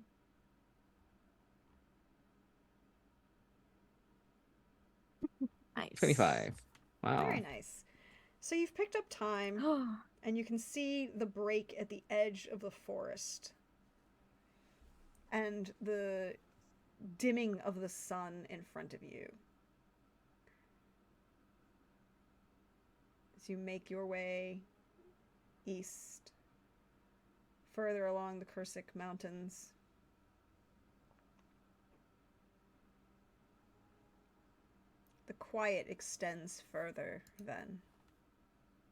Nice. 25. Wow. Very nice. So you've picked up time, and you can see the break at the edge of the forest. And the dimming of the sun in front of you. As you make your way east, further along the Kursic Mountains. The quiet extends further then.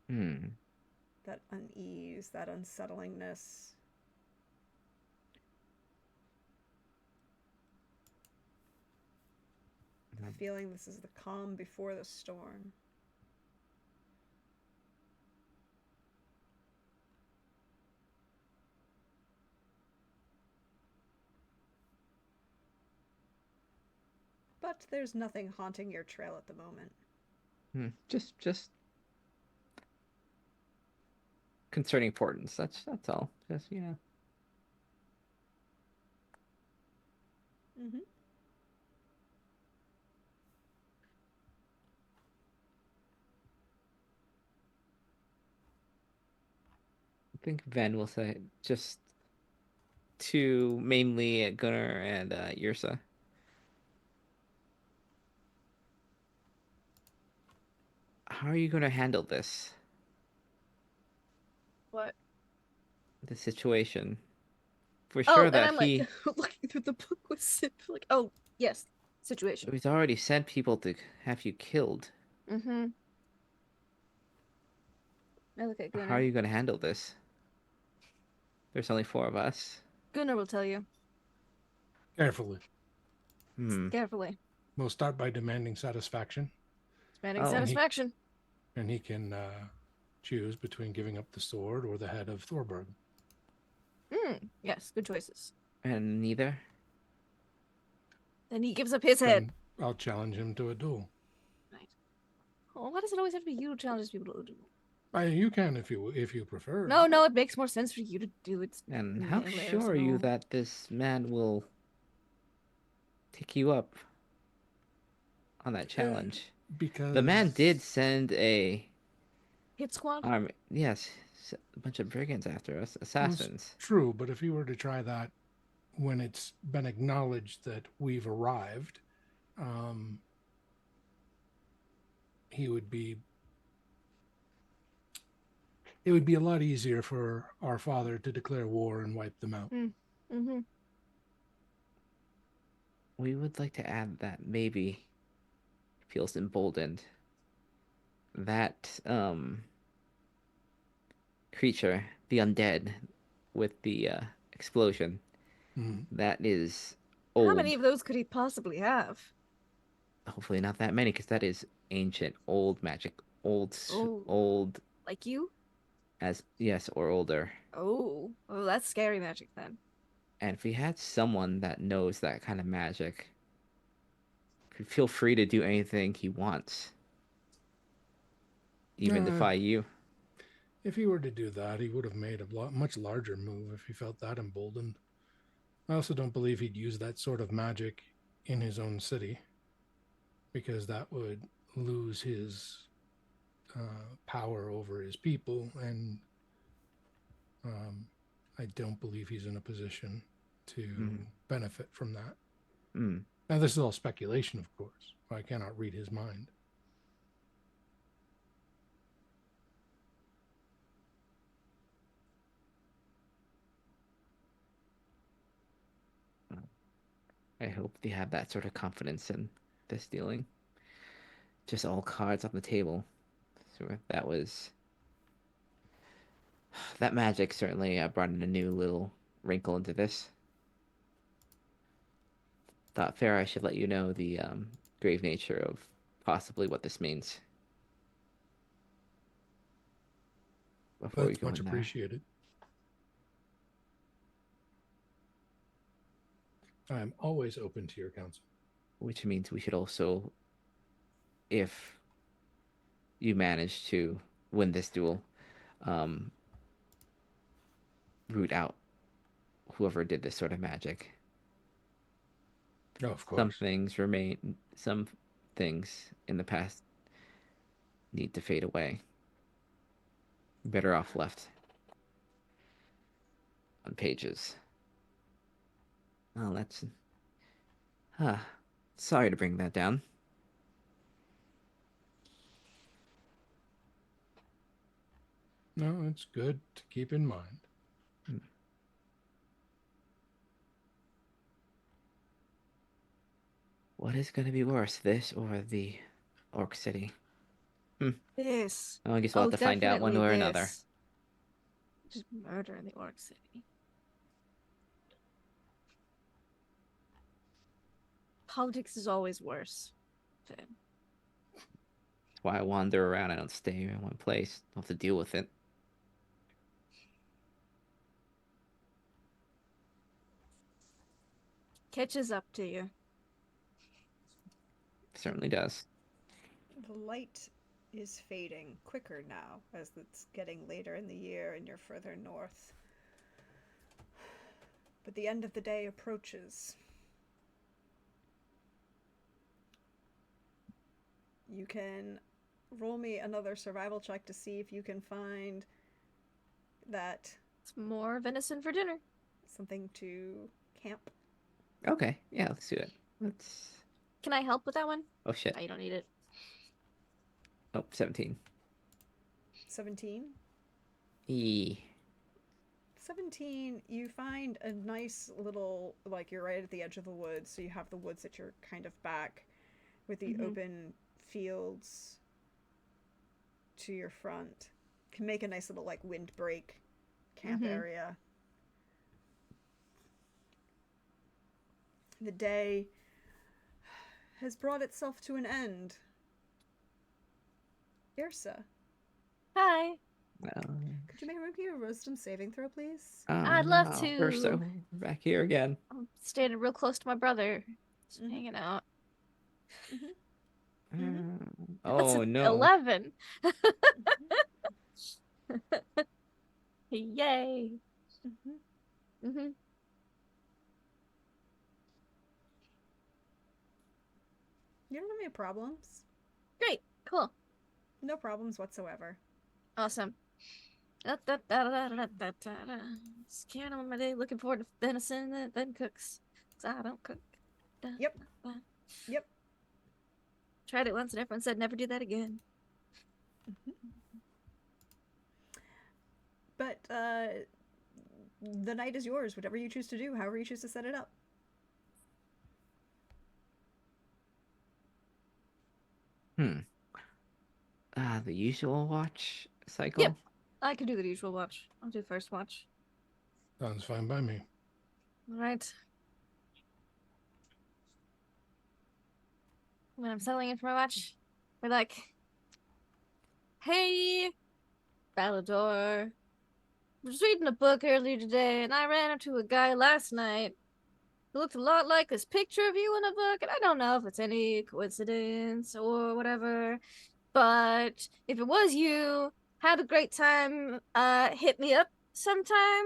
Hmm. That unease, that unsettlingness. The feeling this is the calm before the storm. But there's nothing haunting your trail at the moment. Just concerning importance. That's all. Just Mm-hmm. I think Ven will say just to mainly Gunnar and Yrsa. How are you going to handle this? What? The situation? For Oh, sure and that I'm like looking through the book with Sip, like, oh yes, situation. he's already sent people to have you killed. Mm-hmm. I look at How are Gunnar. you going to handle this? There's only 4 of us. Gunnar will tell you Carefully. carefully. We'll start by demanding satisfaction, Demanding Oh. satisfaction. and he can choose between giving up the sword or the head of Thorberg. Yes, good choices. And neither? Then he gives up his head. Then I'll challenge him to a duel. Right. Oh, why does it always have to be you who challenges people to do? You can if you prefer. No, it makes more sense for you to do it. And how Hilarious sure are and you all. that this man will take you up on that challenge? Because The man did send a Hit squad? army. Yes, a bunch of brigands after us, assassins. True, but if you were to try that when it's been acknowledged that we've arrived, he would be. It would be a lot easier for our father to declare war and wipe them out. Mm-hmm. We would like to add that maybe feels emboldened. That creature, the undead, with the explosion, that is old. How many of those could he possibly have? Hopefully not that many, because that is ancient, old magic, old, Oh. old Like you? as yes or older. Oh, that's scary magic then. And if we had someone that knows that kind of magic, feel free to do anything he wants, even defy you. If he were to do that, he would have made a much larger move if he felt that emboldened. I also don't believe he'd use that sort of magic in his own city, because that would lose his power over his people, and I don't believe he's in a position to benefit from that. Now, this is all speculation, of course. I cannot read his mind. I hope they have that sort of confidence in this dealing. Just all cards on the table. So that magic certainly brought in a new little wrinkle into this. Thought fair I should let you know the grave nature of possibly what this means. Before That's we go much in there. appreciated. I am always open to your counsel. Which means we should also, if you manage to win this duel, root out whoever did this sort of magic. Oh, of course. Some things in the past need to fade away. Better off left on pages. Oh, that's... sorry to bring that down. No, it's good to keep in mind. What is going to be worse, this or the Orc City. This. Well, I guess we'll have to find out one way or definitely another. this. Just murder in the Orc City. Politics is always worse. Finn. That's why I wander around. I don't stay in one place. I'll have to deal with it. Catches up to you. Certainly does. The light is fading quicker now as it's getting later in the year and you're further north. But the end of the day approaches. You can roll me another survival check to see if you can find that It's more venison for dinner. something to camp. Okay, yeah, let's do it. Let's. Can I help with that one? Oh shit. Oh, you don't need it. Oh, 17. 17. 17, you find a nice little, like, you're right at the edge of the woods, so you have the woods at your kind of back with the open fields to your front. Can make a nice little, like, windbreak camp area. The day has brought itself to an end. Irsa, Hi. could you make me a wisdom saving throw, please? I'd love We're so to. we're back here again. I'm standing real close to my brother. Just Mhm. hanging out. Oh That's no. 11. Yay. Mm-hmm. You don't have any problems. Great. Cool. No problems whatsoever. Awesome. Scared on my day. Looking forward to venison that then cooks. 'Cause I don't cook. Yep. Yep. Tried it once and everyone said never do that again. But the night is yours. Whatever you choose to do, however you choose to set it up. The usual watch cycle. Yep. I can do the usual watch. I'll do first watch. Sounds fine by me. All right. When I'm settling in for my watch, we're like, "Hey, Balador, I was reading a book earlier today, and I ran into a guy last night who looked a lot like this picture of you in a book, and I don't know if it's any coincidence or whatever, but if it was you, had a great time. Hit me up sometime.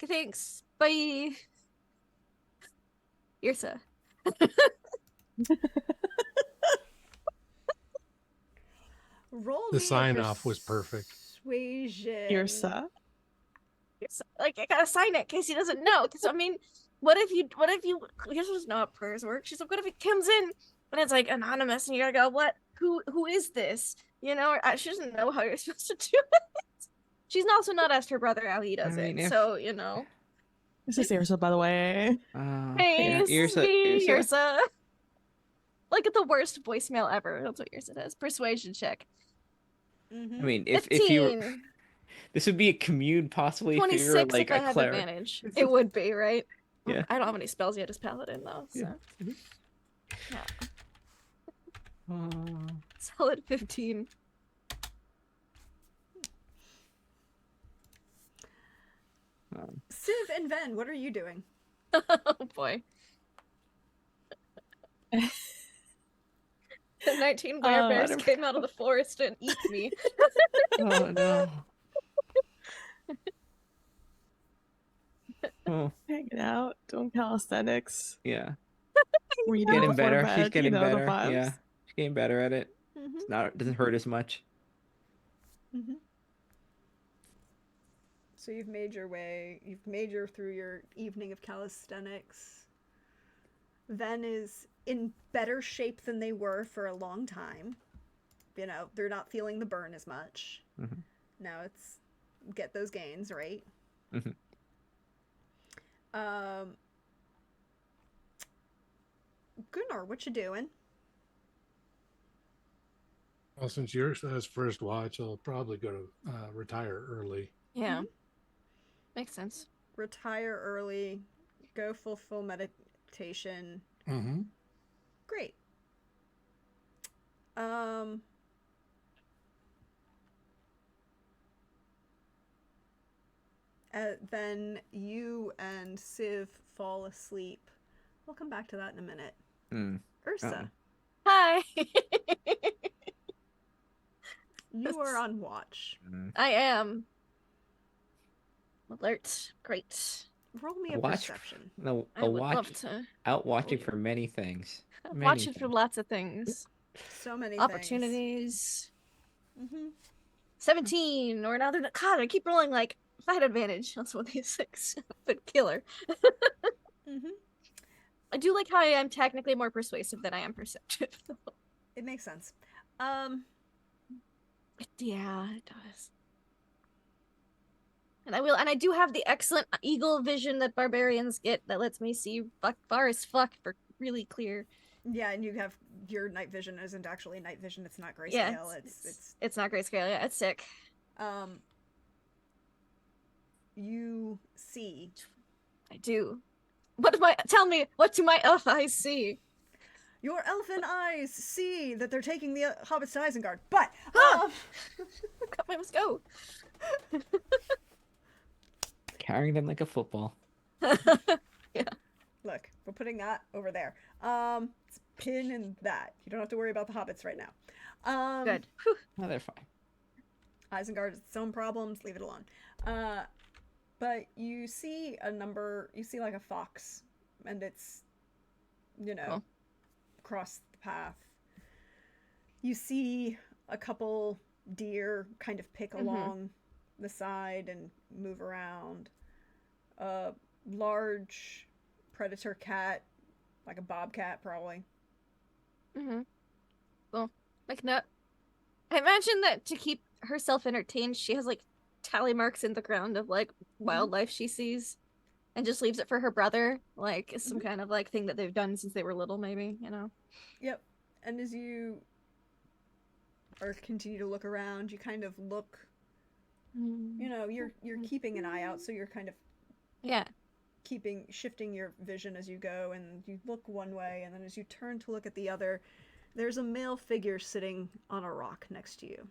Thanks. Bye." Irsa. Roll The me a sign-off was perfect. Persuasion. Irsa. Like, I gotta sign it in case he doesn't know. Because I mean, what if you? Here's just not how prayers work. She's like, what if he comes in and it's like anonymous, and you gotta go, what? Who is this? You know, she doesn't know how you're supposed to do it. She's also not asked her brother how he does mean, it, if- so you know. This is Irsa, by the way. Hey, yeah, this is Irsa, me, Irsa. Irsa. Like at the worst voicemail ever. That's what Irsa does. Persuasion check. I Mm-hmm. mean, 15. if you were, this would be a commune possibly if you were 26 like if I a had cleric. advantage. It would be, right? Yeah. I don't have any spells yet as paladin though, so Yeah. solid 15. Civ and Ven, what are you doing? Oh boy. The 19 bears don't- came out of the forest and eat me. Oh no. Oh Hanging out, doing calisthenics, yeah. reading Getting before better. bed, She's getting you know, better. the vibes. Yeah. She's getting better at it. Mm-hmm. It's not doesn't hurt as much. Mm-hmm. So you've made your through your evening of calisthenics. Ven is in better shape than they were for a long time. You know, they're not feeling the burn as much. Mhm. Now it's get those gains, right? Mhm. Gunnar, what you doing? Well, since yours says first watch, I'll probably go to retire early. Yeah. Mhm. Makes sense. Retire early, go full meditation. Mm-hmm. Great. Um then you and Civ fall asleep. We'll come back to that in a minute. Hmm. Ursa, Hi. you are on watch. Mm. I am. Alert. Great. Roll me a Watch. perception. No, I a would love watch. to. Out watching for many things. Many Watching for things. lots of things. So many Opportunities. things. Mm-hmm. 17 or another. God, I keep rolling like if I had advantage on some of these 6, but killer. Mm-hmm. I do like how I am technically more persuasive than I am perceptive. It makes sense. Yeah, it does. And I do have the excellent eagle vision that barbarians get that lets me see far as fuck for really clear. Yeah, and you have your night vision isn't actually night vision, it's not grayscale. Yeah, it's not grayscale. Yeah, it's sick. You see. I do. Tell me, what do my elf eyes see? Your elfin eyes see that they're taking the hobbits to Isengard, but Let's go. Carrying them like a football. look, we're putting that over there. It's pin in that. You don't have to worry about the hobbits right now. Good. Oh, they're fine. Isengard has its own problems. Leave it alone. But you see you see like a fox, and it's, Cool. across the path. You see a couple deer kind of pick along the side and move around. A large predator cat, like a bobcat probably. Well, like no. I imagine that to keep herself entertained, she has like tally marks in the ground of like wildlife she sees, and just leaves it for her brother, like some kind of like thing that they've done since they were little, maybe. Yep. And as you continue to look around, you kind of look, you're keeping an eye out, so you're kind of Yeah. shifting your vision as you go, and you look one way, and then as you turn to look at the other, there's a male figure sitting on a rock next to you.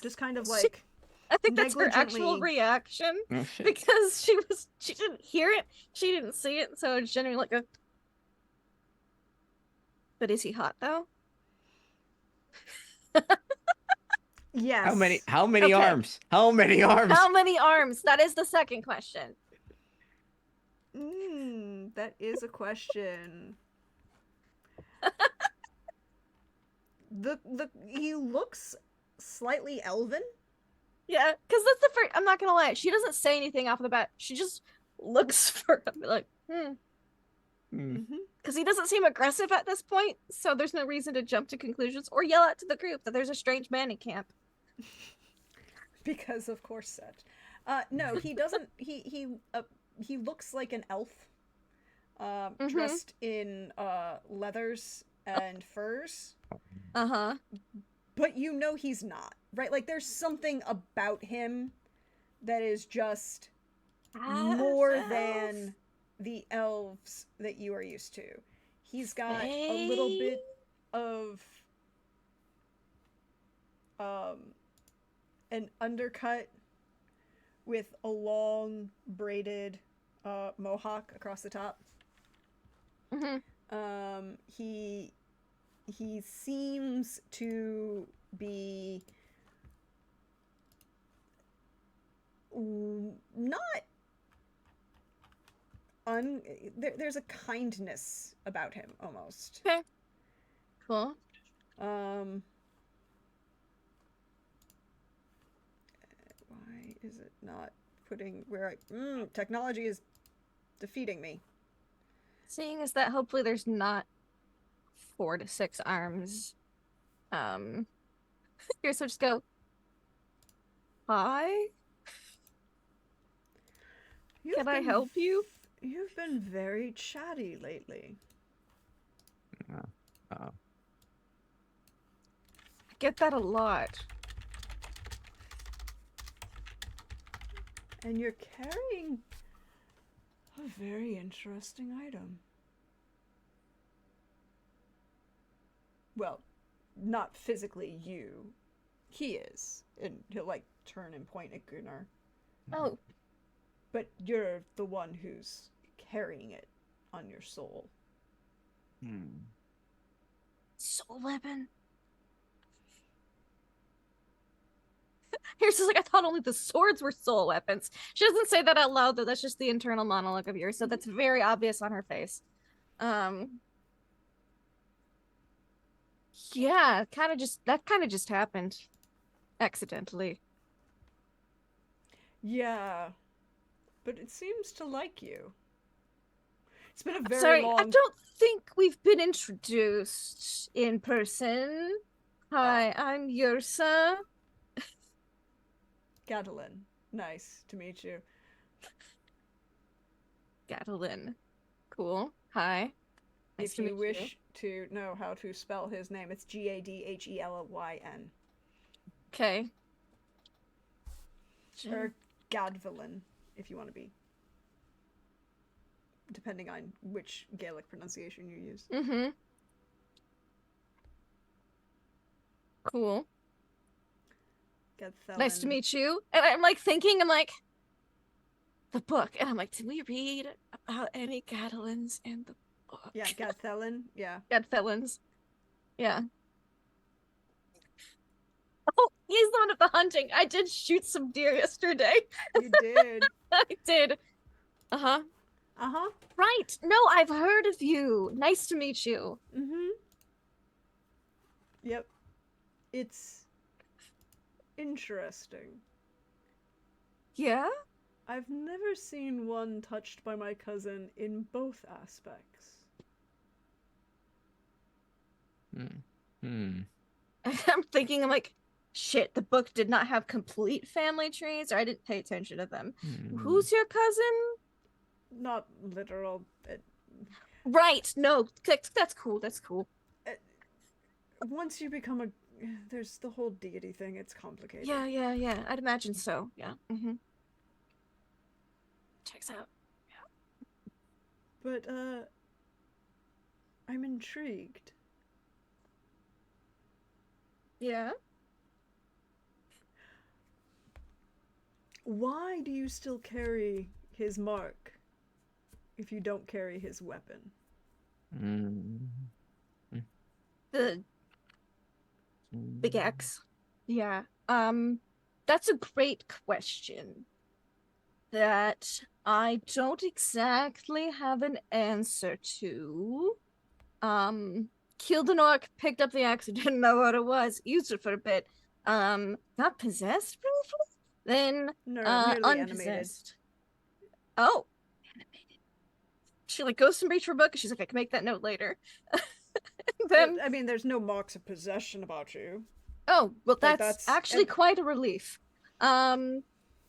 Just kind of like I think that's her actual negligently- reaction Oh shit. because she didn't hear it, she didn't see it, so it's genuinely like a. But is he hot though? Yes. How many Okay. arms? How many arms? How many arms? That is the second question. That is a question. He looks slightly elven. Yeah, because that's the first. I'm not gonna lie. She doesn't say anything off the bat. She just looks for him, like, Hmm. because he doesn't seem aggressive at this point. So there's no reason to jump to conclusions or yell out to the group that there's a strange man in camp. Because of course such. No, he doesn't. He looks like an elf, dressed in leathers and furs. But he's not, right? Like there's something about him that is just more than the elves that you are used to. He's got a little bit of an undercut with a long braided mohawk across the top. He seems to be not there's a kindness about him almost. Okay. Cool. Why is it not putting where I technology is defeating me. Seeing as that hopefully there's not 4 to 6 arms. Here, so just go. Hi? Can I help you? You've been very chatty lately. get that a lot. And you're carrying a very interesting item. Well, not physically you. He is. And he'll, like, turn and point at Gunnar. Oh, But you're the one who's carrying it on your soul. soul weapon. Here's just like, I thought only the swords were soul weapons. She doesn't say that out loud, though. That's just the internal monologue of yours, so that's very obvious on her face. Yeah, that kind of just happened. Accidentally. Yeah. But it seems to like you. It's been a very Sorry, long... I don't think we've been introduced in person. Hi, I'm Yursa. Gadolin. Nice to meet you. Gadolin. Cool. Hi. Nice If to you meet wish to know how to spell his name, it's Gadhelyn. Okay. Or Gadvelin, if you want to be. Depending on which Gaelic pronunciation you use. Mm-hmm. Cool. Gadthelin. Nice to meet you. And I'm like thinking, I'm like, the book. And I'm like, did we read about any Gadolins in the book? Yeah, Gadthelin. Yeah. Gadfelons. Yeah. Oh, he's the one of the hunting. I did shoot some deer yesterday. You did. I did. Uh-huh. Uh-huh. Right. No, I've heard of you. Nice to meet you. Mm-hmm. Yep. It's interesting. Yeah? I've never seen one touched by my cousin in both aspects. I'm thinking, I'm like, shit, the book did not have complete family trees, or I didn't pay attention to them. Who's your cousin? Not literal. Right. No, that's cool. That's cool. Once you become a... There's the whole deity thing. It's complicated. Yeah. I'd imagine so. Yeah. Mm-hmm. Checks out. But, I'm intrigued. Yeah? Why do you still carry his mark if you don't carry his weapon? The big X. Yeah. That's a great question that I don't exactly have an answer to. Killed an orc, picked up the axe, didn't know what it was, used it for a bit. Got possessed briefly, then Nearly unpossessed. Oh, animated. She like goes to reach for a book, and she's like, I can make that note later. Then I mean, there's no marks of possession about you. oh, well, Like, that's actually and- quite a relief. And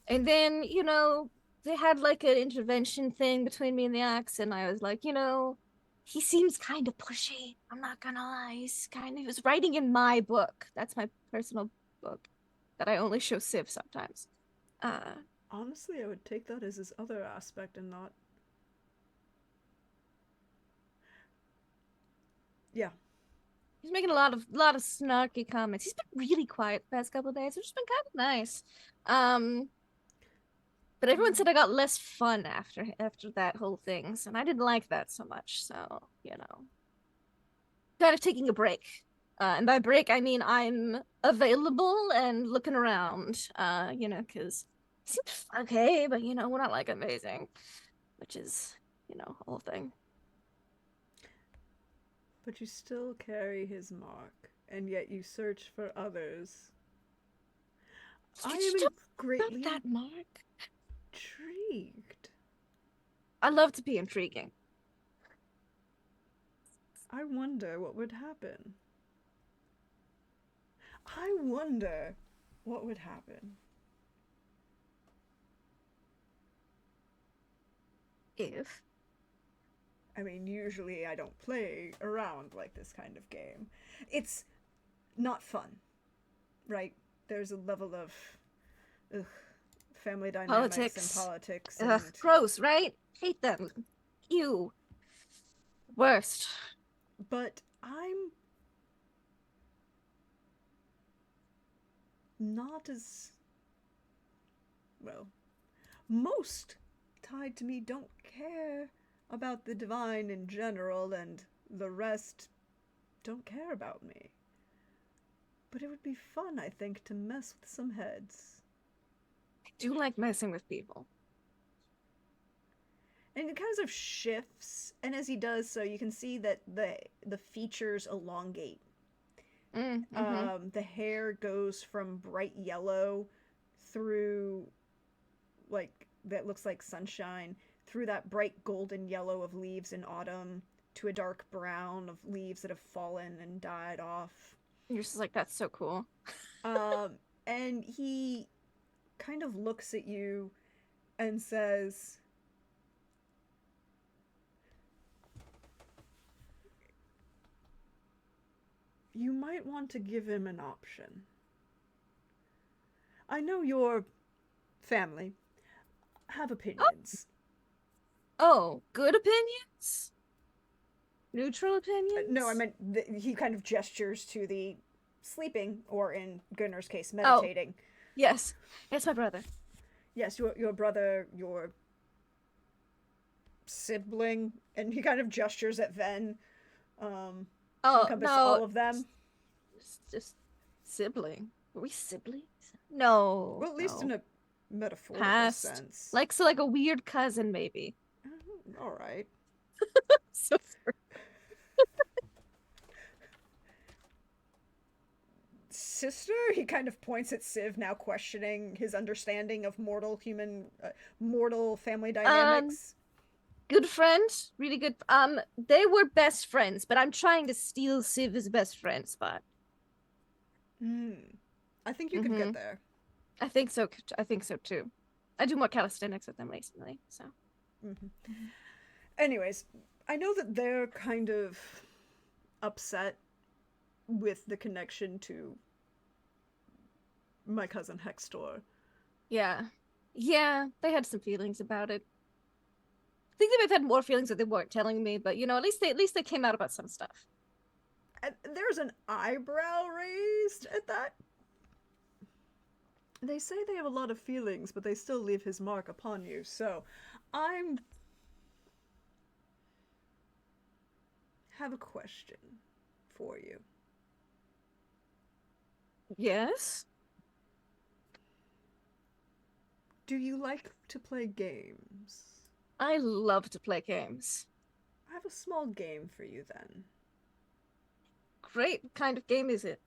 then, you know, they had like an intervention thing between me and the axe, and I was like, you know, he seems kind of pushy. I'm not gonna lie. He was writing in my book. That's my personal book that I only show Civ sometimes. Honestly, I would take that as his other aspect and not... Yeah. He's making a lot of snarky comments. He's been really quiet the past couple of days, which has been kind of nice. But everyone said I got less fun after that whole thing, so and I didn't like that so much. So you know, kind of taking a break. And by break, I mean I'm available and looking around. You know, because it seems okay, but you know, we're not like amazing, which is you know, a whole thing. But you still carry his mark, and yet you search for others. I Did you am talk greatly about that mark? intrigued. I love to be intriguing. I wonder what would happen. I wonder what would happen. If I mean, usually I don't play around like this kind of game. It's not fun. right? There's a level of ugh, family dynamics Politics. and politics Ugh, and gross, right? Hate them. Ew. Worst. but I'm not as well. Most tied to me don't care about the divine in general, and the rest don't care about me. But it would be fun, I think, to mess with some heads. I do like messing with people. And it kind of shifts, and as he does so, you can see that the features elongate. The hair goes from bright yellow through, like, that looks like sunshine, through that bright golden yellow of leaves in autumn, to a dark brown of leaves that have fallen and died off. You're just like, that's so cool. And he kind of looks at you and says, you might want to give him an option. I know your family have opinions. Oh, good opinions? Neutral opinions? No, I meant he kind of gestures to the sleeping, or in Gunnar's case, meditating. Yes. It's my brother. Yes, your brother, your sibling, and he kind of gestures at Ven. Oh, Encompass no. all of them. It's just sibling. Are we siblings? No. Well, at least in a metaphorical Past. sense. Like, so like a weird cousin, maybe. All right. So sorry. Sister? He kind of points at Civ, now questioning his understanding of mortal family dynamics. Good friend. Really good. They were best friends, but I'm trying to steal Civ's best friend spot. I think you could get there. I think so. I think so too. I do more calisthenics with them recently, so. Anyways, I know that they're kind of upset with the connection to my cousin Hextor. Yeah. Yeah, they had some feelings about it. I think they might have had more feelings that they weren't telling me, but you know, at least they came out about some stuff. And there's an eyebrow raised at that. They say they have a lot of feelings, but they still leave his mark upon you, so I'm... have a question for you. Yes? Do you like to play games? I love to play games. I have a small game for you then. Great. What kind of game is it?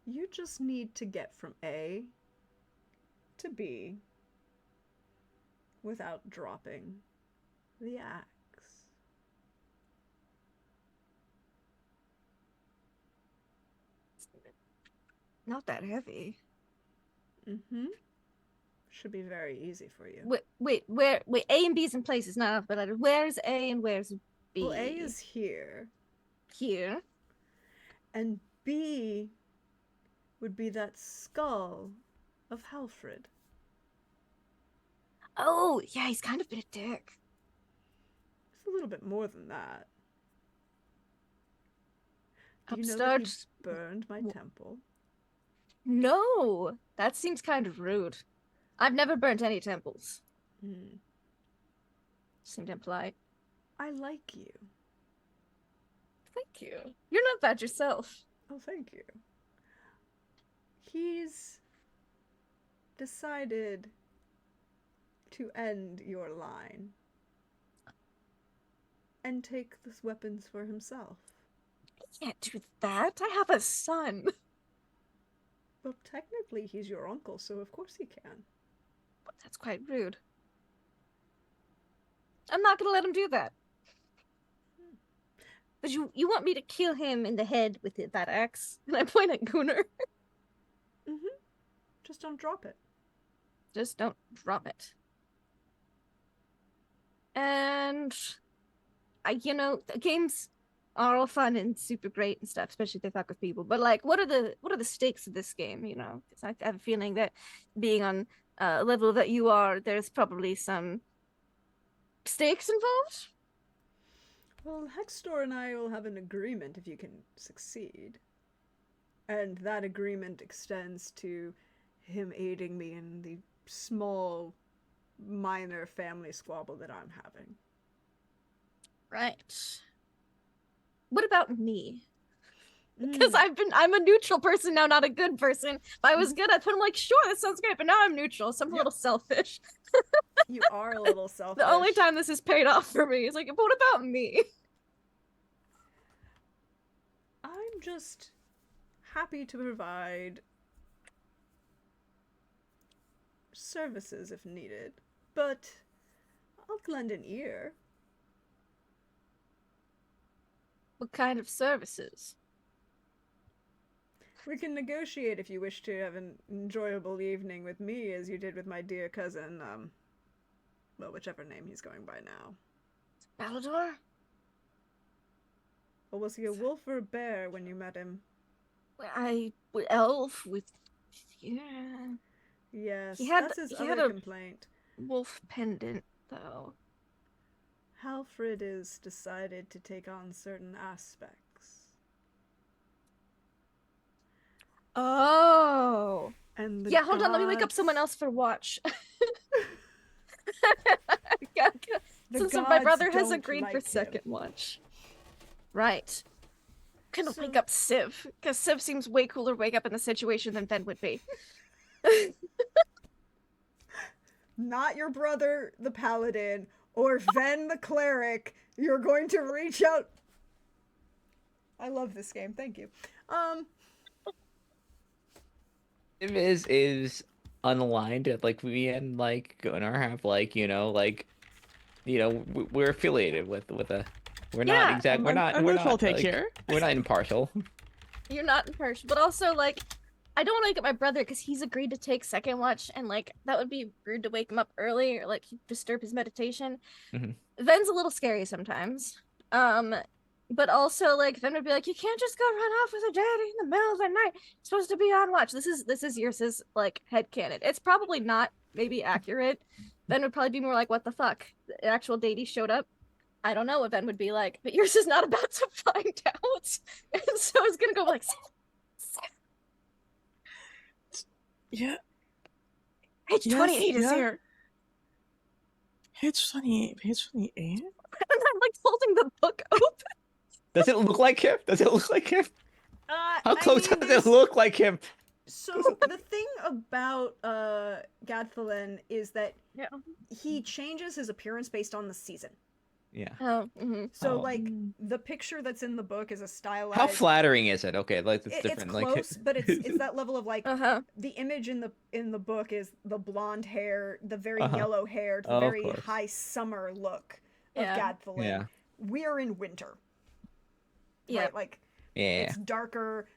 You just need to get from A to B without dropping the axe. Not that heavy. Should be very easy for you. Wait, where? Wait, A and B is in places, not alphabetical. Where's A and where's B? Well, A is here, here. and B would be that skull of Halfred. Oh, yeah, he's kind of been a dick. It's a little bit more than that. Do you know that Upstart. he burned my temple? No, that seems kind of rude. I've never burnt any temples. Seemed impolite. I like you. Thank you. You're not bad yourself. Oh, thank you. He's decided to end your line and take the weapons for himself. I can't do that. I have a son. Well, technically, he's your uncle, so of course he can. That's quite rude. I'm not gonna let him do that. But you want me to kill him in the head with that axe? And I point at Gunnar. Just don't drop it. Just don't drop it. And the games are all fun and super great and stuff, especially if they fuck with people. But like, what are the stakes of this game? You know, 'cause I have a feeling that being on a level that you are, there's probably some stakes involved. Well, Hextor and I will have an agreement if you can succeed. And that agreement extends to him aiding me in the small, minor family squabble that I'm having. Right. What about me? Because Mm. I'm a neutral person now, not a good person. If I was good, I'd put him like, sure, that sounds great, but now I'm neutral, so I'm a Yep. little selfish. You are a little selfish. The only time this is paid off for me is like, what about me? I'm just happy to provide services if needed, but I'll lend an ear. What kind of services? We can negotiate if you wish to have an enjoyable evening with me as you did with my dear cousin, well, whichever name he's going by now. Balador? Or was he a wolf or a bear when you met him? Elf with, yeah, Yes, He had- that's his he had other a- complaint. wolf pendant though. Halfred is decided to take on certain aspects. Oh, And the yeah. Hold on, let me wake up gods- someone else for watch. the Since my gods brother has don't agreed like for him. second watch. Right. Gonna So- wake up Civ, because Civ seems way cooler to wake up in the situation than Ven would be. Not your brother, the paladin, or Ven, the cleric. You're going to reach out. I love this game. Thank you. Is unaligned. Like me and like Gunnar have like we're affiliated with a. We're Yeah, not exact. We're not. A We're neutral not take like, here. We're not impartial. You're not impartial, but also like, I don't want to wake up my brother because he's agreed to take second watch, and like that would be rude to wake him up early or like disturb his meditation. Mhm. Ven's a little scary sometimes. But also like Ven would be like, you can't just go run off with a daddy in the middle of the night. You're supposed to be on watch. This is Yursa's like headcanon. It's probably not maybe accurate. Ven would probably be more like, what the fuck? The actual deity showed up. I don't know what Ven would be like, but yours is not about to find out. And so it's gonna go like, Yeah. page Yes, 28 is yeah. here. Page 28. Page 28? And I'm like holding the book open. Does it look like him? Does it look like him? How I close mean, does there's- it look like him? So the thing about Gadthalin is that Yeah. he changes his appearance based on the season. Yeah. Oh, mm-hmm. So Oh. like the picture that's in the book is a stylized. How flattering is it? Okay, like it's It's different. close, like but it's that level of like Uh-huh. the image in the book is the blonde hair, the very Uh-huh. yellow hair, the Oh, of very course. high summer look of Yeah. Gadthalin. Yeah. We're in winter. Yeah. Right? Like Yeah. it's darker,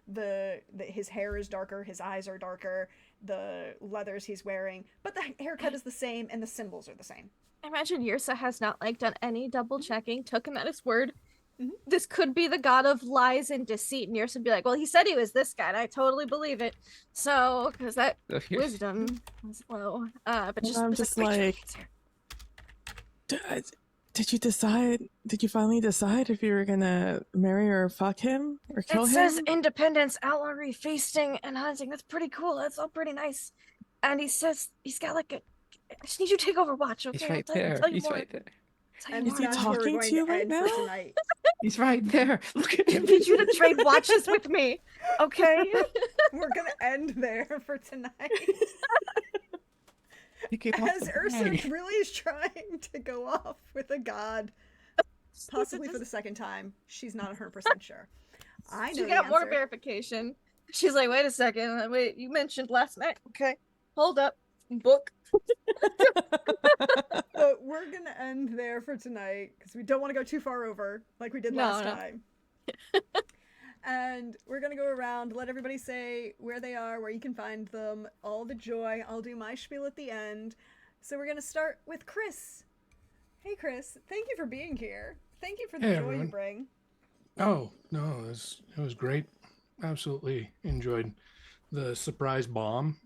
his hair is darker, his eyes are darker, the leathers he's wearing, but the haircut is the same and the symbols are the same. Imagine Yrsa has not like done any double checking, took him at his word. Mhm. This could be the god of lies and deceit, and Yrsa would be like, well, he said he was this guy, and I totally believe it. So, because that So here's- wisdom was low. But Well, just, I'm it's just "Wait, like- it's here." Did you decide? Did you finally decide if you were gonna marry or fuck him or kill It him? says independence, outlawry, feasting, and hunting. That's pretty cool. That's all pretty nice. And he says he's got like a. I just need you to take over watch, okay? He's I'll right tell there. you He's more. right there. Tell you And Is he more. that's where we're talking going to you right end now? for tonight. He's right there. Look at I him. need you to trade watches with me, okay? We're gonna end there for tonight. He came off As the Ursa bag. really is trying to go off with a god, possibly for the second time. She's not 100% sure. I know She the got more answer. verification. She's like, wait a second. Wait, you mentioned last night. Okay. Hold up. Book. But we're gonna end there for tonight because we don't want to go too far over like we did No, last no. time. And we're gonna go around, let everybody say where they are, where you can find them, all the joy. I'll do my spiel at the end. So we're gonna start with Chris. Hey Chris, thank you for being here. Thank you for the Hey, joy everyone. you bring. Oh no, it was great. Absolutely enjoyed the surprise bomb,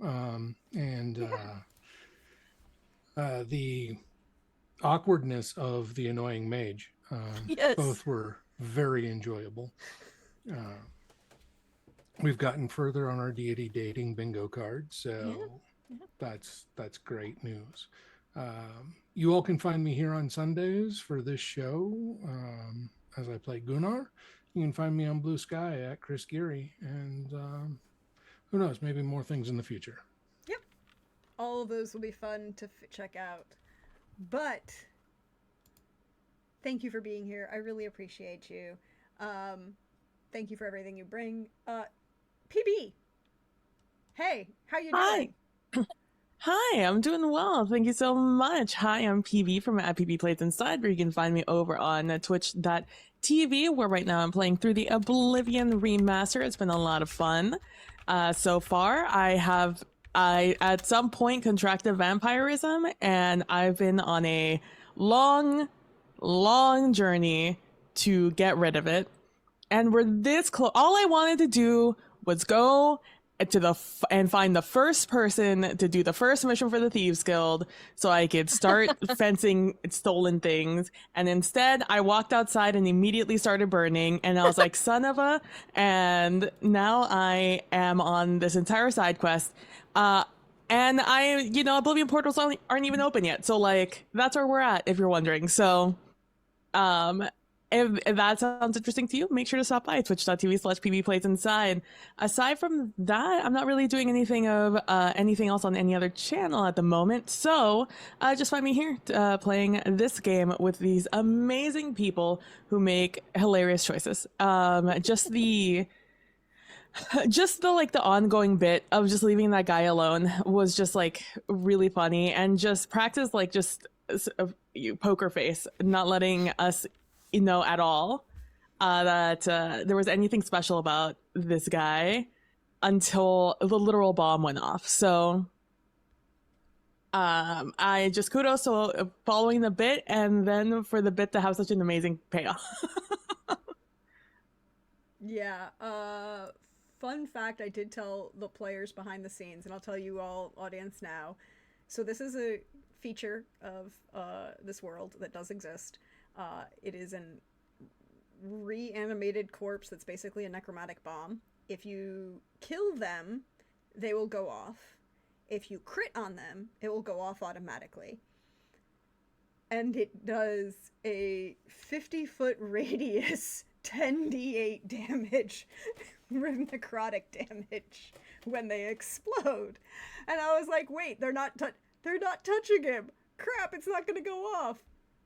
and the awkwardness of the annoying mage. Yes. Both were very enjoyable. Uh, we've gotten further on our deity dating bingo card, so Yeah. that's great news. You all can find me here on Sundays for this show as I play Gunnar. You can find me on Blue Sky at Chris Geary, and who knows, maybe more things in the future. Yep. All of those will be fun to check out. But thank you for being here. I really appreciate you. Thank you for everything you bring. PB. Hey, how you doing? Hi. Hi, I'm doing well. Thank you so much. Hi, I'm PB from at PB Plays Inside, where you can find me over on twitch.tv, where right now I'm playing through the Oblivion remaster. It's been a lot of fun. So far, I at some point contracted vampirism, and I've been on a long, long journey to get rid of it. And we're this close. All I wanted to do was go and find the first person to do the first mission for the Thieves Guild so I could start fencing stolen things. And instead, I walked outside and immediately started burning. And I was like, son of a. And now I am on this entire side quest. And Oblivion portals aren't even open yet. So, like, that's where we're at, if you're wondering. So, if that sounds interesting to you, make sure to stop by twitch.tv/pbplaysinside. Aside from that, I'm not really doing anything else on any other channel at the moment. So just find me here playing this game with these amazing people who make hilarious choices. Just the ongoing bit of just leaving that guy alone was just like really funny, and just practice like just poker face, not letting us at all that there was anything special about this guy until the literal bomb went off. So I just kudos to following the bit, and then for the bit to have such an amazing payoff. Yeah. Fun fact, I did tell the players behind the scenes, and I'll tell you all, audience, now. So this is a feature of this world that does exist. It is an reanimated corpse that's basically a necromantic bomb. If you kill them, they will go off. If you crit on them, it will go off automatically. And it does a 50-foot radius 10d8 damage, necrotic damage, when they explode. And I was like, wait, they're not touching him. Crap, it's not going to go off.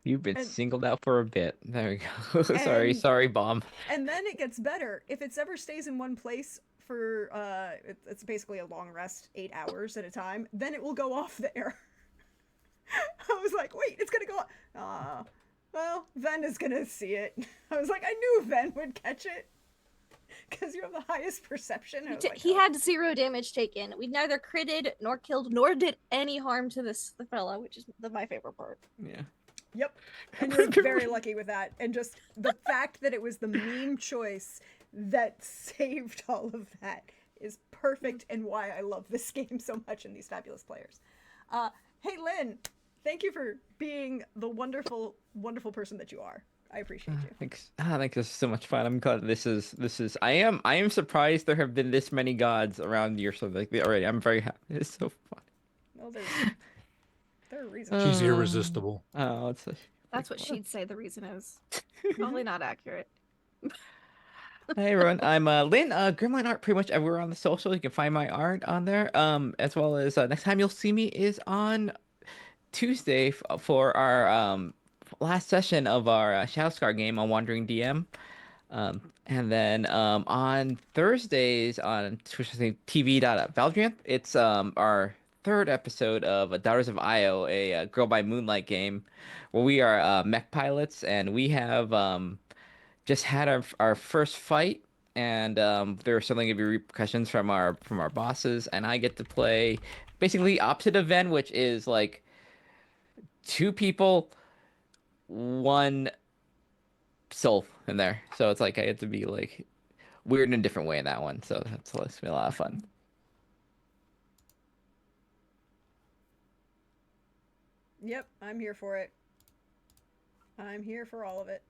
You've been singled out for a bit. There we go. Sorry, bomb. And then it gets better. If it ever stays in one place for, it's basically a long rest, 8 hours at a time, then it will go off there. I was like, wait, it's gonna go off. Well, Ven is gonna see it. I was like, I knew Ven would catch it. Because you have the highest perception. He had 0 damage taken. We neither critted nor killed nor did any harm to the fella, which is my favorite part. Yeah. Yep. And you're very lucky with that. And just the fact that it was the meme choice that saved all of that is perfect, and why I love this game so much and these fabulous players. Hey, Lynn, thank you for being the wonderful, wonderful person that you are. I appreciate you. Thanks. I think this is so much fun. I'm glad this is. I am surprised there have been this many gods around here. So like already, I'm very happy. It's so fun. Well, there are reasons. She's irresistible. Oh, That's what she'd say. The reason is probably not accurate. Hey everyone, I'm Lynn. Grimline Art pretty much everywhere on the social. You can find my art on there. As well as next time you'll see me is on Tuesday for our last session of our Shadowscar game on Wandering DM. And then on Thursdays on Twitch TV.Valdrianth, it's our third episode of Daughters of Io, a Girl by Moonlight game, where we are mech pilots, and we have just had our first fight, and there are certainly going to be repercussions from our bosses, and I get to play basically opposite of Ven, which is like 2 people, 1 soul. in there. So it's like I had to be like weird in a different way in that one. So that's supposed to be a lot of fun. Yep, I'm here for it. I'm here for all of it.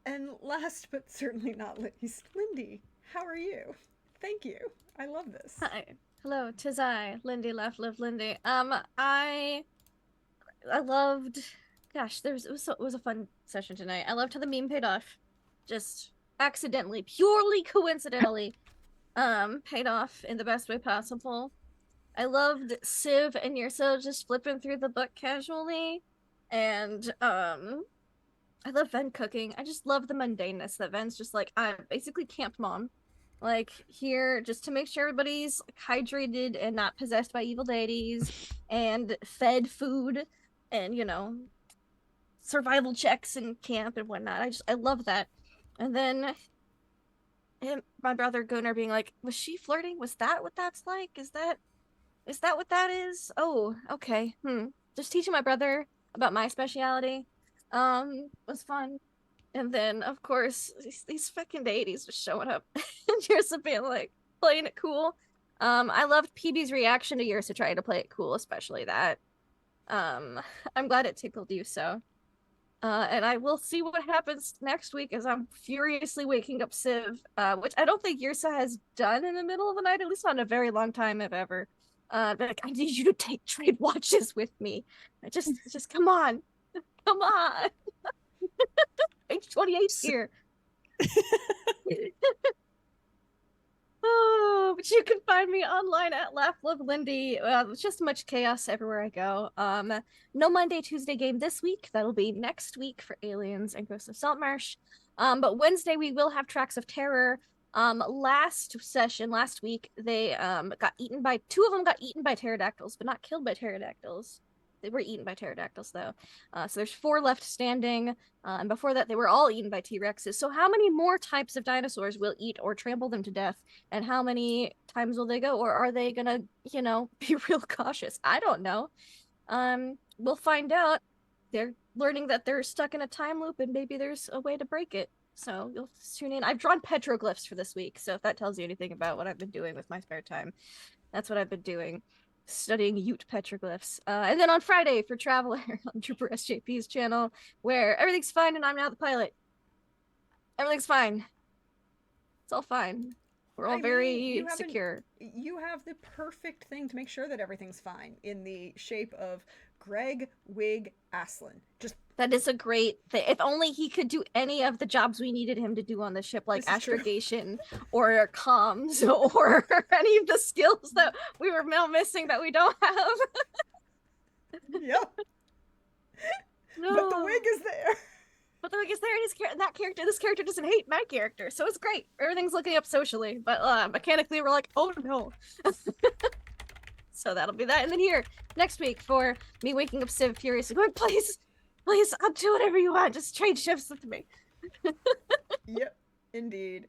And last but certainly not least, Lindy, how are you? Thank you. I love this. Hi. Hello, 'tis I, Lindy Left Live Lindy. I loved it was a fun session tonight. I loved how the meme paid off. Just accidentally, purely coincidentally, paid off in the best way possible. I loved Civ and Yrsa just flipping through the book casually. And I love Ven cooking. I just love the mundaneness that Ven's just like, I'm basically camp mom. Like here just to make sure everybody's hydrated and not possessed by evil deities and fed food and survival checks in camp and whatnot. I love that. And then my brother Gunnar being like, was she flirting? Was that what that's like? Is that what that is? Oh, okay. Just teaching my brother about my speciality was fun. And then of course these fucking deities just showing up and Yrsa being like playing it cool. I loved PB's reaction to Yrsa trying to play it cool, especially that. I'm glad it tickled you so. And I will see what happens next week as I'm furiously waking up Civ, which I don't think Yrsa has done in the middle of the night, at least not in a very long time, if ever. But like, I need you to take trade watches with me. Just come on. Come on. Page 28 here. Oh, but you can find me online at Laugh Love Lindy. It's just much chaos everywhere I go. No Monday, Tuesday game this week. That'll be next week for Aliens and Ghosts of Saltmarsh. But Wednesday we will have Tracks of Terror. Last week, they got eaten by two of them got eaten by pterodactyls, but not killed by pterodactyls. They were eaten by pterodactyls though. So there's 4 left standing. And before that, they were all eaten by T-Rexes. So how many more types of dinosaurs will eat or trample them to death? And how many times will they go? Or are they gonna, be real cautious? I don't know. We'll find out. They're learning that they're stuck in a time loop and maybe there's a way to break it. So you'll tune in. I've drawn petroglyphs for this week. So if that tells you anything about what I've been doing with my spare time, that's what I've been doing. Studying Ute petroglyphs. And then on Friday for Traveler on Trooper SJP's channel, where everything's fine and I'm now the pilot. Everything's fine. It's all fine. We're all very secure. You have the perfect thing to make sure that everything's fine in the shape of Greg Wig Aslan. That is a great thing. If only he could do any of the jobs we needed him to do on the ship, like astrogation or comms or any of the skills that we were now missing that we don't have. Yep. No. But the wig is there. But the wig is there, and this character doesn't hate my character, so it's great. Everything's looking up socially, but mechanically we're like, oh no. So that'll be that. And then here, next week, for me waking up Civ furiously going, please, I'll do whatever you want. Just trade shifts with me. Yep, indeed.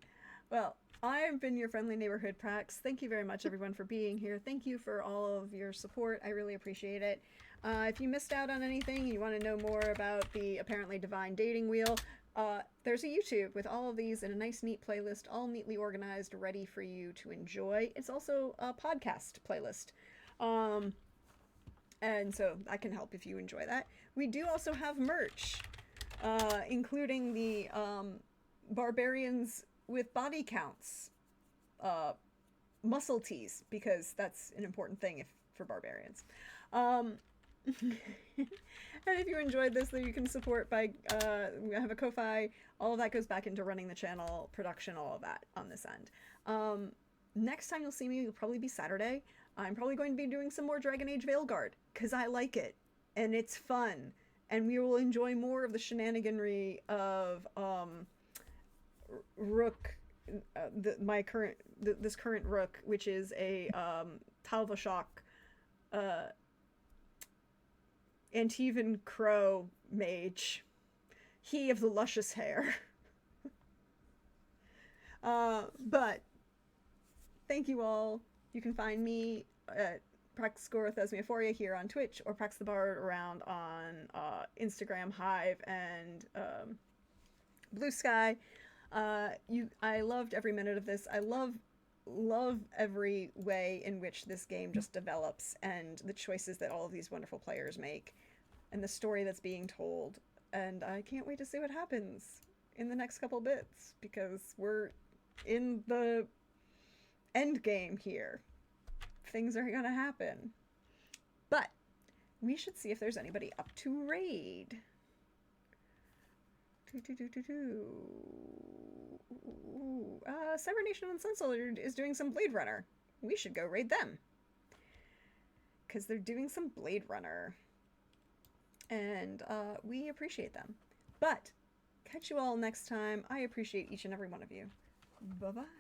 Well, I've been your friendly neighborhood Prax. Thank you very much, everyone, for being here. Thank you for all of your support. I really appreciate it. If you missed out on anything and you want to know more about the apparently divine dating wheel, there's a YouTube with all of these in a nice, neat playlist, all neatly organized, ready for you to enjoy. It's also a podcast playlist. And so I can help if you enjoy that. We do also have merch, including the Barbarians with Body Counts muscle tees, because that's an important thing for barbarians. And if you enjoyed this, then you can support by we have a Ko-Fi. All of that goes back into running the channel, production, all of that on this end. Next time you'll see me will probably be Saturday. I'm probably going to be doing some more Dragon Age Veilguard, because I like it, and it's fun, and we will enjoy more of the shenaniganry of Rook, this current Rook, which is a Talvashok, Antivan Crow mage. He of the luscious hair. But thank you all. You can find me at Praxgorthesmiophoria here on Twitch, or Prax the Bard around on Instagram, Hive, and Blue Sky. I loved every minute of this. I love every way in which this game just develops and the choices that all of these wonderful players make and the story that's being told. And I can't wait to see what happens in the next couple bits because we're in the end game here. Things are gonna happen. But we should see if there's anybody up to raid. Cyber Nation Uncensored is doing some Blade Runner. We should go raid them. Because they're doing some Blade Runner. And we appreciate them. But catch you all next time. I appreciate each and every one of you. Bye-bye.